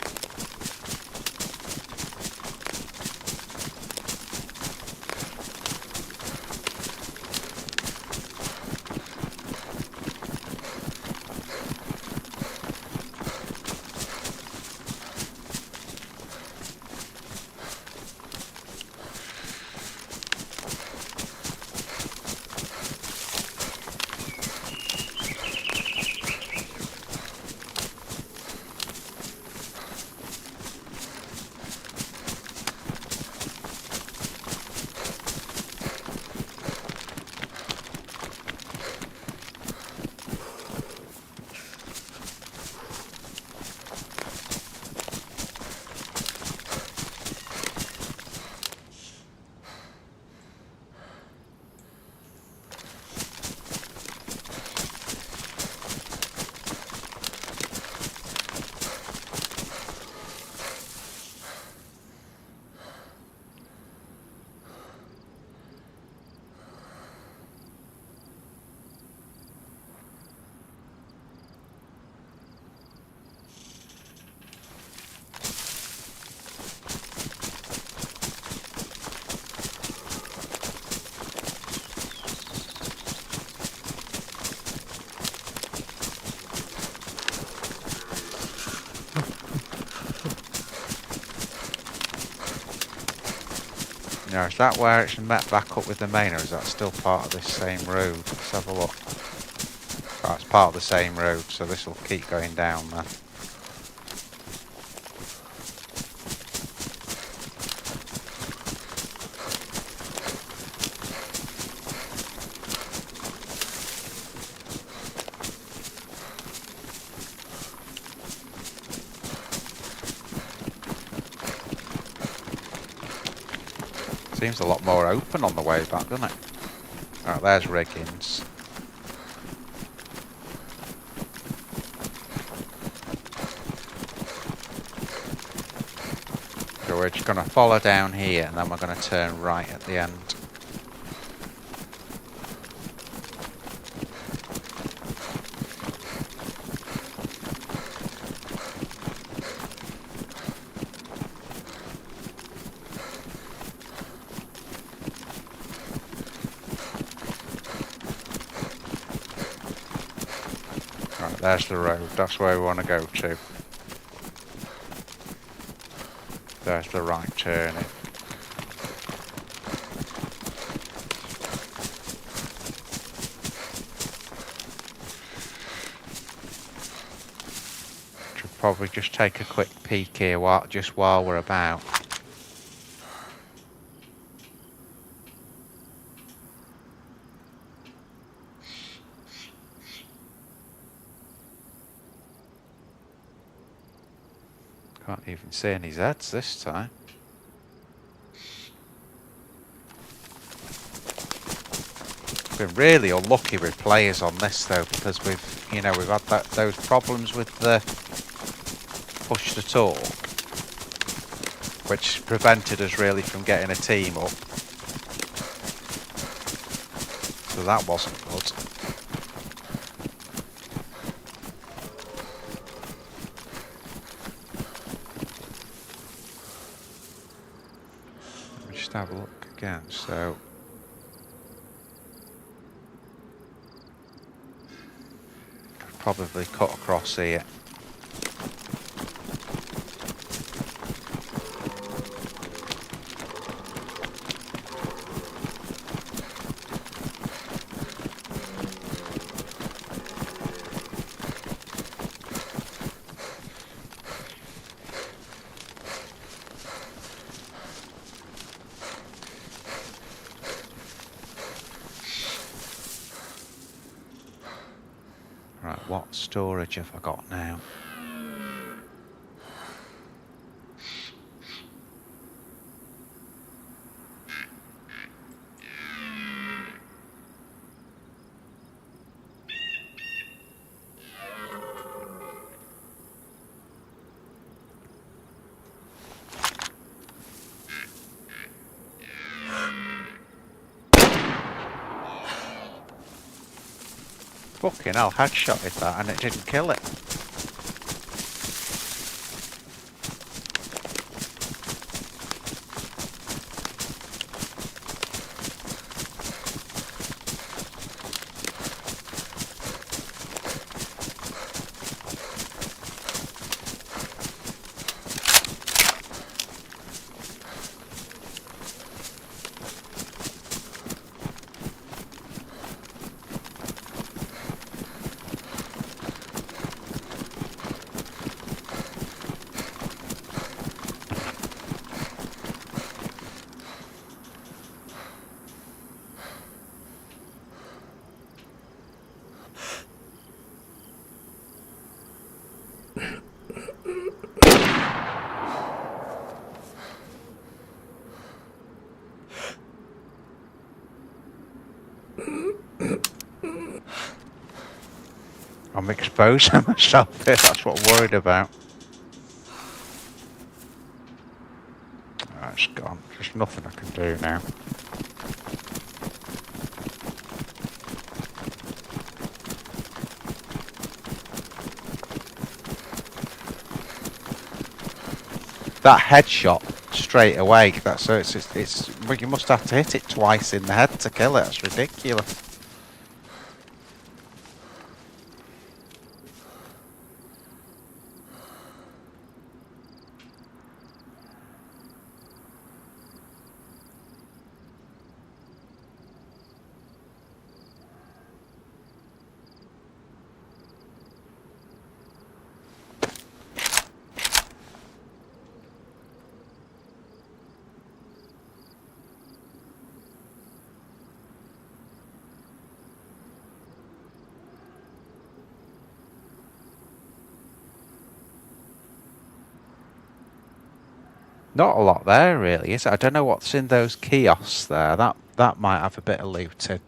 Now, is that where it's met back up with the main, or is that still part of this same road? Let's have a look. Oh, it's part of the same road, so this will keep going down then. Seems a lot more open on the way back, doesn't it? Alright, there's Riggins. So we're just going to follow down here and then we're going to turn right at the end. There's the road, that's where we want to go to. There's the right turning. Should probably just take a quick peek here just while we're about. Can't even see any Zs this time. Been really unlucky with players on this though, because we've had those problems with the push to talk, which prevented us really from getting a team up. So that wasn't good. Just have a look again. So probably cut across here. Right, what storage have I got now? Fucking hell, headshotted that and it didn't kill it. I'm exposing myself here, that's what I'm worried about. Right, it's gone. There's nothing I can do now. That headshot straight away, that's so it's well, you must have to hit it twice in the head to kill it, that's ridiculous. Not a lot there really, is it? I don't know what's in those kiosks there. That might have a bit of looting.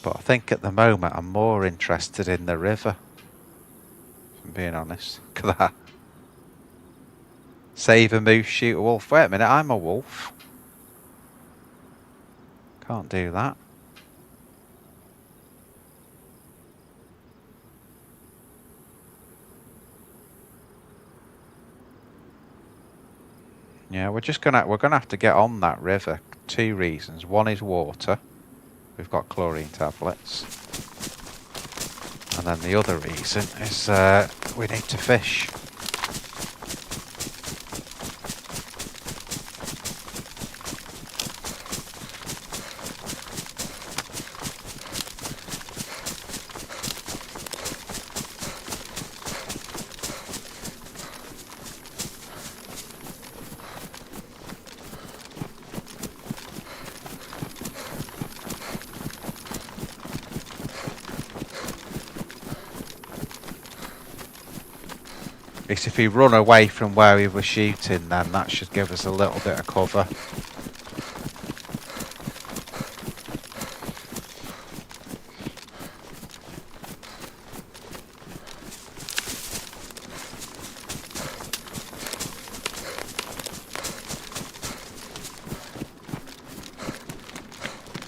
But I think at the moment I'm more interested in the river. If I'm being honest. Look at that. Save a moose, shoot a wolf. Wait a minute, I'm a wolf. Can't do that. Yeah, we're gonna have to get on that river. 2 reasons. One is water. We've got chlorine tablets. And then the other reason is we need to fish. If we run away from where we were shooting, then that should give us a little bit of cover.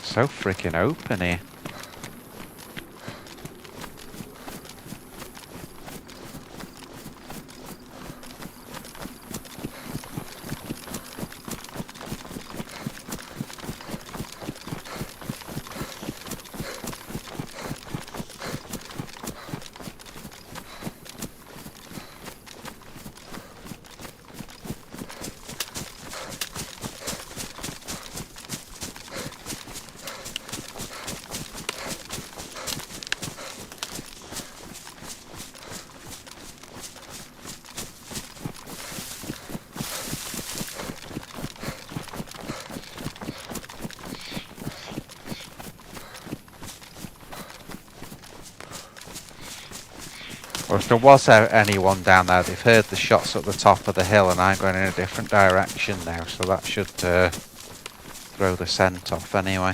So freaking open here. Or if there was anyone down there, they've heard the shots at the top of the hill and I'm going in a different direction now, so that should throw the scent off anyway.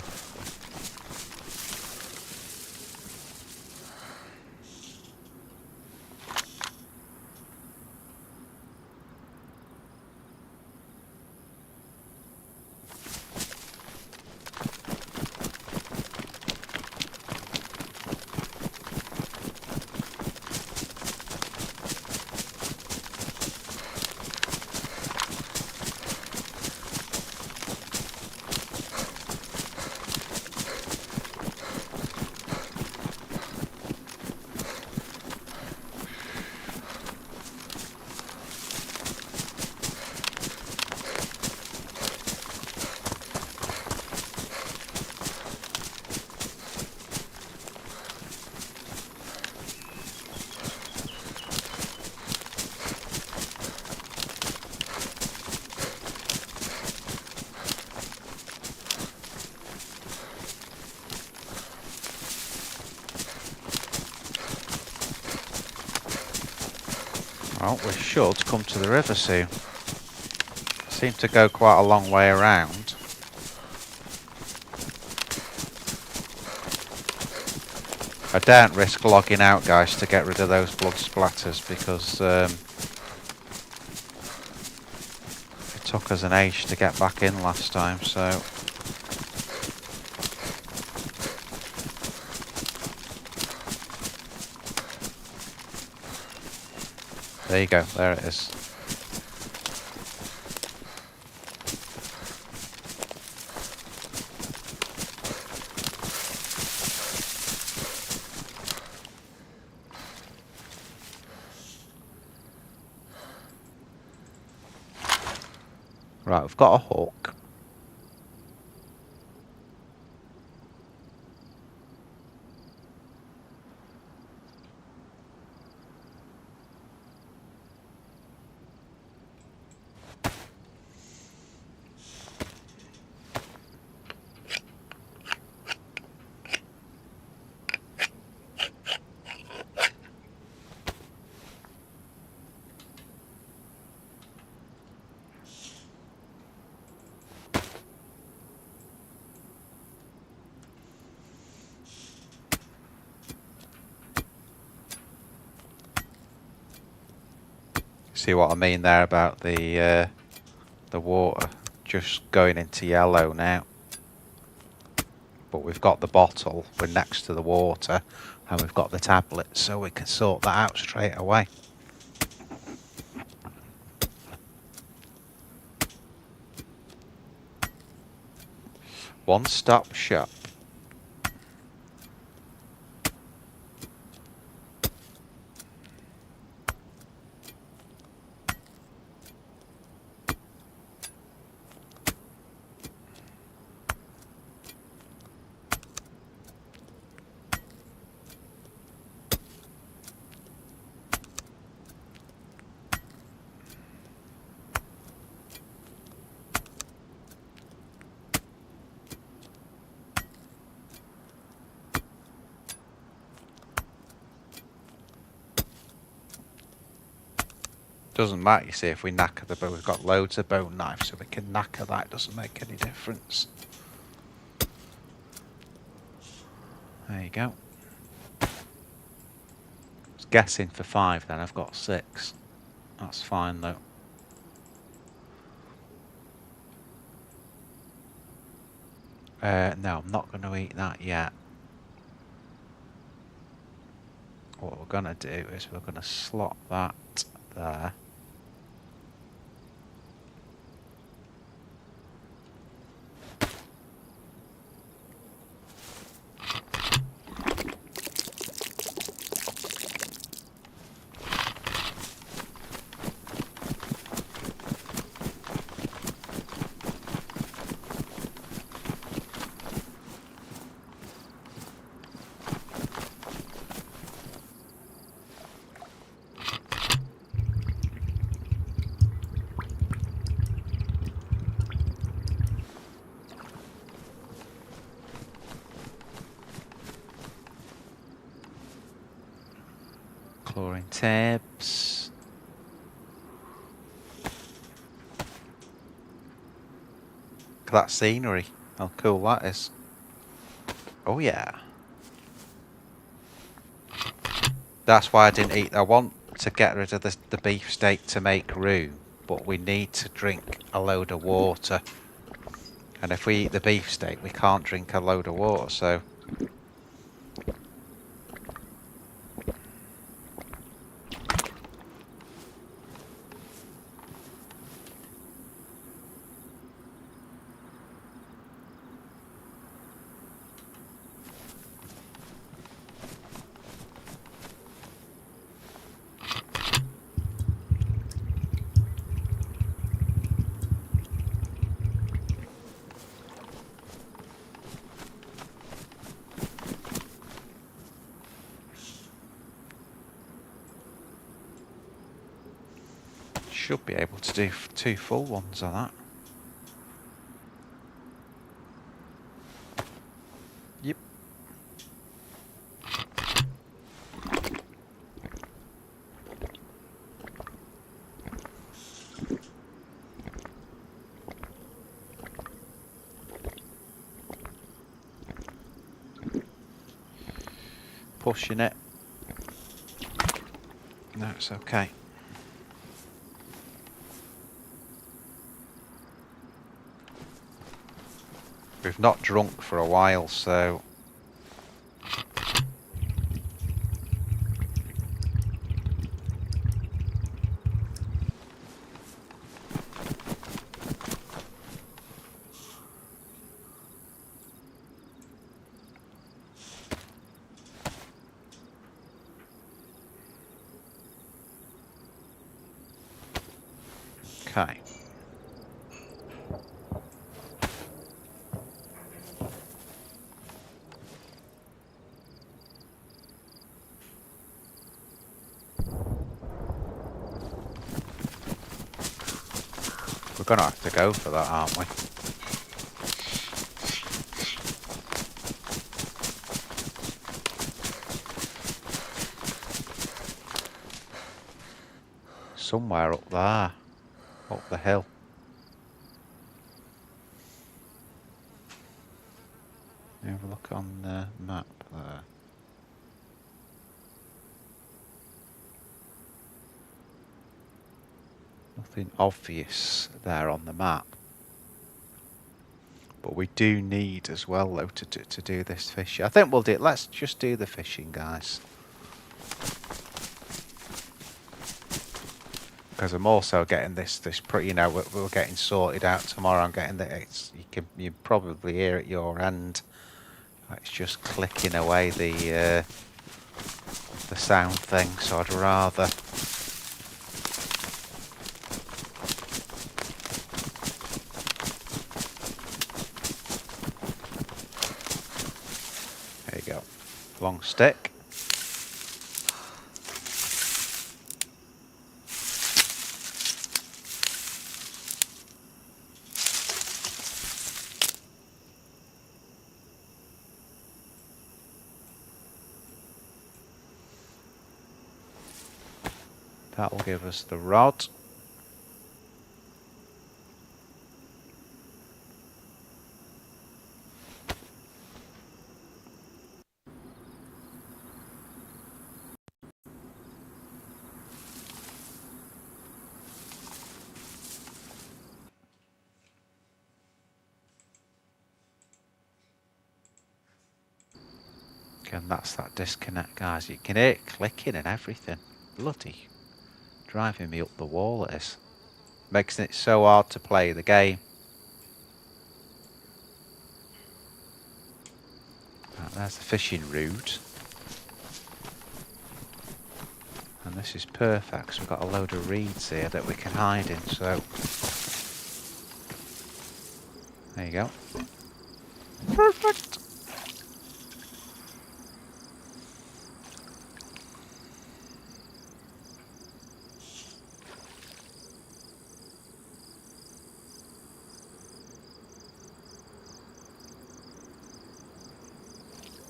Well, we should come to the river soon. Seem to go quite a long way around. I daren't risk logging out, guys, to get rid of those blood splatters because it took us an age to get back in last time, so... There you go, there it is. Right, we've got a hook. See what I mean there about the water just going into yellow now. But we've got the bottle, we're next to the water, and we've got the tablets, so we can sort that out straight away. One-stop shop. Doesn't matter, you see, if we knacker the bone. We've got loads of bone knives, so we can knacker that. Doesn't make any difference. There you go. I was guessing for 5 then, I've got 6. That's fine though. No, I'm not going to eat that yet. What we're going to do is we're going to slot that there. Chlorine tabs. Look at that scenery. How cool that is. Oh yeah. That's why I didn't eat. I want to get rid of the beefsteak to make room, but we need to drink a load of water. And if we eat the beefsteak, we can't drink a load of water, so... Should be able to do 2 full ones of that. Yep. Pushing it. No, it's okay. We've not drunk for a while, so... Okay. We're gonna have to go for that, aren't we? Somewhere up there. Up the hill. Have a look on the map there. Nothing obvious there on the map. But we do need as well, though, to do this fishing. I think we'll do it. Let's just do the fishing, guys. Because I'm also getting this pretty, you know, we're getting sorted out tomorrow. I'm getting the, you probably hear at your end. It's just clicking away the sound thing. So I'd rather. There you go. Long stick. That will give us the rod. And that's that disconnect, guys. You can hear it clicking and everything. Bloody driving me up the wall it is. Makes it so hard to play the game. Right, there's the fishing route. And this is perfect because we've got a load of reeds here that we can hide in, so... There you go. Perfect!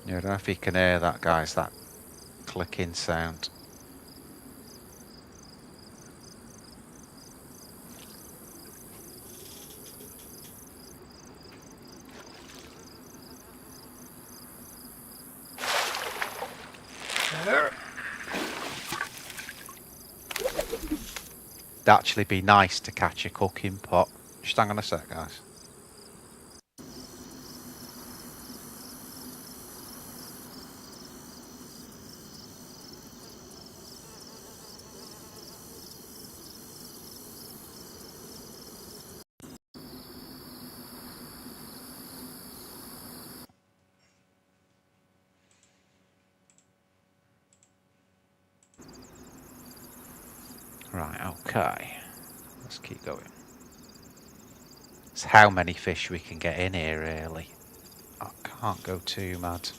I don't know if you can hear that, guys, that clicking sound. actually be nice to catch a cooking pot. Just hang on a sec, guys. Right, okay. Let's keep going. It's how many fish we can get in here, really. I can't go too mad.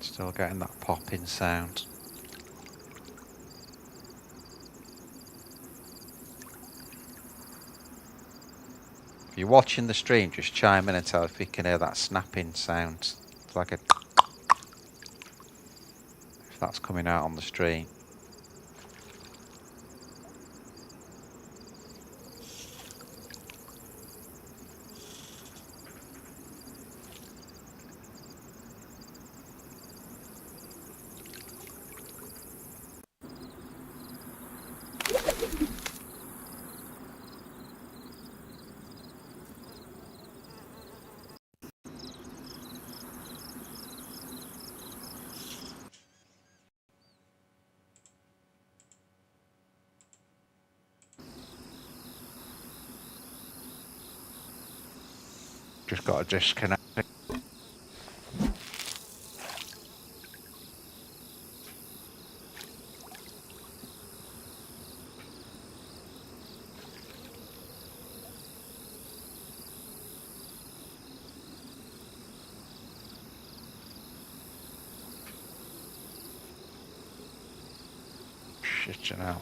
Still getting that popping sound. If you're watching the stream, just chime in and tell if you can hear that snapping sound. It's like a... if that's coming out on the stream. Just got to disconnect it. Shit, you know.